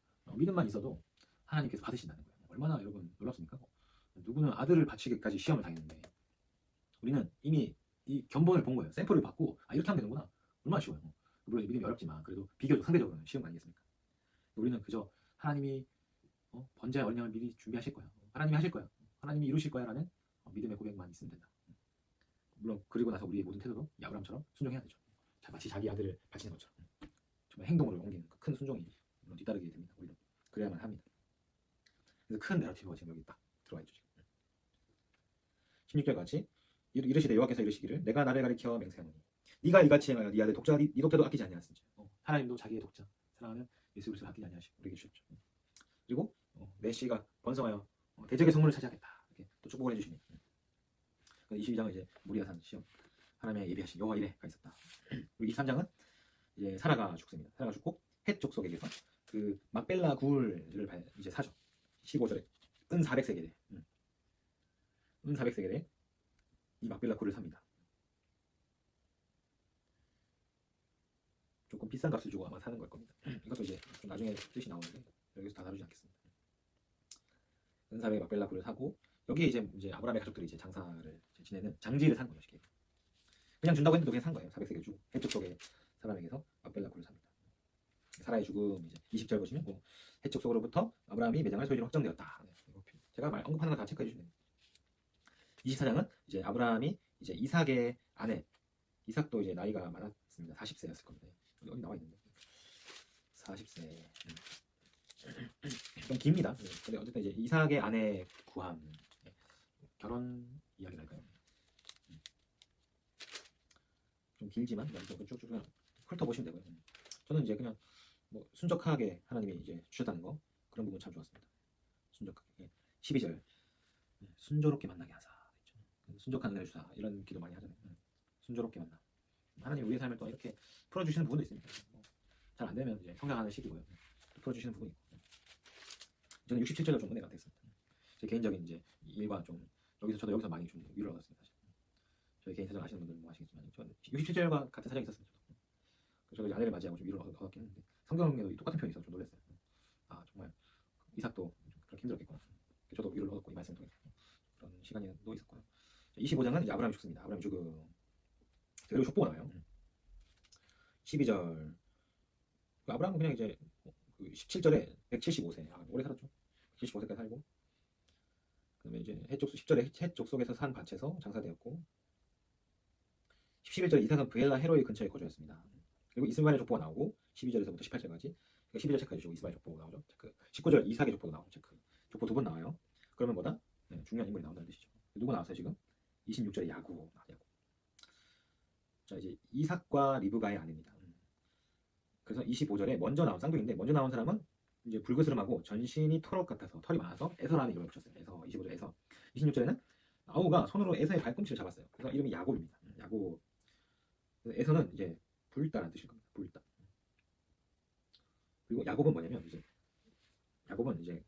있어도 하나님께서 받으신다는 거예요. 얼마나 여러분 놀랍습니까? 누구는 아들을 바치기까지 시험을 당했는데 우리는 이미 이 견본을 본 거예요. 샘플을 받고 이렇게 하면 되는구나. 얼마나 쉬워요. 물론 믿음이 어렵지만 그래도 비교적 상대적으로는 쉬운 거 아니겠습니까? 우리는 그저 하나님이 번제의 어린 양을 미리 준비하실 거야. 하나님이 하실 거야. 하나님이 이루실 거야 라는 믿음의 고백만 있으면 된다. 물론 그리고 나서 우리의 모든 태도도 아브라함처럼 순종해야 되죠. 마치 자기 아들을 바치는 것처럼 정말 행동으로 옮기는 큰 순종이 물론 뒤따르게 됩니다. 우리도 그래야만 합니다. 그래서 큰 내러티브가 지금 여기 딱 들어와 있죠. 16절 같이 이르시되 여호와께서 이르시기를 내가 나를 가리켜 맹세하노니 네가 이같이 행하여 네 아들 네 독자도 아끼지 아니하였으니 하나님도 자기의 독자 사랑하는 예수 그리스도를 아끼지 아니하시고 우리에게 주셨죠. 그리고 내 씨가 번성하여 대적의 성문을 차지하겠다 이렇게 또 축복을 해주시니 22장은 이제 모리아산 시험 하나님의 예비하신 여호와 이레가 있었다. 그리고 23장은 이제 사라가 죽습니다. 사라가 죽고 헷 족속에게서 그 막벨라 굴을 이제 사죠. 15절에 은 400세겔에 은 400세겔에 이 막벨라 굴을 삽니다. 조금 비싼 값을 주고 아마 사는 걸 겁니다. 이것도 이제 좀 나중에 뜻이 나오는데 여기서 다 다루지 않겠습니다. 은 400의 막벨라 굴을 사고 여기에 이제 아브라함의 가족들이 이제 장사를 지내는 장지를 산 거예요. 그냥 준다고 했는데 그냥 산 거예요. 400세겔 주고 해쪽 쪽에 사람에게서 막벨라 굴을 삽니다. 사라의 죽음 이제 20절 보시면 해쪽 속으로부터 아브라함이 매장할 소유로 확정되었다. 제가 언급하는 거 다 체크해 주시면 됩니다. 24장은 이제 아브라함이 이제 이삭의 아내 이삭도 이제 나이가 많았습니다. 40세였을 겁니다. 여기 나와 있는데 40세 좀 깁니다. 근데 어쨌든 이제 이삭의 아내 구함 결혼 이야기랄까요? 좀 길지만 쭉쭉 그냥 훑어보시면 되고요. 저는 이제 그냥 뭐 순적하게 하나님이 이제 주셨다는 거 그런 부분 참 좋았습니다. 순적하게 12절 순조롭게 만나게 하사 순적한 은혜를 주사 이런 기도 많이 하잖아요. 순조롭게 만나 하나님 우리의 삶을 또 이렇게 풀어주시는 부분도 있습니다. 잘 안 되면 이제 성장하는 시기고요. 또 풀어주시는 부분이 있고 저는 67절도 좀 은혜가 됐습니다. 제 개인적인 이제 일과 좀 저도 여기서 많이 좀 위로를 얻었습니다. 사실. 저희 개인 사정 아시는 분들은 뭐 아시겠지만 저는 67절과 같은 사정이 있었습니다. 저도 아내를 맞이하고 좀 위로를 얻었긴 했는데 성경에도 똑같은 표현이 있어서 좀 놀랐어요. 정말 이삭도 그렇게 힘들었겠구나. 저도 위로를 얻었고 이 말씀을 통해서 그런 시간이 또 있었고요. 25장은 이제 아브라함이 죽습니다. 아브라함이 죽음 그리고 족보가 나와요. 12절 아브라함은 그냥 이제 17절에 175세 오래 살았죠. 75세까지 살고 그다음에 이제 해쪽 10절에 해쪽 속에서 산 밭에서 장사되었고 11절에 이삭은 브엘라 헤로이 근처에 거주했습니다. 그리고 이스마엘의 족보가 나오고 12절에서부터 18절까지 12절 체크해 주시고 이스마엘 족보가 나오죠. 체크. 19절 이삭의 족보가 나오죠. 체크. 족보 2번 나와요. 그러면 뭐다? 중요한 인물이 나온다는 뜻이죠. 누구 나왔어요 지금? 26절에 야곱. 자 이제 이삭과 리브가의 아내입니다. 그래서 25절에 먼저 나온 쌍둥이인데 먼저 나온 사람은 이제 불그스름하고 전신이 털옷 같아서 털이 많아서 에서라는 이름을 붙였어요. 에서 25절 에서 26절에는 아우가 손으로 에서의 발꿈치를 잡았어요. 그래서 이름이 야곱입니다. 야곱. 에서는 이제 불다라는 뜻일 겁니다. 불다. 그리고 야곱은 뭐냐면 야곱은 이제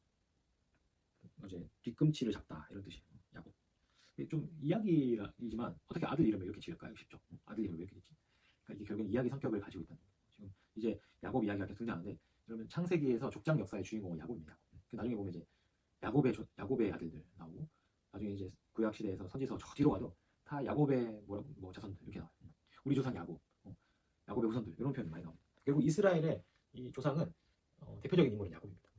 뒤꿈치를 잡다 이런 뜻이에요. 야곱. 좀 이야기이지만 어떻게 아들 이름을 이렇게 지을까요? 쉽죠. 아들 이름을 왜 이렇게 짓지? 그러니까 이게 결국은 이야기 성격을 가지고 있다는 거예요. 지금 이제 야곱 이야기가 계속 등장하는데 여러분 창세기에서 족장 역사의 주인공은 야곱입니다. 나중에 보면 이제 야곱의 아들들 나오고 나중에 이제 구약 시대에서 선지서 저 뒤로 가도 다 야곱의 자손들 이렇게 나와요. 우리 조상 야곱, 야곱의 후손들 이런 표현이 많이 나옵니다. 결국 이스라엘의 이 조상은 대표적인 인물은 야곱입니다.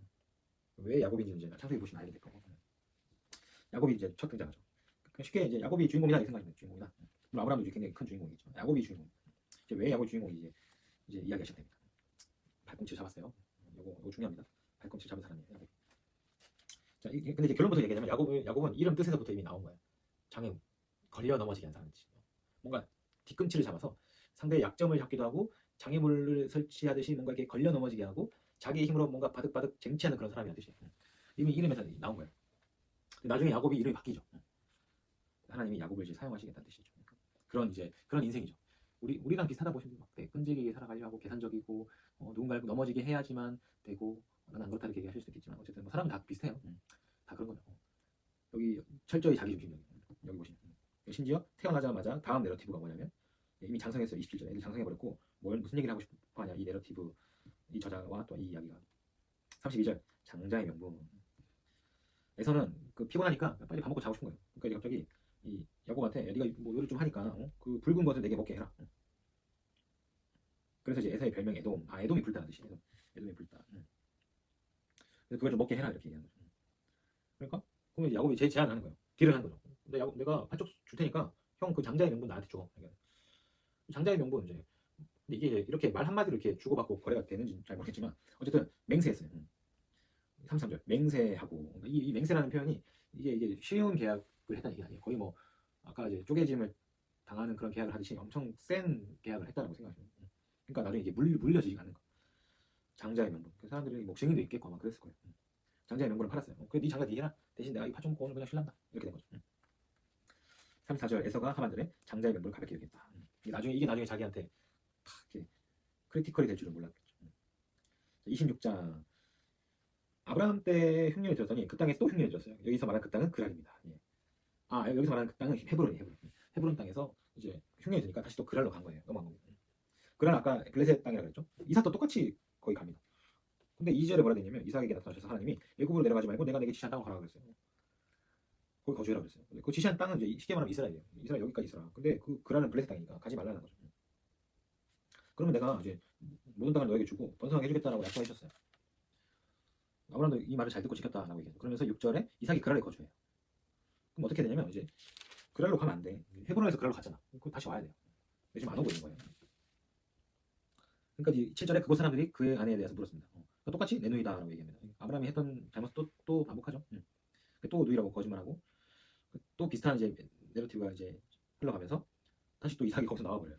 왜 야곱인지는 이제 창세기 보시면 알게 될 거고 야곱이 이제 첫 등장하죠. 쉽게 이제 야곱이 주인공이다 이렇게 생각하면 주인공이다. 물론 아브라함도 굉장히 큰 주인공이죠. 야곱이 주인공입니다. 이제 왜 야곱이 주인공이 이제 이야기가 시작됩니다. 발꿈치를 잡았어요. 이거 중요합니다. 발꿈치를 잡은 사람이에요. 야곱. 자, 근데 이제 결론부터 얘기하자면 야곱은 이름 뜻에서부터 이미 나온 거예요. 장애 걸려 넘어지게 한 사람 뜻이에요. 뭔가 뒤꿈치를 잡아서 상대의 약점을 잡기도 하고 장애물을 설치하듯이 뭔가 이렇게 걸려 넘어지게 하고 자기의 힘으로 뭔가 바득바득 쟁취하는 그런 사람이라는 뜻이에요. 이미 이름에서 나온 거예요. 나중에 야곱이 이름이 바뀌죠. 하나님이 야곱을 이제 사용하시겠다는 뜻이죠. 그런 인생이죠. 우리랑 비슷하다 보시면 막 되게 끈질기게 살아가려 하고 계산적이고 누군가를 넘어지게 해야지만 되고 나는 안 그렇다 이렇게 얘기하실 수도 있겠지만 어쨌든 뭐 사람은 다 비슷해요. 다 그런 거죠. 여기 철저히 자기중심적인 여기 보시면 심지어 태어나자마자 다음 내러티브가 뭐냐면 이미 장성했어요. 27절 애들 장성해버렸고 무슨 얘기를 하고 싶어 하냐 이 내러티브 이 저자와 또 이 이야기가 32절 장자의 명분 에서는 그 피곤하니까 빨리 밥 먹고 자고 싶은 거예요. 그러니까 이제 갑자기 이 야곱한테 네가 뭐 요리 좀 하니까 그 붉은 것을 내게 먹게 해라. 그래서 이제 에서의 별명이 에돔. 에돔이 불다는 뜻이에요. 에돔이 불다. 그래서 그걸 좀 먹게 해라 이렇게 얘기하는 거죠. 그러니까 그러면 이제 야곱이 제안을 하는 거예요. 딜을 하는 거죠. 근데 야곱 내가 반쪽 줄 테니까 형 그 장자의 명분 나한테 줘. 장자의 명분 이제 근데 이게 이렇게 말 한마디로 이렇게 주고받고 거래가 되는지 잘 모르겠지만 어쨌든 맹세했어요. 33절 맹세하고 이 맹세라는 표현이 이게 쉬운 계약을 했다는 얘기 아니에요. 거의 뭐 아까 이제 쪼개짐을 당하는 그런 계약을 하듯이 엄청 센 계약을 했다고 생각하시면 그러니까 나중에 이게 물려지지 않는 거. 장자의 명분. 그 사람들이 뭐 증인도 있겠고 아마 그랬을 거예요. 장자의 명분을 팔았어요. 그래 네 장가 네 해라. 대신 내가 이 파 좀 먹고 오늘 그냥 쉴란다. 이렇게 된 거죠. 34절 에서가 하반절에 장자의 명분을 가볍게 여겼다. 이게 나중에 자기한테 탁 이렇게 크리티컬이 될 줄은 몰랐겠죠. 26장 아브라함 때 흉년이 들었더니 그 땅에 또 흉년이 들었어요. 여기서 말하는 그 땅은 그랄입니다. 예. 여기서 말하는 그 땅은 헤브론이에요. 헤브론 땅에서 이제 흉년이 드니까 다시 또 그랄로 간 거예요. 넘어간 거예요. 그랄 아까 블레셋 땅이라고 그랬죠. 이삭도 똑같이 거기 갑니다. 근데 2절에 뭐라 되냐면 이삭에게 나타나셔서 하나님이 애굽으로 내려가지 말고 내가 내게 지시한 땅으로 가라고 그랬어요. 거기 거주해라 그랬어요. 그 지시한 땅은 이제 쉽게 말하면 이스라엘이에요. 이스라엘 여기까지 있어라. 근데 그 그랄은 블레셋 땅이니까 가지 말라는 거죠. 그러면 내가 이제 모든 땅을 너에게 주고 번성하게 해주겠다라고 약속해 주셨어요. 아브라함도 이 말을 잘 듣고 지켰다라고 얘기해요. 그러면서 6절에 이삭이 그랄에 거주해요. 그럼 어떻게 되냐면 이제 그랄로 가면 안 돼. 헤브론에서 그랄로 갔잖아. 그럼 다시 와야 돼요. 지금 안 오고 있는 거예요. 그러니까 7절에 그곳 사람들이 그의 아내에 대해서 물었습니다. 그러니까 똑같이 내 누이다라고 얘기합니다. 아브라함이 했던 잘못을 또 반복하죠. 또 누이라고 거짓말하고 또 비슷한 이제 내러티브가 이제 흘러가면서 다시 또 이삭이 거기서 나와버려요.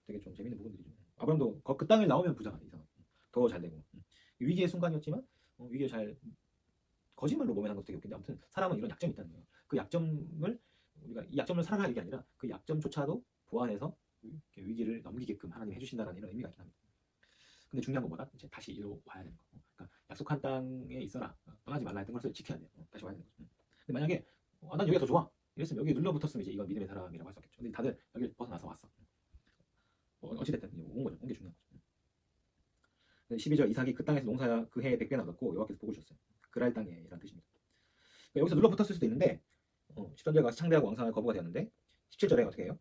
되게 좀 재밌는 부분들이죠. 아브라함도 그 땅을 나오면 부자가 돼. 이상 더 잘 되고 위기의 순간이었지만 위기를 잘 거짓말로 모면한 것도 되게 웃긴데 아무튼 사람은 이런 약점이 있다는 거예요. 그 약점을 우리가 이 약점을 살아갈 게 아니라 그 약점조차도 보완해서 위기를 넘기게끔 하나님이 해주신다는 이런 의미가 있긴 합니다. 근데 중요한 건 뭐다? 이제 다시 이리로 와야 되는 거. 그러니까 약속한 땅에 있어라. 떠나지 말라 했던 것을 지켜야 돼요. 다시 와야 되는 거죠. 근데 만약에 난 여기가 더 좋아. 이랬으면 여기 눌러붙었으면 이제 이건 믿음의 사람이라고 할 수 없겠죠. 근데 다들 여기를 벗어나서 왔어. 어찌됐든 온 거죠. 온 게 중요한 거죠. 12절 이삭이 그 땅에서 농사 그 해에 100배나 얻었고 여호와께서 복을 주셨어요. 그랄 땅에라는 뜻입니다. 그러니까 여기서 눌러붙었을 수도 있는데 13절에 가서 창대하고 왕성한 거부가 되었는데 17절에 어떻게 해요?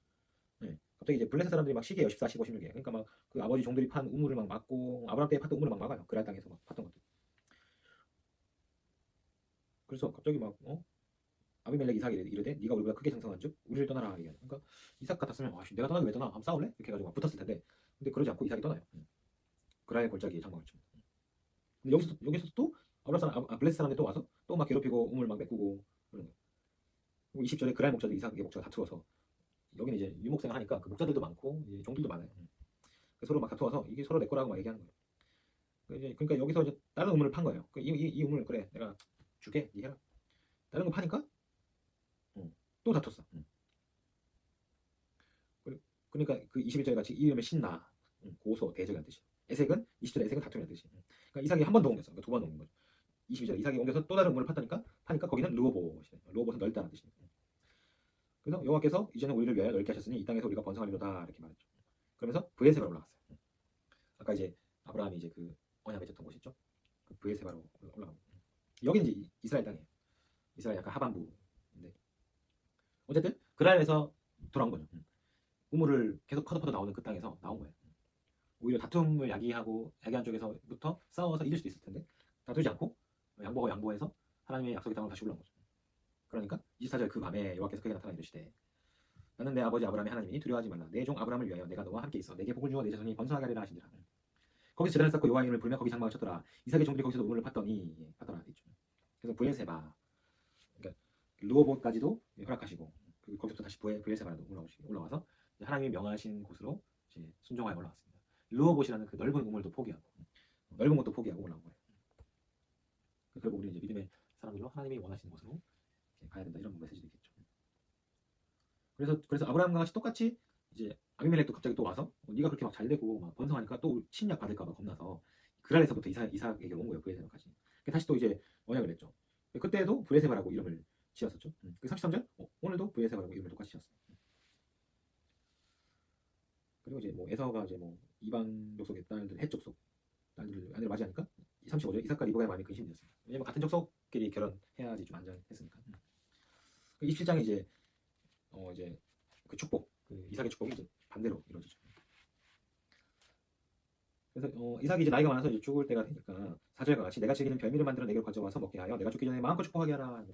갑자기 이제 블레셋 사람들이 막 시기해요. 14, 15, 16에. 그러니까 막 그 아버지 종들이 판 우물을 막 막고 아브라함 때에 팠던 우물을 막 막아요. 그랄 땅에서 막 팠던 것들. 그래서 갑자기 막 아비멜렉 이삭이 이르되 네가 우리보다 크게 장성한즉 우리를 떠나라 얘기하죠. 그러니까 이삭 같았으면 내가 떠나기 왜 떠나? 한번 싸울래? 이렇게 해가지고 막 붙었을 텐데 근데 그러지 않고 이삭이 떠나요. 그랄의 골짜기에 장막을 칩니다. 근데 여기서 또 아브라함 사람, 블레셋 사람들이 또 와서 또 막 괴롭히고 우물 막 메꾸고 그런 거예요. 그리고 20절에 그랄 목자도 이삭의 목자가 다투어서 여기는 이제 유목생을 하니까 그 목자들도 많고 이제 종들도 많아요. 서로 막 다투어서 이게 서로 내 거라고 막 얘기하는 거예요. 그러니까 여기서 이제 다른 우물을 판 거예요. 이 우물 그래 내가 줄게 니 해라. 다른 거 파니까 또 다퉜어. 그러니까 그 21절에 같이 이 이름의 신나 고소 대적이라는 뜻이에요. 에색은 20절에 에색은 다툼이라는 뜻이에요. 그러니까 이삭이 한 번 더 옮겼어. 그러니까 두 번 옮긴 거죠. 22절에 이삭이 옮겨서 또 다른 우물을 파니까 거기는 르호봇이에요. 르호봇은 넓다는 뜻이에요. 그래서 여호와께서 이제는 우리를 위하여 넓게 하셨으니 이 땅에서 우리가 번성하리로다 이렇게 말했죠. 그러면서 브에세바로 올라갔어요. 아까 이제 아브라함이 이제 그 언약 맺었던 곳 있죠. 그 브에세바로 올라가고 여기는 이제 이스라엘 땅이에요. 이스라엘 약간 하반부인데 어쨌든 그랄에서 돌아온 거죠. 우물을 계속 퍼덕퍼덕 나오는 그 땅에서 나온 거예요. 오히려 다툼을 야기한 쪽에서부터 싸워서 이길 수도 있을 텐데 다투지 않고 양보해서 하나님의 약속의 땅으로 다시 올라온 거죠. 그러니까 24절 그 밤에 여호와께서 그에게 나타나 이르시되 나는 내 아버지 아브라함의 하나님이 두려워하지 말라. 내 종 아브라함을 위하여 내가 너와 함께 있어 내게 복을 주어 내 자손이 번성하게 하리라 하시니라. 거기서 제단을 쌓고 여호와 이름을 부르며 거기 장막을 쳤더라. 이삭의 종들이 거기서 우물을 팠더라 있죠. 그래서 브엘세바 그러니까 르호봇까지도 허락하시고 거기서부터 다시 브엘세바로 올라와서 하나님이 명하신 곳으로 이제 순종하여 올라왔습니다. 르호봇이라는 그 넓은 우물도 포기하고 넓은 것도 포기하고 올라온 거예요. 결국 우리는 이제 믿음의 사람들로 하나님이 원하시는 곳으로 가야 된다 이런 메시지도 있겠죠. 그래서 아브라함과 같이 똑같이 이제 아비멜렉도 갑자기 또 와서 네가 그렇게 막 잘 되고 막 번성하니까 또 침략 받을까봐 겁나서 그랄에서부터 이삭에게 온 거예요. 브에세바까지. 다시 또 이제 언약을 냈죠. 그때도 브에세바라고 이름을 지었었죠. 그 33절 오늘도 브에세바라고 이름을 똑같이 지었어요. 그리고 이제 뭐 에서가 이제 뭐 이방 족속의 딸들 헷 족속 딸들을 아내를 맞이하니까 35절 이삭과 리브가의 마음이 근심이 되었습니다. 왜냐면 같은 족속끼리 결혼해야지 좀 안전했으니까. 27장에 이제 이제 그 축복 그 이삭의 축복이 이제 반대로 이루어지죠. 그래서 이삭이 이제 나이가 많아서 이제 죽을 때가 되니까 4절과 같이 내가 즐기는 별미를 만들어 내게 가져와서 먹게 하여 내가 죽기 전에 마음껏 축복하게 하라.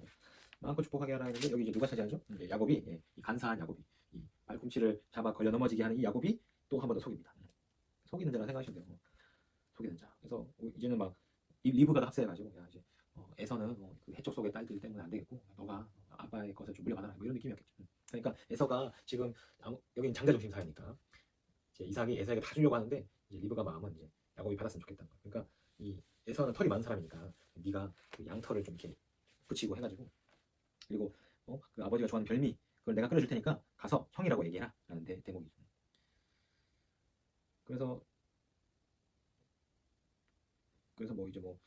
마음껏 축복하게 하라 했는데 여기 이제 누가 차지하죠? 이제 야곱이 이 간사한 야곱이 이 발꿈치를 잡아 걸려 넘어지게 하는 이 야곱이 또 한 번 더 속입니다. 속이는 자라 생각하시면 돼요. 속이는 자. 그래서 이제는 막 리브가도 합세해가지고 야 이제 에서는 그 해쪽 속의 딸들 때문에 안 되겠고 너가 아빠의 것을 좀 물려받아라 뭐 이런 느낌이었겠죠. 그러니까 에서가 지금 여기는 장자 중심 사회니까 이제 이삭이 에서에게 다 주려고 하는데 이제 리브가 마음은 이제 야곱이 받았으면 좋겠다는 거야. 그러니까 이 에서는 털이 많은 사람이니까 네가 그 양털을 좀 이렇게 붙이고 해가지고 그리고 그 아버지가 좋아하는 별미 그걸 내가 끓여줄 테니까 가서 형이라고 얘기해라 라는 대목이죠. 그래서 뭐 이제 뭐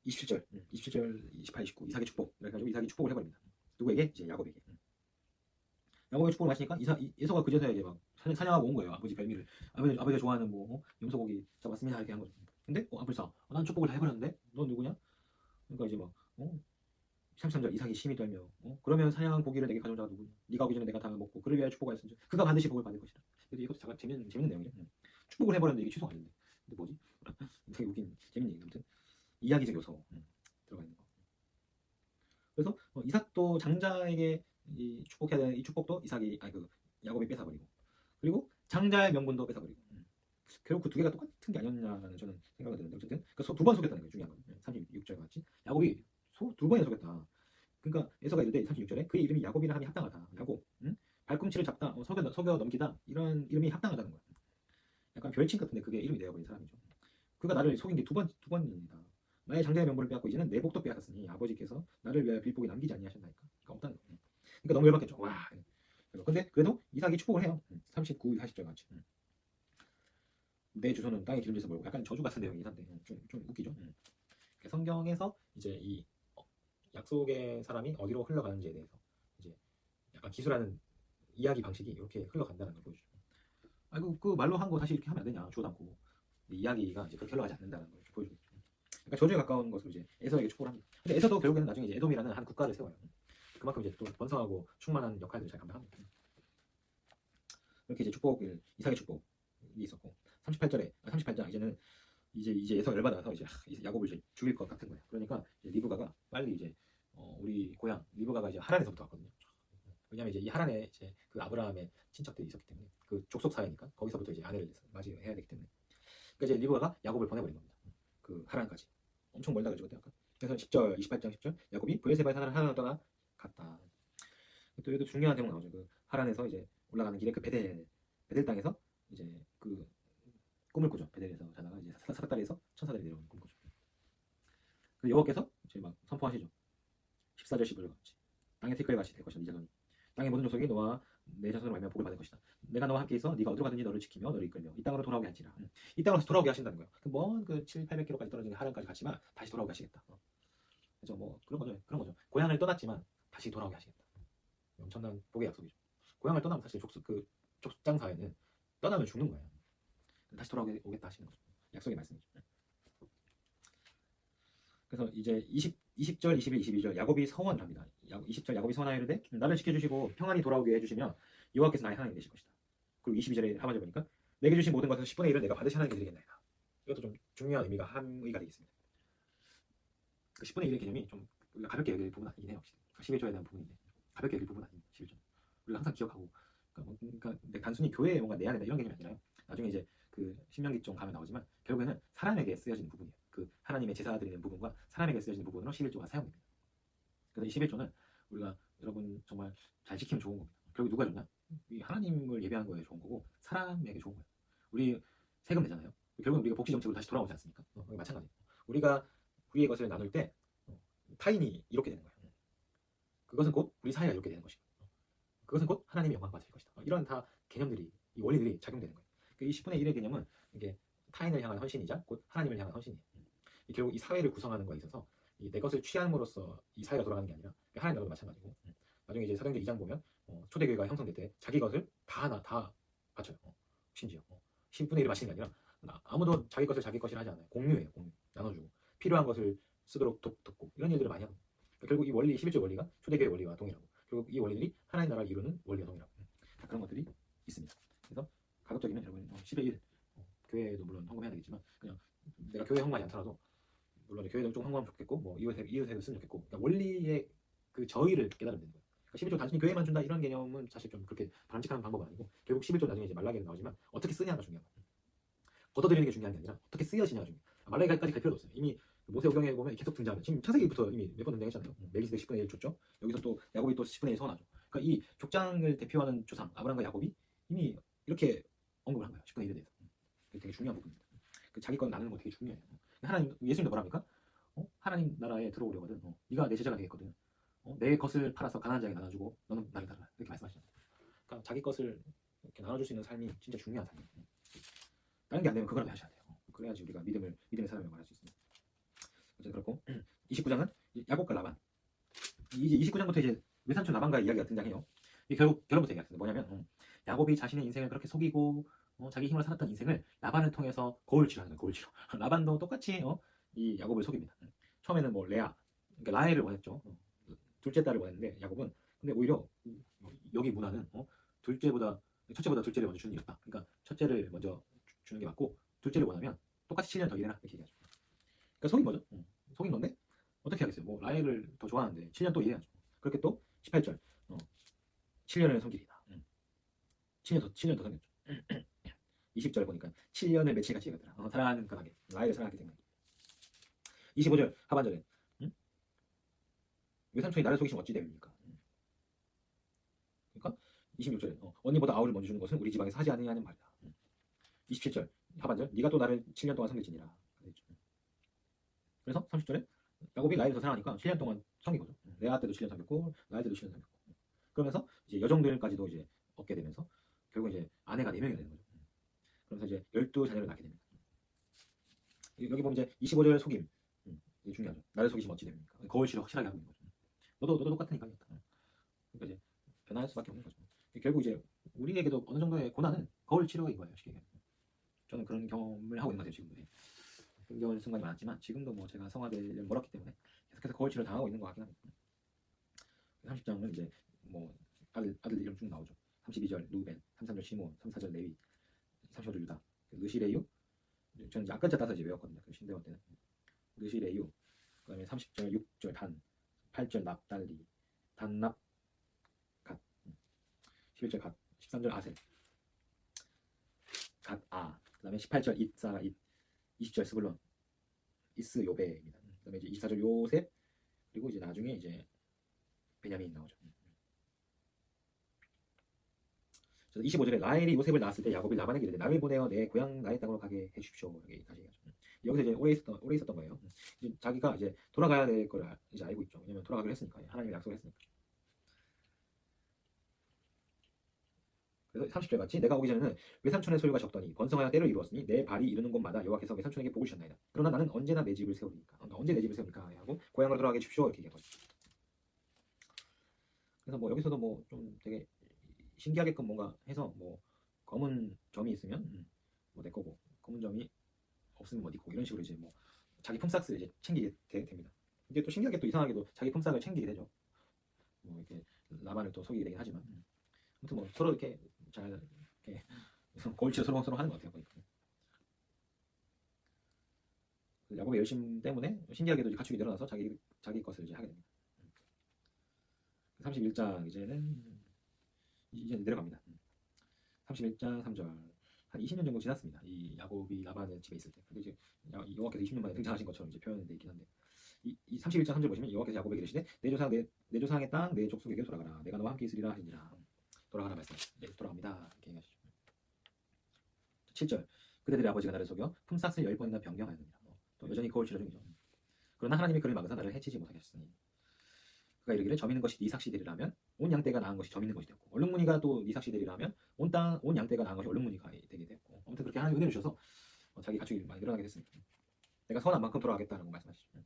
27절, 28, 29 이삭의 축복 그래가지고 이삭이 축복을 해버립니다. 누구에게? 이제 야곱에게. 야곱의 축복을 마시니까 에서가 그제서야 이제 막 사냥하고 온 거예요. 아버지 별미를 아버지가 좋아하는 뭐 염소고기 잡았습니다 이렇게 한 거죠. 근데 아불사 난 축복을 다 해버렸는데 넌 누구냐? 그러니까 이제 막 33절 이삭이 심히 떨며 그러면 사냥한 고기를 내게 가져온 자가 누구냐? 네가 오기 전에 내가 다 먹고 그를 위하여 축복하였으니 그가 반드시 복을 받을 것이다. 그래도 이것도 잠깐 재밌는 내용이죠. 축복을 해버렸는데 이게 취소가 안 된대. 근데 뭐지? 되게 웃긴 재밌는 얘기. 아무튼 이야기적 요소 들어가 있는 거. 그래서 이삭도 장자에게 이 축복해야 되는 이 축복도 이삭이 그 야곱이 뺏어버리고 그리고 장자의 명분도 뺏어버리고 결국 그 두 개가 똑같은 게 아니었냐는 저는 생각이 드는데 어쨌든 두 번 속였다는 게 중요한 건 36절 같이 야곱이 두 번이나 속였다. 그러니까 에서가 이르되 36절에 그의 이름이 야곱이라 함이 합당하다. 야곱 발꿈치를 잡다 속여 넘기다 이런 이름이 합당하다는 거야. 약간 별칭 같은데 그게 이름이 되어버린 사람이죠. 그가 나를 속인 게 두 번입니다. 나의 장자의 명분을 빼앗고 이제는 내 복도 빼앗았으니 아버지께서 나를 위하여 빌복이 남기지 아니하셨나이까. 그러니까 없다는 거예요. 그러니까 너무 열받겠죠. 와. 근데 그래도 이삭이 축복을 해요. 39, 40절 같이. 내 주소는 땅에 기름져서 몰고 약간 저주 같은 내용이긴 한데 좀 웃기죠. 성경에서 이제 이 약속의 사람이 어디로 흘러가는지에 대해서 이제 약간 기술하는 이야기 방식이 이렇게 흘러간다는 걸 보여주죠. 아이고 그 말로 한 거 다시 이렇게 하면 안 되냐 주워 담고 이야기가 이제 그렇게 흘러가지 않는다는 걸 보여주죠. 그러니까 저주에 가까운 것으로 이제 에서에게 축복을 합니다. 근데 에서도 결국에는 나중에 이제 에돔이라는 한 국가를 세워요. 그만큼 이제 또 번성하고 충만한 역할들을 잘 감당합니다. 이렇게 이제 이삭의 축복이 있었고 38장 이제는 이제 에서 열받아서 이제 야곱을 이제 죽일 것 같은 거예요. 그러니까 이제 리브가가 빨리 이제 우리 고향 리브가가 이제 하란에서부터 왔거든요. 왜냐면 이제 이 하란에 이제 그 아브라함의 친척들이 있었기 때문에 그 족속 사회니까 거기서부터 이제 아내를 맞이해야 되기 때문에 그러니까 이제 리브가가 야곱을 보내버린 겁니다. 그 하란까지 엄청 멀다 그러죠 그때 아까. 그래서 10절 28장 10절 야곱이 브에세바에 사는 하란을 떠나 갔다. 또 여기도 중요한 대목 나오죠. 그 하란에서 이제 올라가는 길에 그 베델 땅에서 이제 그 꿈을 꾸죠. 베델에서 자다가 이제 사닥다리에서 천사들이 내려오는 꿈 꾸죠. 그 여호와께서 이제 막 선포하시죠. 14절 15절 같이 땅의 티끌 같이 될 것이다. 네 자손이 땅의 모든 족속이 너와 내 자손으로 말미암아 복을 받을 것이다. 내가 너와 함께 있어 네가 어디로 가든지 너를 지키며 너를 이끌며 이 땅으로 돌아오게 할지라. 이 땅으로 돌아오게 하신다는 거예요. 먼 7, 800km까지 떨어진 하란까지 갔지만 다시 돌아오게 하시겠다. 그래서 뭐 그런 거죠. 고향을 떠났지만 다시 돌아오게 하시겠다. 엄청난 복의 약속이죠. 고향을 떠나면 사실 족장 사회는 떠나면 죽는 거예요. 다시 돌아오겠다 하시는 거죠. 약속의 말씀이죠. 그래서 이제 20절, 21, 22절 야곱이 서원을 합니다. 20절 야곱이 서원하여 이르되 나를 지켜주시고 평안히 돌아오게 해주시면 여호와께서 나의 하나님이 되실 것이다. 그리고 22절에 하반절 보니까 내게 주신 모든 것에서 10분의 1을 내가 반드시 하나님께 드리겠나이다. 이것도 좀 중요한 의미가 함의가 되겠습니다. 그 10분의 1의 개념이 좀 우리가 가볍게 여길 부분 아니긴 해요. 11조에 대한 부분인데 가볍게 여길 부분 아닙니다. 11조 우리가 항상 기억하고 그러니까 단순히 교회에 뭔가 내야 된다 이런 개념이 아니라요. 나중에 이제 그 신명기 좀 가면 나오지만 결국에는 사람에게 쓰여지는 부분이에요. 그 하나님의 제사 드리는 부분과 사람에게 쓰여지는 부분으로 11조가 사용됩니다. 그래서 이 11조는 우리가 여러분 정말 잘 지키면 좋은 겁니다. 결국 누가 좋냐? 이 하나님을 예배하는 거에 좋은 거고 사람에게 좋은 거예요. 우리 세금 내잖아요. 결국은 우리가 복지 정책으로 다시 돌아오지 않습니까? 마찬가지예요. 우리가 우리의 것을 나눌 때 타인이 이렇게 되는 거예요. 그것은 곧 우리 사회가 이렇게 되는 것이고 그것은 곧 하나님의 영광 받으실 것이다. 이런 다 개념들이 이 원리들이 작용되는 거예요. 이 10분의 1의 개념은 이게 타인을 향한 헌신이자 곧 하나님을 향한 헌신이에요. 결국 이 사회를 구성하는 거에 있어서 내 것을 취함으로써 이 사회가 돌아가는 게 아니라 하나님 나라도 마찬가지고 나중에 이제 사도행전 2장 보면 초대교회가 형성될 때 자기 것을 다 바쳐요. 심지어 10분의 1을 바치는 게 아니라 아무도 자기 것을 자기 것이라 하지 않아요. 공유해요. 공유. 나눠주고 필요한 것을 쓰도록 돕고 이런 일들을 많이 하고 결국 이 원리 11조 원리가 초대교회 원리와 동일하고 결국 이 원리들이 하나님 나라를 이루는 원리와 동일하고 그런 것들이 있습니다. 그래서 가급적이면 여러분 10의 1 교회도 물론 헌금해야 되겠지만 그냥 내가 교회 헌금하지 않더라도 물론 교회도 좀 헌금하면 좋겠고 뭐 이웃에도 쓰면 좋겠고 그러니까 원리의 그 저의를 깨달으면 되는 거예요. 그러니까 11조 단순히 교회만 준다 이런 개념은 사실 좀 그렇게 바람직한 방법은 아니고 결국 11조 나중에 이제 말라기에 나오지만 어떻게 쓰냐가 중요한 거예요. 걷어들이는 게 중요한 게 아니라 어떻게 쓰여지냐가 중요해요. 말라기까지 갈 필요도 없어요. 이미 모세오경에 보면 계속 등장하는 지금 창세기부터 이미 몇 번 등장했잖아요. 멜기세덱 10분의 1 줬죠. 여기서 또 야곱이 또 10분의 1 서원하죠. 그러니까 이 족장을 대표하는 조상 아브라함과 야곱이 이미 이렇게 언급을 한 거예요. 10분의 1에 대해서. 되게 중요한 부분입니다. 자기 건 나누는 거 되게 중요해요. 하나님 예수님도 뭐랍니까? 하나님 나라에 들어오려거든. 네가 내 제자가 되겠거든. 내 것을 팔아서 가난한 자에게 나눠주고 너는 나를 따르라. 이렇게 말씀하시잖아요. 그러니까 자기 것을 이렇게 나눠줄 수 있는 삶이 진짜 중요한 삶이에요. 다른 게 안 되면 그걸 하셔야 돼요. 그래야지 우리가 믿음의 사람을 말할 수 있습니다. 어쨌든 그렇고 29장은 야곱과 라반. 이제 29장부터 이제 외삼촌 라반과 이야기가 등장해요. 결론부터 얘기하겠습니다. 뭐냐면 야곱이 자신의 인생을 그렇게 속이고 자기 힘으로 살았던 인생을 라반을 통해서 거울 치료하는 거예요. 거울 치료. 라반도 똑같이 이 야곱을 속입니다. 처음에는 뭐 레아, 그러니까 라헬을 원했죠. 둘째 딸을 원했는데 야곱은 근데 오히려 여기 문화는 첫째보다 둘째를 먼저 주는 게 낫다. 그러니까 첫째를 먼저 주는 게 맞고 둘째를 원하면 똑같이 7년 더 일해라 이렇게 얘기하죠. 그러니까 속인 거죠. 속인 건데 어떻게 하겠어요. 뭐 라헬을 더 좋아하는데 7년 또 일해야죠. 그렇게 또 18절 7년을 섬기리다. 7년 더 섬겼죠. 20절 보니까 7년을 며칠같이 얘기하더라. 사랑하는 까닭에 라헬을 사랑하기 때문에. 25절 하반절에 외삼촌이 나를 속이시면 어찌 됩니까? 그러니까 26절에 언니보다 아우를 먼저 주는 것은 우리 지방에서 하지 아니하는 말이다. 27절 하반절 네가 또 나를 7년 동안 섬길지니라. 그래서 30절에 야곱이 라헬을 더 사랑하니까 7년 동안 섬긴 거죠. 레아 때도 7년 섬겼고 라헬 때도 7년 섬겼고 그러면서 이제 여종들까지도 이제 얻게 되면서 결국 이제 아내가 4명이 되는 거죠. 그러면서 이제 12자녀를 낳게 됩니다. 여기 보면 이제 25절 속임 이게 중요하죠. 나를 속이시면 어찌 됩니까? 거울치료 확실하게 하고 있는 거죠. 너도 똑같으니까. 그러니까 이제 변할 수밖에 없는 거죠. 결국 이제 우리에게도 어느 정도의 고난은 거울치료인 거예요. 쉽게 얘기하면. 저는 그런 경험을 하고 있는 것 같아요. 지금도. 힘겨운 순간이 많았지만 지금도 뭐 제가 성화되려면 멀었기 때문에 계속해서 거울치료를 당하고 있는 것 같긴 합니다. 30장은 이제 뭐 아들 이름 쭉 나오죠. 32절 루벤, 33절 시몬, 34절 레위, 35절 유다, 느시레유. 저는 이제 앞글자 따서 이제 외웠거든요. 그 신대원 때는 느시레유. 그다음에 30절 6절 단, 8절 납달리, 단납 갓, 11절 갓, 13절 아셀, 갓 아. 그다음에 18절 잇사라 잇, 20절 스불론, 이스 요베입니다. 그다음에 이제 24절 요셉, 그리고 이제 나중에 이제 베냐민 나오죠. 25절에 라헬이 요셉을 낳았을 때 야곱이 라반에게 이르되 나를 보내어 내 고향 나의 땅으로 가게 해주십시오. 이렇게 다시 얘기하죠. 여기서 이제 오래 있었던 거예요. 이제 자기가 이제 돌아가야 될 걸 이제 알고 있죠. 왜냐면 돌아가기로 했으니까 하나님이 약속을 했으니까. 그래서 30절 같이 내가 오기 전에는 외삼촌의 소유가 적더니 번성하여 때를 이루었으니 내 발이 이르는 곳마다 여호와께서 외삼촌에게 복을 주셨나이다. 그러나 나는 언제나 내 집을 세우리니까. 그러니까 언제 내 집을 세웁니까? 하고 고향으로 돌아가게 해주십시오. 이렇게 얘기하거든요. 그래서 뭐 여기서도 뭐 좀 되게 신기하게끔 뭔가 해서 뭐 검은 점이 있으면 뭐 내 거고 검은 점이 없으면 뭐 네 거고 이런 식으로 이제 뭐 자기 품삯을 이제 챙기게 됩니다. 근데 또 신기하게 또 이상하게도 자기 품삯을 챙기게 되죠. 뭐 이렇게 라반을 또 속이게 되긴 하지만 아무튼 뭐 서로 이렇게 잘 이렇게 거울치료 서로 하는 것 같아요. 보니까. 야곱의 열심 때문에 신기하게도 이제 가축이 늘어나서 자기 것을 이제 하게 됩니다. 31장 이제 내려갑니다. 31장 3절 한 20년 정도 지났습니다. 이 야곱이 라반의 집에 있을 때. 근데 이제 여호와께서 20년 만에 등장하신 것처럼 이제 표현이 되어 있긴 한데 이 31장 3절 보시면 여호와께서 야곱에게 이르시되 내 조상의 땅 내 족속에게 돌아가라. 내가 너와 함께 있으리라 하시니라. 돌아가라 말씀하시죠. 네, 돌아갑니다. 이렇게 얘기하시죠. 7절 그대들의 아버지가 나를 속여 품삯을 10번이나 변경하였느니라. 또 여전히 거울치료 중이죠. 그러나 하나님이 그를 막으사 나를 해치지 못하게 하셨으니 그가 이르기를 점 있는 것이 네 삭시되리라면 온 양떼가 낳은 것이 점 있는 것이 되었고 얼룩무늬가 또 네 삭시되리라면 온 양떼가 낳은 것이 얼룩무늬가 되게 됐고 아무튼 그렇게 하나님 은혜를 주셔서 자기 가축이 많이 늘어나게 됐습니다. 내가 선한 만큼 돌아가겠다라고 말씀하시죠.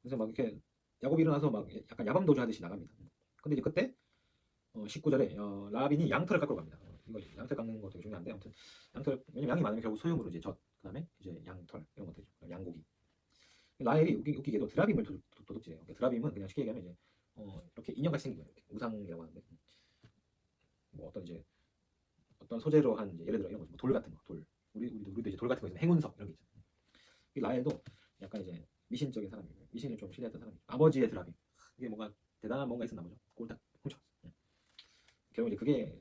그래서 막 이렇게 야곱이 일어나서 막 약간 야밤도주 하듯이 나갑니다. 근데 이제 그때 19절에 라빈이 양털을 깎으러 갑니다. 이거 양털 깎는 거 되게 중요한데 아무튼 양털 왜냐면 양이 많으면 결국 소용으로 이제 젖 그다음에 이제 양털 이런 것들이죠. 양고기. 라헬이 웃기게도 드라빔을 도둑질해요. 드라빔은 그냥 쉽게 얘기하면 이제 이렇게 인형같이 생긴 거예요. 이렇게 우상이라고 하는데 뭐 어떤 소재로 한 이제 예를 들어 이런 거, 돌 같은 거, 돌. 우리도 이제 돌 같은 거 있으면 행운석 이런 게 있잖아요. 이 라헬도 약간 이제 미신적인 사람이에요. 미신을 좀 신뢰했던 사람이에요. 아버지의 드라빔. 이게 뭔가 대단한 뭔가 있었나 보죠. 그걸 딱 훔쳐. 결국 이제 그게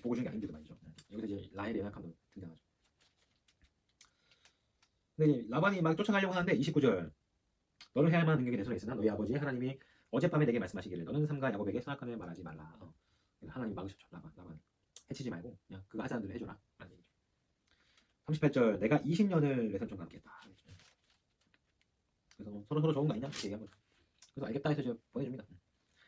보고 주는 게 아닌데도 말이죠. 여기서 이제 라헬의 연약함도 등장하죠. 근데 라반이 막 쫓아가려고 하는데 29절 너는 해야 할 만한 능력이 내 손에 있으나 너희 아버지 하나님이 어젯밤에 내게 말씀하시기를 너는 삼가 야곱에게 선악간을 말하지 말라. 하나님 막으셨죠. 라반 해치지 말고 그냥 그가 하자는 대로 해줘라. 38절 내가 20년을 내 손정과 함께 했다. 그래서 서로 좋은 거 아니냐 이렇게 얘기한 거죠. 그래서 알겠다 해서 제가 보내줍니다.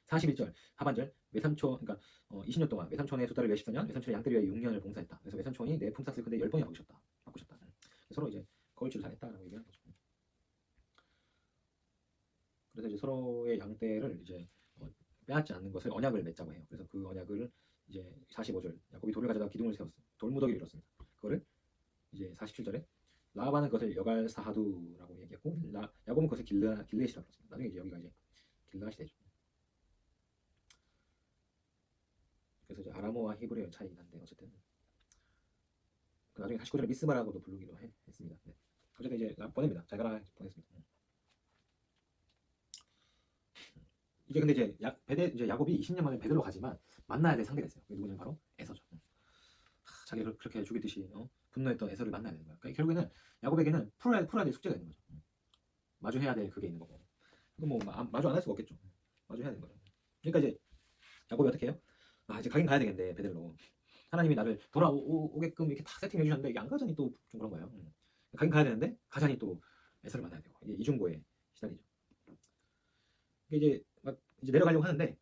41절 하반절 외삼촌 그러니까 20년 동안 외삼촌의 두 딸을 위해 14년 외삼촌의 양떼를 위해 6년을 봉사했다. 그래서 외삼촌이 내 품삯을 근데 10번이나 바꾸셨다. 서로 이제 거울질을 잘했다라고 얘기하는 거죠. 그래서 이제 서로의 양떼를 이제 빼앗지 않는 것을 언약을 맺자고 해요. 그래서 그 언약을 이제 45절 야곱이 돌을 가져다 기둥을 세웠어. 돌무더기를 이뤘습니다. 그거를 이제 47절에 라반은 그것을 여갈사하두라고 얘기했고 야곱은 그것을 길르앗이라고 불렀습니다. 나중에 이제 여기가 이제 길르앗이 되죠. 그래서 이제 아람어와 히브리어의 차이긴 한데 어쨌든 나중에 49절에 미스바라고도 부르기로 했습니다. 네. 어쨌든 이제 보냅니다. 잘 가라 보냈습니다. 이게 근데 이제 야곱이 20년 만에 베들로 가지만 만나야 될 상대가 있어요. 누구냐면 바로 에서죠. 자기를 그렇게 죽이듯이 분노했던 에서를 만나야 되는 거야. 그러니까 결국에는 야곱에게는 풀어야 될 숙제가 있는 거죠. 마주해야 될 그게 있는 거고. 이거 뭐 마주 안 할 수가 없겠죠. 마주해야 되는 거죠. 그러니까 이제 야곱이 어떻게 해요? 이제 가긴 가야 되겠는데 베들로. 하나님이 나를 돌아오게끔 이렇게 다 세팅해 주셨는데 이게 안 가자니 또 좀 그런 거예요. 가긴 가야 되는데 가자니 또 에서를 만나야 되고 이게 이중고에 시달리죠. 이게 이제 내려가려고 하는데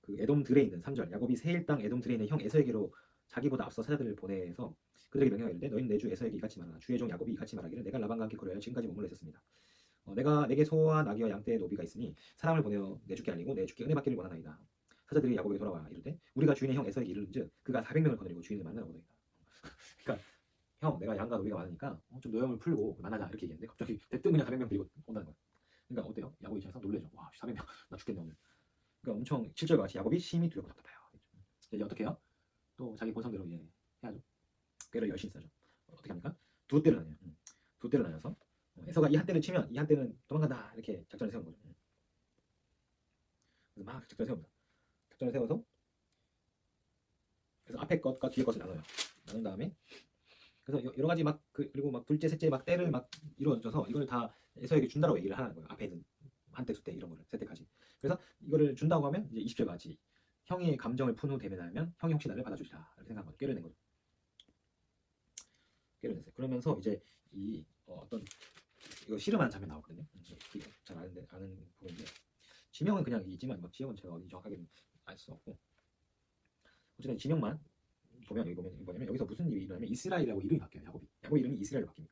그 에돔 들에 있는 3절 야곱이 세일 땅 에돔 들에 있는 형 에서에게로 자기보다 앞서 사자들을 보내서 그들에게 명령하여 이르되 너희는 내 주 에서에게 이같이 말하라. 주의 종 야곱이 이같이 말하기를 내가 라반과 함께 거래하여 지금까지 머물러 있었습니다. 내가 내게 소와 나귀와 양떼의 노비가 있으니 사람을 보내어 내 주께 알리고 내 주께 은혜 받기를 원하나이다. 사자들이 야곱에게 돌아와 이르되 우리가 주인의 형 에서에게 이르는즉 그가 400명을 거느리고 주인을 만나러 오더이다. 그러니까 형 내가 양과 노비가 많으니까 좀 노염을 풀고 만나자 이렇게 얘기했는데 갑자기 대뜸 그냥 400명 데리고 온다는 거야. 그러니까 어때요? 야곱 입장에서 놀래죠. 와 400명 나 죽겠네 오늘. 그러니까 엄청 7절과 같이 야곱이 심히 두렵고 답답해요. 이제 어떻게 해요? 또 자기 본성대로 이제 해야죠. 꾀를 열심히 써죠. 어떻게 합니까? 두 떼를 나뉘어요. 두 떼를 나눠서 에서가 이 한 떼를 치면 이 한 떼는 도망간다 이렇게 작전을 세운 거죠. 그래서 막 작전을 세웁니다. 작전을 세워서 그래서 앞에 것과 뒤에 것을 나눠요. 나눈 다음에 그래서 여러 가지 그리고 막 둘째 셋째 막 떼를 막 이루어져서 이걸 다 에서에게 준다라고 얘기를 하는 거예요. 앞에 있는 한 떼, 두 떼 이런 거를 세 떼까지. 그래서 이거를 준다고 하면 이제 20절 같이 형의 감정을 푼 후 대면하면 형이 혹시 나를 받아주리라 이렇게 생각한 거죠. 꾀를 낸 거죠. 꾀를 냈어요. 그러면서 이제 이 어떤 이거 씨름하는 장면 나오거든요. 잘 아는 부분인데 지명은 그냥 있지만 막 지역은 제가 어디 정확하게는 알 수 없고 어쨌든 지명만 보면 여기 보면 뭐냐면 여기서 무슨 일이 일어나면 이스라엘이라고 이름이 바뀌어요. 야곱 이름이 이스라엘로 바뀝니다.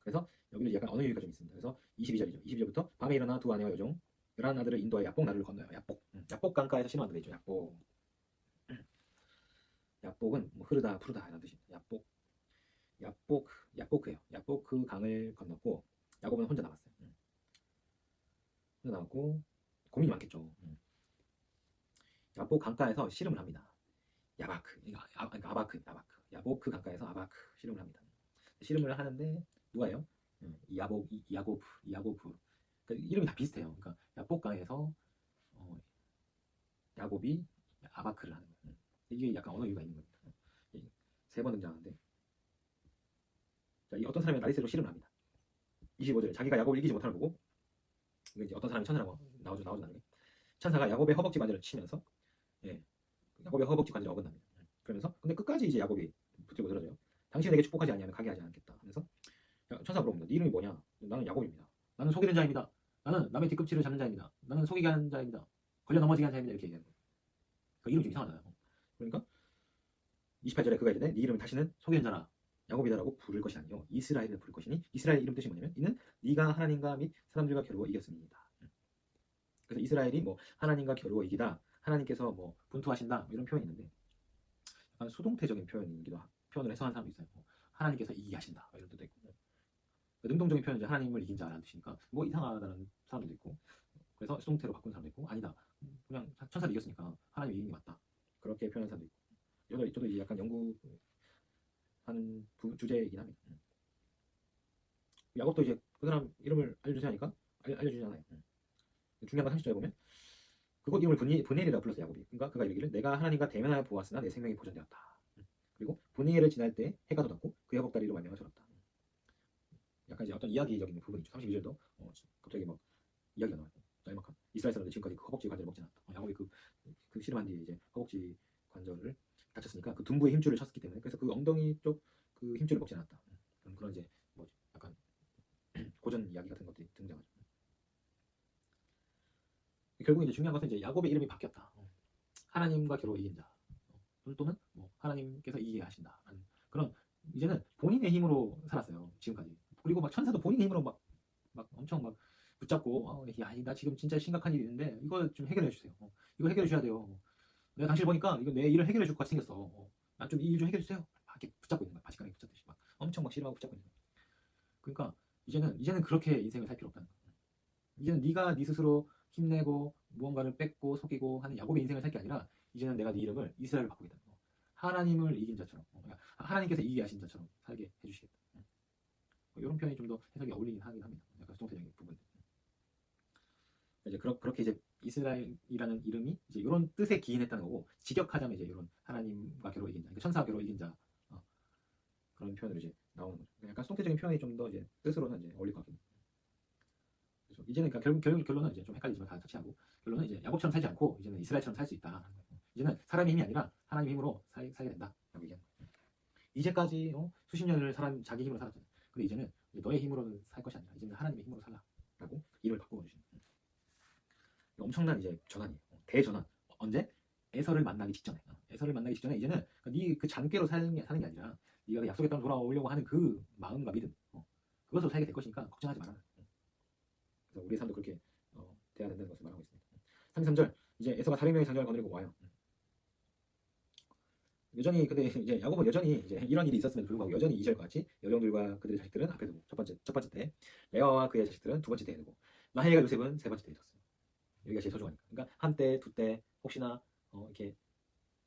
그래서 여기는 약간 언어 유희가 좀 있습니다. 그래서 22절이죠. 22절부터 밤에 일어나 두 아내와 여종 11아들을 인도하여 야복 나루를 건너요. 야복 강가에서 신호한 데 있죠. 야복은 뭐 흐르다 푸르다 이런 뜻입니다. 야복크예요. 야복 그 강을 건넜고 야곱은 혼자 남았어요. 혼자 남았고 고민이 많겠죠. 야복 강가에서 씨름을 합니다. 아바크. 야복 그 강가에서 아바크 씨름을 합니다. 씨름을 하는데 누가요? 야고프. 그러니까 이름이 다 비슷해요. 그러니까 야복강에서 야곱이 아바크를 하는 거예요. 이게 약간 언어 이유가 있는 겁니다. 3번 등장하는데 자, 이 어떤 사람이 나리새로 씨름을 합니다. 25절에 자기가 야곱을 이기지 못하는 걸 보고 이제 어떤 사람이 천사라고 나오죠. 천사가 야곱의 허벅지 관절을 치면서 야곱의 허벅지 관절을 어긋납니다. 그러면서 근데 끝까지 이제 야곱이 붙들고 늘어져요. 당신이 내게 축복하지 아니하면 가게 하지 않겠다. 하면서 천사가 물어봅니다. 네 이름이 뭐냐? 나는 야곱입니다. 나는 속이는 자입니다. 나는 남의 뒤꿈치를 잡는 자입니다. 나는 속이게 하는 자입니다. 걸려 넘어지게 하는 자입니다. 이렇게 얘기하는 거예요. 그 이름이 좀 이상하잖아요. 그러니까 28절에 그가 이르되 네 이름을 다시는 속이는 자라 야곱이다라고 부를 것이 아니요 이스라엘을 부를 것이니 이스라엘 이름 뜻이 뭐냐면 이는 네가 하나님과 및 사람들과 겨루어 이겼습니다. 그래서 이스라엘이 뭐 하나님과 겨루어 이기다, 하나님께서 뭐 분투하신다 뭐 이런 표현이 있는데 약간 수동태적인 표현이기도 표현을 해석하는 사람도 있어요. 뭐 하나님께서 이기게 하신다 이런 뜻도 있고 능동적인 표현은 이제 하나님을 이긴 자라는 뜻이니까 뭐 이상하다는 사람도 있고 그래서 수동태로 바꾼 사람도 있고 아니다 그냥 천사를 이겼으니까 하나님 이긴 게 맞다 그렇게 표현하는 사람도 있고 저도 이제 약간 연구하는 주제이긴 합니다. 야곱도 이제 그 사람 이름을 알려주세요 하니까 알려주잖아요. 중요한 건 30절에 보면 그곳 이름을 분이엘이라고 불렀어요. 야곱이. 그러니까 그가 이르기를 내가 하나님과 대면하여 보았으나 내 생명이 보존되었다. 그리고 분이엘을 지날 때 해가 돋았고 그의 허벅다리로 말미암아 절었다. 약간 이제 어떤 이야기적인 부분이죠. 32절도 갑자기 막 이야기가 나와요. 짤막한 이스라엘 사람들 지금까지 그 허벅지 관절을 먹지 않았다. 야곱이 그 씨름한 뒤에 이제 허벅지 관절을 다쳤으니까 그 둔부의 힘줄을 쳤기 때문에 그래서 그 엉덩이 쪽 그 힘줄을 먹지 않았다. 그런 이제 뭐지 약간 고전 이야기 같은 것들이 등장하죠. 결국 이제 중요한 것은 이제 야곱의 이름이 바뀌었다. 하나님과 겨루어 이긴 자 또는 뭐 하나님께서 이기게 하신다. 그런 이제는 본인의 힘으로 살았어요. 지금까지. 그리고 막 천사도 본인의 힘으로 막 엄청 막 붙잡고 야, 나 지금 진짜 심각한 일이 있는데 이거 좀 해결해 주세요. 이거 해결해 줘야 돼요. 내가 당신을 보니까 이거 내 일을 해결해 줄 것 같이 생겼어. 나 좀 이 일 좀 해결해 주세요. 막 이렇게 붙잡고 있는 거야. 바지가랑이 붙잡듯이 막 엄청 막 씨름하고 붙잡고 있는 거야. 그러니까 이제는 그렇게 인생을 살 필요 없다는 거야. 이제는 네가 네 스스로 힘내고 무언가를 뺏고 속이고 하는 야곱의 인생을 살 게 아니라 이제는 내가 네 이름을 이스라엘로 바꾸겠다. 하나님을 이긴 자처럼 하나님께서 이기게 하신 자처럼 살게 해주시겠다. 이런 표현이 좀 더 해석이 어울리긴 하긴 합니다. 약간 수동태적인 부분. 이제 그렇게 이제 이스라엘이라는 이름이 이제 이런 뜻에 기인했다는 거고 직역하자면 이제 이런 하나님과 겨루어 이긴 자, 그러니까 천사와 겨루어 이긴 자 그런 표현으로 이제 나오는 거죠. 약간 수동태적인 표현이 좀 더 이제 뜻으로는 이제 어울릴 것 같긴 해요. 그렇죠. 이제는 그러니까 결론은 이제 좀 헷갈리지만 다 터치하고 결론은 이제 야곱처럼 살지 않고 이제는 이스라엘처럼 살 수 있다. 이제는 사람의 힘이 아니라 하나님의 힘으로 살게 된다. 라고 얘기하는 거예요. 이제까지 수십 년을 자기 힘으로 살았잖아요. 근데 이제는 너의 힘으로는 살 것이 아니라 이제는 하나님의 힘으로 살라라고 이름을 바꾸어 주시는 거예요. 엄청난 이제 전환이에요. 대전환. 언제? 에서를 만나기 직전에. 에서를 만나기 직전에 이제는 네 그 잔꾀로 사는 게 아니라 네가 약속의 땅 돌아오려고 하는 그 마음과 믿음 그것으로 살게 될 것이니까 걱정하지 마라. 그래서 우리 삶도 그렇게 돼야 된다는 것을 말하고 있습니다. 33절 이제 에서가 400명의 장정을 거느리고 와요. 여전히 근데 이제 야곱은 여전히 이제 이런 일이 있었음에도 불구하고 여전히 2절과 같이 여종들과 그들의 자식들은 앞에 두고 첫 번째 때 레아와 그의 자식들은 두 번째 때에 두고 라헬과 요셉은 세 번째 때에 뒀어요. 여기가 제일 소중하니까. 그러니까 한때 두 때 혹시나 이렇게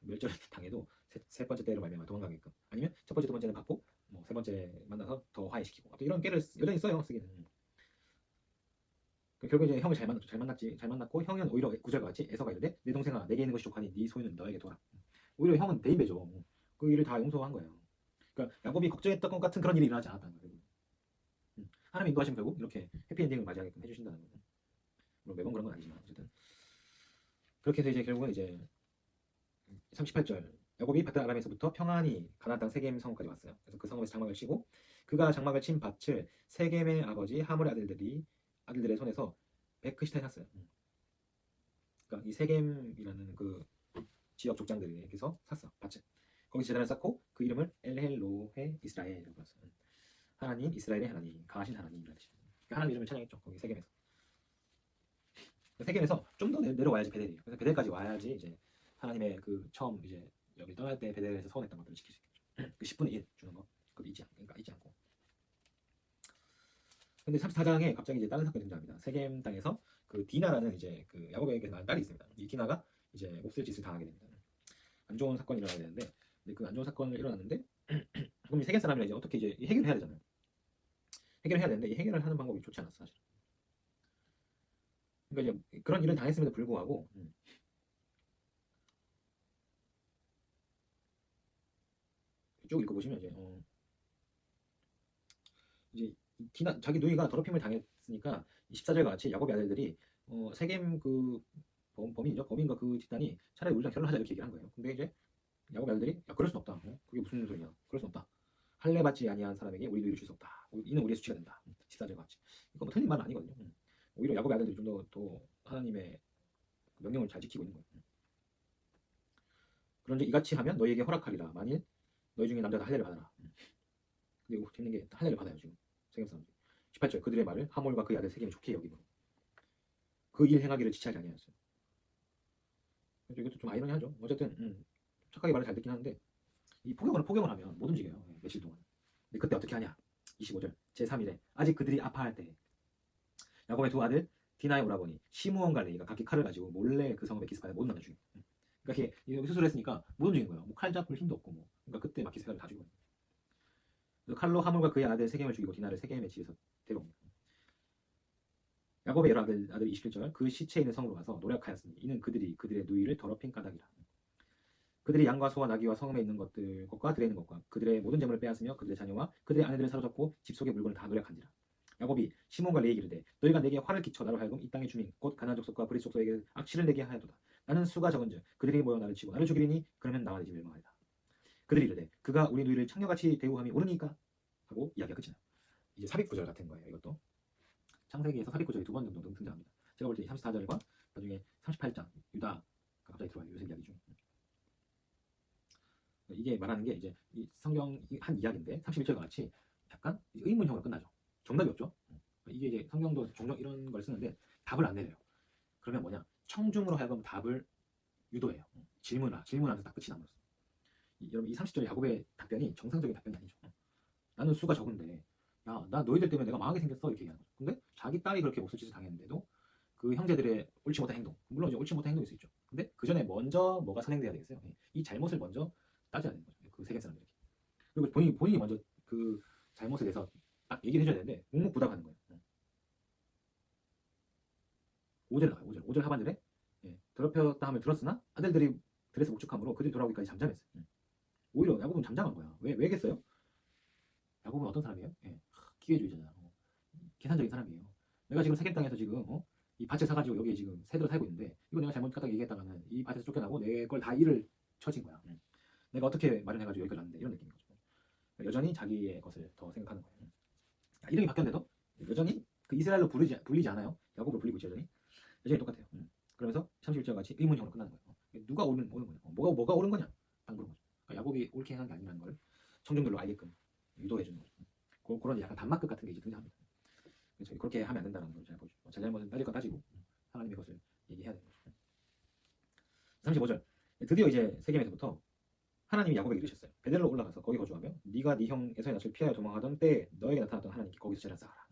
멸절을 당해도 세 번째 때로 말미암아 도망가게끔 아니면 첫 번째 두 번째는 받고 뭐 세 번째 만나서 더 화해시키고 또 이런 깨를 여전히 써요 쓰기는. 결국 이제 형을 잘 만났고 형은 오히려 구절과 같이 에서가 이르되 내 동생아 내게 있는 것이 족하니 네 소유는 너에게 둬라. 오히려 형은 대인배죠. 그 일을 다 용서한 거예요. 그러니까 야곱이 걱정했던 것 같은 그런 일이 일어나지 않았다는 거예요. 하나님 인도하시면 결국 이렇게 해피엔딩을 맞이하게끔 해주신다는 거예요. 물론 매번 그런 건 아니지만 어쨌든 그렇게 해서 이제 결국은 이제 38절 야곱이 밧들 아람에서부터 평안히 가나안 땅 세겜 성읍까지 왔어요. 그래서 그 성읍에서 장막을 치고 그가 장막을 친 밭을 세겜의 아버지 하물의 아들들의 손에서 베크시타에 샀어요. 그러니까 이 세겜이라는 그 지역 족장들에게서 샀어 밭을. 거기 제단을 쌓고 그 이름을 엘헬로헤 이스라엘이라고 불렀어요. 하나님 이스라엘의 하나님 강하신 하나님이라는 뜻이에요. 그러니까 하나님 이름을 찬양했죠. 거기 세겜에서. 세겜에서 좀 더 내려와야지 베델이에요. 그래서 베델까지 와야지 이제 하나님의 그 처음 이제 여기 떠날 때 베델에서 서원했던 것들을 지킬 수 있겠죠. 그 10분의 1 주는 거 그것도 잊지 않고. 근데 34장에 갑자기 이제 다른 사건이 등장합니다. 세겜 땅에서 그 디나라는 이제 그 야곱에게 낳은 딸이 있습니다. 이 디나가 이제 몹쓸 짓을 당하게 됩니다. 안 좋은 사건이 일어나게 되는데, 근데 그 안 좋은 사건이 일어났는데, 그럼 이 세겜 사람이랑 이제 어떻게 이제 해결을 해야 되잖아요. 해결을 해야 되는데 이 해결을 하는 방법이 좋지 않았어 사실. 그러니까 이제 그런 일을 당했음에도 불구하고 쭉 읽어보시면 이제 디나 자기 누이가 더럽힘을 당했으니까 24절과 같이 야곱의 아들들이 세겜 그 범인이죠. 범인과 그 집단이 차라리 우리랑 결혼하자 이렇게 얘기를 한 거예요. 근데 이제 야곱의 아들들이 야 그럴 순 없다. 그게 무슨 소리냐. 그럴 순 없다. 할례 받지 아니한 사람에게 우리 누이를 줄 수 없다. 이는 우리의 수치가 된다. 14절과 같이. 이거 뭐 틀린 말은 아니거든요. 오히려 오히려 야곱의 아들들이 좀 더 하나님의 명령을 잘 지키고 있는 거예요. 그런데 이같이 하면 너희에게 허락하리라. 만일 너희 중에 남자가 할례를 받아라. 근데 이거 재밌는 게 할례를 받아요 지금 세겜 사람들이. 18절 그들의 말을 하몰과 그의 아들 세겜이 좋게 여기고 그 일 행하기를 지체하지 아니하였어요. 그래서 이것도 좀 아이러니하죠. 어쨌든 착하게 말을 잘 듣긴 하는데 이 포경을 하면 못 움직여요. 며칠 동안. 근데 그때 어떻게 하냐? 25절 제3일에 아직 그들이 아파할 때 야곱의 두 아들 디나의 오라버니 시므온과 레이가 각기 칼을 가지고 몰래 그 성읍의 기스판에 모든 남자 죽여. 그러니까 이게 수술을 했으니까 못 움직이는 거예요. 뭐 칼 잡을 힘도 없고 뭐. 그러니까 그때 막 기스판을 다 죽여. 그래서 칼로 하몰과 그의 아들 세겜을 죽이고 디나를 세겜의 집에서 데려옵니다. 야곱의 여러 아들 27절 그 시체 있는 성으로 가서 노력하였으니 이는 그들의 누이를 더럽힌 까닭이라. 그들이 양과 소와 나귀와 성읍에 있는 것과 들에 있는 것과 그들의 모든 재물을 빼앗으며 그들의 자녀와 그들의 아내들을 사로잡고 집 속의 물건을 다 노력한지라. 야곱이 시몬과 레이에게 이르되 너희가 내게 화를 끼쳐 나로 하여금 이 땅의 주민 곧 가나안 족속과 브릿 족속에게 악취를 내게 하여도다. 나는 수가 적은즉 그들이 모여 나를 치고 나를 죽이리니 그러면 나와 내 집을 멸망하리라. 그들이 이르되 그가 우리 누이를 창녀같이 대우함이 옳으니까 하고 이야기가 끝이 나요. 이제 삽입 구절 같은 거예요. 이것도 창세기에서 삽입 구절이 2번 정도 등장합니다. 제가 볼 때 34절과 나중에 38장 유다가 갑자기 들어와요. 요셉 이야기 중. 이게 말하는 게 이제 이 성경 한 이야기인데 31절과 같이 약간 의문형으로 끝나죠. 정답이 없죠. 이게 이제 성경도 종종 이런 걸 쓰는데 답을 안 내려요. 그러면 뭐냐? 청중으로 하여금 답을 유도해요. 질문하면서 딱 끝이 남았어. 여러분 이 30절 야곱의 답변이 정상적인 답변이 아니죠. 나는 수가 적은데 야, 나 너희들 때문에 내가 망하게 생겼어 이렇게 얘기하는 거죠. 근데 자기 딸이 그렇게 못쓸 짓을 당했는데도 그 형제들의 옳지 못한 행동, 물론 이제 옳지 못한 행동일 수 있죠. 근데 그 전에 먼저 뭐가 선행돼야 되겠어요? 이 잘못을 먼저 따져야 되는 거죠. 그 세계 사람들에게. 그리고 본인이 먼저 그 잘못에 대해서 딱 얘기를 해줘야 되는데 묵묵부답하는 거예요. 5절 나와요. 5절 하반절에 더럽혔다 함을 들었으나 아들들이 들에서 목축함으로 그들이 돌아오기까지 잠잠했어요. 오히려 야곱은 잠잠한 거야. 왜겠어요? 야곱은 어떤 사람이에요? 기회주의자잖아. 계산적인 사람이에요. 내가 지금 세겜 땅에서 지금 이 밭을 사가지고 여기에 지금 새들어 살고 있는데 이거 내가 잘못 갖다 얘기했다가는 이 밭에서 쫓겨나고 내 걸 다 일을 쳐진 거야. 내가 어떻게 마련해가지고 여기까지 왔는데 이런 느낌인 거죠. 여전히 자기의 것을 더 생각하는 거예요. 이름이 바뀌었는데도 여전히 그 이스라엘로 불리지 않아요. 야곱으로 불리고 있죠. 여전히 똑같아요. 그러면서 31절 같이 의문형으로 끝나는 거예요. 누가 옳은 거냐? 뭐가 옳은 거냐? 딱 물은 거죠. 그러니까 야곱이 옳게 행한 게 아니라는 걸 청중들로 알게끔 유도해 주는 거죠. 그런 약간 단막극 같은 게 이제 등장합니다. 그래서 그렇게 하면 안 된다는 걸 잘 보죠. 잘잘못은 따질 거 따지고 하나님의 것을 얘기해야 되는 거죠. 35절 드디어 이제 세겜에서부터 하나님이 야곱에게 이르셨어요. 베델로 올라가서 거기 거주하며 네가 네 형 에서의 낯을 피하여 도망하던 때에 너에게 나타났던 하나님께 거기서 재단 쌓아라.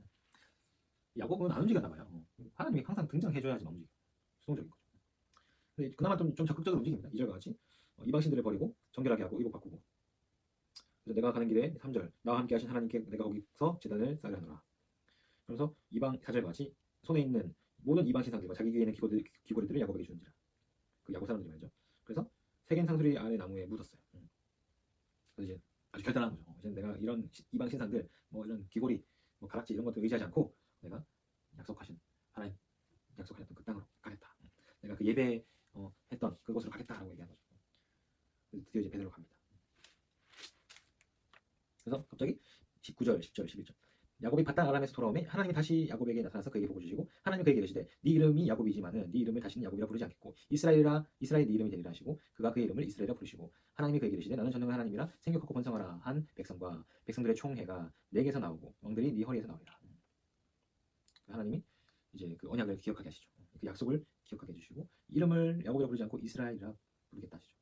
야곱은 안 움직였나 봐요. 하나님이 항상 등장해줘야지 움직여. 수동적인 거죠. 근데 그나마 좀 적극적으로 움직입니다. 2절과 같이 이방신들을 버리고 정결하게 하고 이복 바꾸고. 그래서 내가 가는 길에 3절 나와 함께 하신 하나님께 내가 거기서 제단을 쌓으려 하노라. 그래서 4절과 같이 손에 있는 모든 이방 신상들과 자기 귀에 있는 귀고리들을 야곱에게 주는지라. 그 야곱 사람들이 말이죠. 그래서 세겜 상수리 안에 나무에 묻었어요. 그래서 이제 아주 결단한 거죠. 이제 내가 이런 이방 신상들, 뭐 이런 귀고리, 뭐 가락지 이런 것들 의지하지 않고 내가 하나님 약속하셨던 그 땅으로 가겠다. 내가 그 예배 했던 그곳으로 가겠다라고 얘기한 거죠. 그래서 드디어 이제 베델로 갑니다. 그래서 갑자기 19절, 10절, 11절 야곱이 바단 아람에서 돌아오매 하나님이 다시 야곱에게 나타나서 그에게 복을 주시고 하나님이 그에게 이르시되 네 이름이 야곱이지만은 네 이름을 다시는 야곱이라 부르지 않겠고 이스라엘이 네 이름이 되리라 하시고 그가 그의 이름을 이스라엘이라 부르시고 하나님이 그에게 이르시되 나는 전능한 하나님이라 생육하고 번성하라 한 백성과 백성들의 총회가 내게서 나오고 왕들이 네 허리에서 나오리라. 하나님이 이제 그 언약을 기억하게 하시죠. 그 약속을 기억하게 해주시고 이름을 야곱이라 부르지 않고 이스라엘이라 부르겠다 하시죠.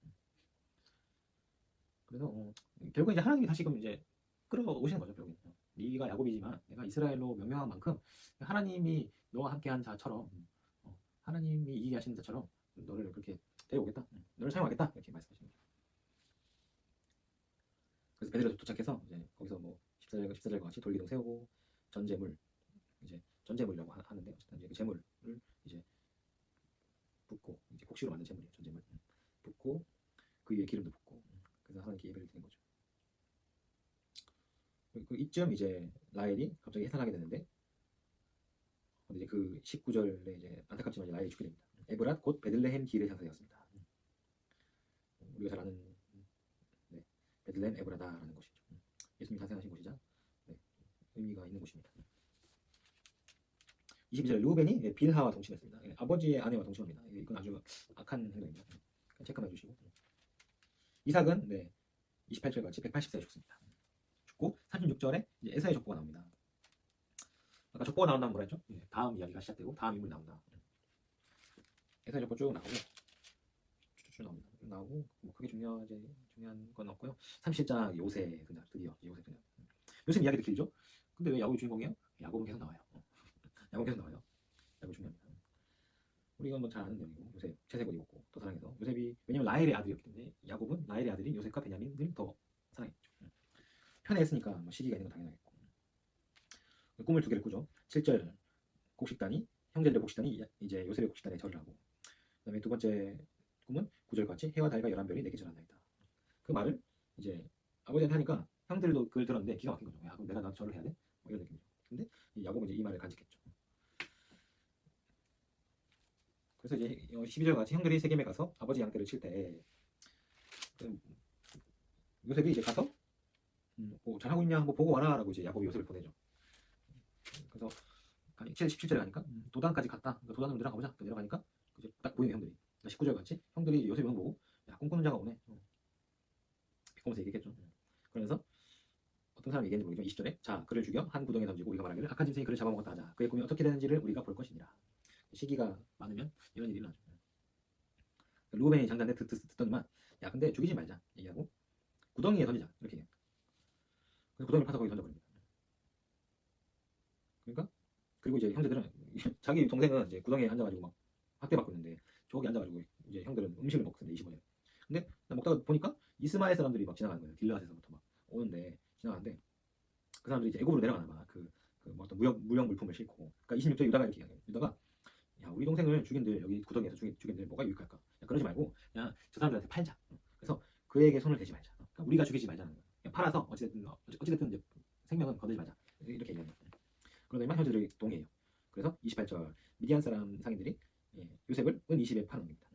그래서 결국 이제 하나님이 다시금 이제 끌어오시는 거죠. 결국에 네가 야곱이지만 내가 이스라엘로 명명한 만큼 하나님이 너와 함께한 자처럼 하나님이 이기게 하시는 자처럼 너를 그렇게 데려오겠다. 너를 사용하겠다. 이렇게 말씀하시는 거죠. 그래서 베델로 도착해서 이제 거기서 뭐 14절과 같이 돌기둥 세우고 전제물이라고 하는데 어쨌든 이제 그 제물을 이제 붓고 이제 곡식으로 만든 제물이에요. 전제물 붓고 그 위에 기름도 붓고 그래서 하나님께 예배를 드린 거죠. 이쯤 이제 라헬이 갑자기 해산하게 되는데 이제 그 19절에 이제 안타깝지만 라헬이 죽게 됩니다. 에브랏 곧 베들레헴 길의 장사되었습니다. 우리가 잘 아는 베들레헴 에브라다라는 곳이죠. 예수님이 탄생하신 곳이자 의미가 있는 곳입니다. 22절에 루벤이 빌하와 동침했습니다. 아버지의 아내와 동침합니다. 이건 아주 악한 행동입니다. 체크만 해주시고. 이삭은 28절 같이 180세에 죽습니다. 죽고 36절에 이제 에사의 족보가 나옵니다. 아까 족보가 나온다면 뭐라 했죠? 다음 이야기가 시작되고 다음 인물이 나온다. 에사의 족보 쭉 나오고 쭉 나옵니다. 나오고 뭐 크게 중요한 건 없고요. 37장 요새 등장, 드디어 요새 등장. 요새 이야기도 길죠? 근데 왜 야곱이 주인공이에요? 야곱은 계속 나와요. 야곱은 계속 나와요. 야곱 중요합니다. 우리가 뭐 잘 아는 내용이고 요셉 채색옷 입었고 더 사랑해서 요셉이 왜냐면 라헬의 아들이었기 때문에 야곱은 라헬의 아들인 요셉과 베냐민을 더 사랑했죠. 편애했으니까 뭐 시기가 있는 건 당연하겠고. 꿈을 두 개를 꾸죠. 7절 곡식단이 형제들의 곡식단이 이제 요셉의 곡식단에 절을 하고, 그다음에 두 번째 꿈은 9절 같이 해와 달과 11별이 내게 절한다이다. 그 말을 이제 아버지한테 하니까 형들도 그걸 들었는데 기가 막힌 거죠. 야, 그럼 내가 나도 절을 해야 돼? 뭐 이런 느낌이죠. 근데 야곱은 이제 이 말을 간직했죠. 그래서 이제 12절 같이 형들이 세겜에 가서 아버지 양떼를 칠 때 요셉이 이제 가서 뭐 잘하고 있냐 한번 보고 와라라고 이제 야곱이 요셉을 보내죠. 그래서 17절에 가니까 도단까지 갔다. 도단으로 내려가 보자. 내려가니까 이제 딱 보이는 형들이. 19절 같이 형들이 요셉이 오는 거 보고 야, 꿈꾸는 자가 오네. 비꼬면서 얘기했겠죠. 그러면서 어떤 사람이 얘기했는지 모르겠지만 20절에 자 그를 죽여 한 구덩이에 던지고 우리가 말하기를 악한 짐승이 그를 잡아먹었다 하자. 그의 꿈이 어떻게 되는지를 우리가 볼 것이니라. 시기가 많으면 이런 일이 일어나죠. 루벤이 장자한테 듣더니만 야 근데 죽이지 말자 얘기하고 구덩이에 던지자 이렇게 얘기해요. 그래서 구덩이를 파서 거기 던져버립니다. 그러니까 그리고 이제 형제들은 자기 동생은 이제 구덩이에 앉아가지고 막 학대받고 있는데 저기 앉아가지고 이제 형들은 음식을 먹습니다. 25년. 근데 먹다가 보니까 이스마엘 사람들이 막 지나가는 거예요. 길르앗에서부터 막 오는데 지나가는데 그 사람들이 이제 애굽으로 내려가나 봐. 뭐 어떤 무역 물품을 싣고. 그러니까 26절에 유다가 이렇게 얘기해요. 유다가 야 우리 동생을 죽인들 여기 구덩이에서 죽인들 뭐가 유익할까? 야, 그러지 말고 그냥 저 사람들한테 팔자. 그래서 그에게 손을 대지 말자. 그러니까 우리가 죽이지 말자는 거야. 그냥 팔아서 어찌됐든 이제 생명은 거두지 말자. 이렇게 얘기하는 거예요. 그러더니만 형제들이 동의해요. 그래서 28절 미디안 사람 상인들이 요셉을 은 20에 팔아넘깁니다.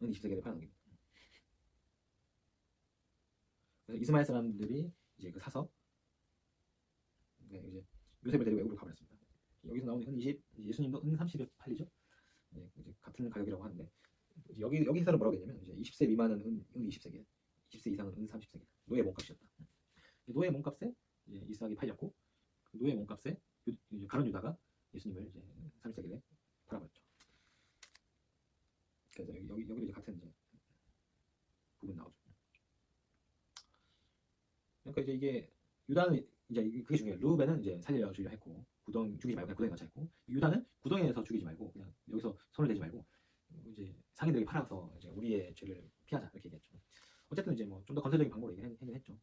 은 20세겔에 팔아넘깁니다. 그래서 이스마엘 사람들이 이제 그 사서 이제 요셉을 데리고 애굽으로 가버렸습니다. 여기서 나오는 은 20, 예수님도 은 30에 팔리죠. 이제 같은 가격이라고 하는데 여기서는 뭐라고 했냐면 이제 20세 미만은 은 20세겔, 20세 이상은 은 30세겔. 노예 몸값이었다. 노예 몸값에 이제 이삭이 팔렸고 그 노예 몸값에 가룟 유다가 예수님을 이제 30세겔에 팔아버렸죠. 그래서 여기도 이제 같은 이제 부분 나오죠. 그러니까 이제 이게 유다는 이제 그게 중요해요. 루벤은 이제 살려 주려 했고 죽이지 말고 그냥 구덩이에 갇혀 있고 유다는 구덩이에서 죽이지 말고 그냥 여기서 손을 대지 말고 이제 상인들에게 팔아서 이제 우리의 죄를 피하자 이렇게 얘기했죠. 어쨌든 이제 뭐 좀 더 건설적인 방법을 얘기하긴 했죠.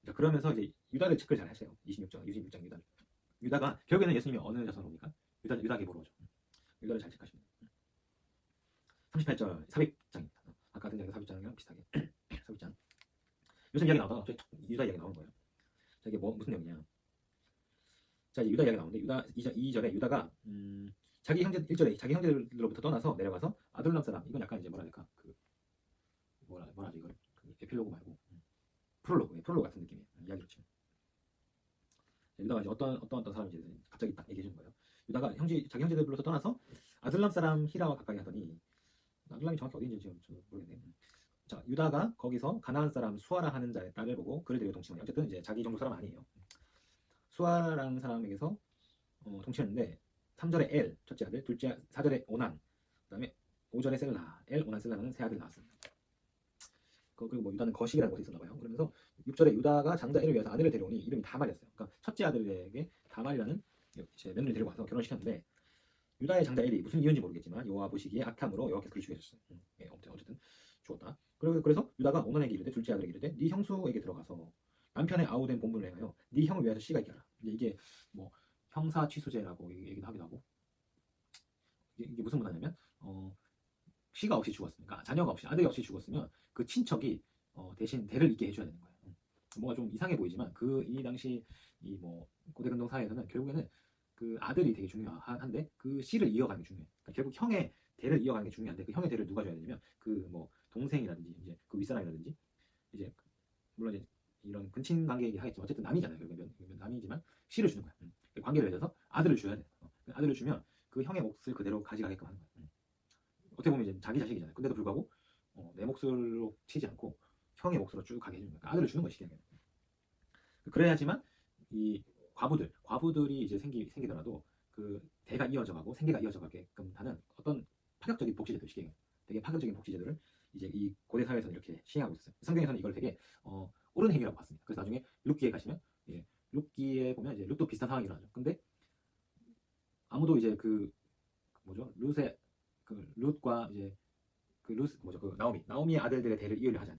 자, 그러면서 이제 유다를 체크를 잘 하세요. 26장 유다가 결국에는 예수님이 어느 자손으로 옵니까? 유다 계보로 오죠. 유다를 잘 체크하시면 돼요. 38절 삽입장입니다. 아까 등장한 삽입장이랑 비슷하게 삽입장. 요셉 이야기 나오다가 유다 이야기 나오는 거예요. 자, 이게 무슨 내용이냐? 자, 이제 유다 이야기 나오는데 유다 2절에 유다가 자기 형제 1절에 자기 형제들로부터 떠나서 내려가서 아둘람 사람, 이건 약간 이제 뭐라 해야 될까? 뭐라지 이걸? 에필로그 말고 프롤로그 같은 느낌이에요. 이야기로 치면. 유다가 이제 어떤 사람인지 갑자기 딱 얘기해 주는 거예요. 유다가 자기 형제들로부터 떠나서 아둘람 사람 히라와 가까이 하더니, 아둘람이 정확히 어디인지 지금 모르겠네요. 자, 유다가 거기서 가나안 사람 수아라 하는 자의 딸을 보고 그를 데리고 동침하니, 어쨌든 이제 자기 종족 사람 아니에요. 수아라는 사람에게서 동침했는데 3절에 엘 첫째 아들, 4절에 오난, 그다음에 5절에 셀라, 오난 셀라는 세 아들 낳았습니다. 그리고 뭐 유다는 거식이라는 곳에 있었나 봐요. 그러면서 6절에 유다가 장자 엘을 위해서 아내를 데려오니 이름이 다말이었어요. 그러니까 첫째 아들에게 다말이라는 제 며느리를 데리고 와서 결혼시켰는데, 유다의 장자 엘이 무슨 이유인지 모르겠지만 여호와 보시기에 악함으로 여호와께서 그를 죽이셨어요. 어쨌든 죽었다. 그래서 유다가 오난에게 이르되, 둘째 아들에게 이르되, 네 형수에게 들어가서 남편의 아우된 본분을 행하여 네 형을 위하여 씨가 있게 하라. 이게 뭐 형사 취수제라고 얘기도 하기도 하고, 이게 무슨 문화냐면 씨가 없이 죽었으니까, 자녀가 없이, 아들이 없이 죽었으면 그 친척이 대신 대를 잇게 해줘야 되는 거예요. 뭔가 좀 이상해 보이지만 이 당시 이 뭐 고대 근동 사회에서는 결국에는 그 아들이 되게 중요한데 그 씨를 이어가는 게 중요해요. 그러니까 결국 형의 대를 이어가는 게 중요한데, 그 형의 대를 누가 줘야 되냐면 그 뭐 동생이라든지 이제 그 윗사람이라든지, 이제 물론 이제 이런 근친 관계 얘기 하겠지만 어쨌든 남이잖아요. 결국엔 남이지만 씨를 주는 거야. 관계를 맺어서 아들을 줘야 돼. 그 아들을 주면 그 형의 몫을 그대로 가져가게끔 하는 거야. 어떻게 보면 이제 자기 자식이잖아요. 근데도 불구하고 내 몫으로 치지 않고 형의 몫으로 쭉 가게 해주는 거야. 그러니까 아들을 주는 것이 그래야지만 이 과부들이 이제 생기더라도 그 대가 이어져가고 생계가 이어져가게끔 하는 어떤 파격적인 복지제도 시기예요. 되게 파격적인 복지제도를 이제 이 고대 사회에서는 이렇게 시행하고 있었어요. 성경에서는 이걸 되게 옳은 행위라고 봤습니다. 그래서 나중에 룻기에 가시면 룻기에 보면 이제 룻도 비슷한 상황이 일어나죠. 근데 아무도 이제 그 뭐죠 룻의 그 룻과 이제 그 루스 뭐죠 그 나오미의 아들들의 대를 이으려 하지 않죠.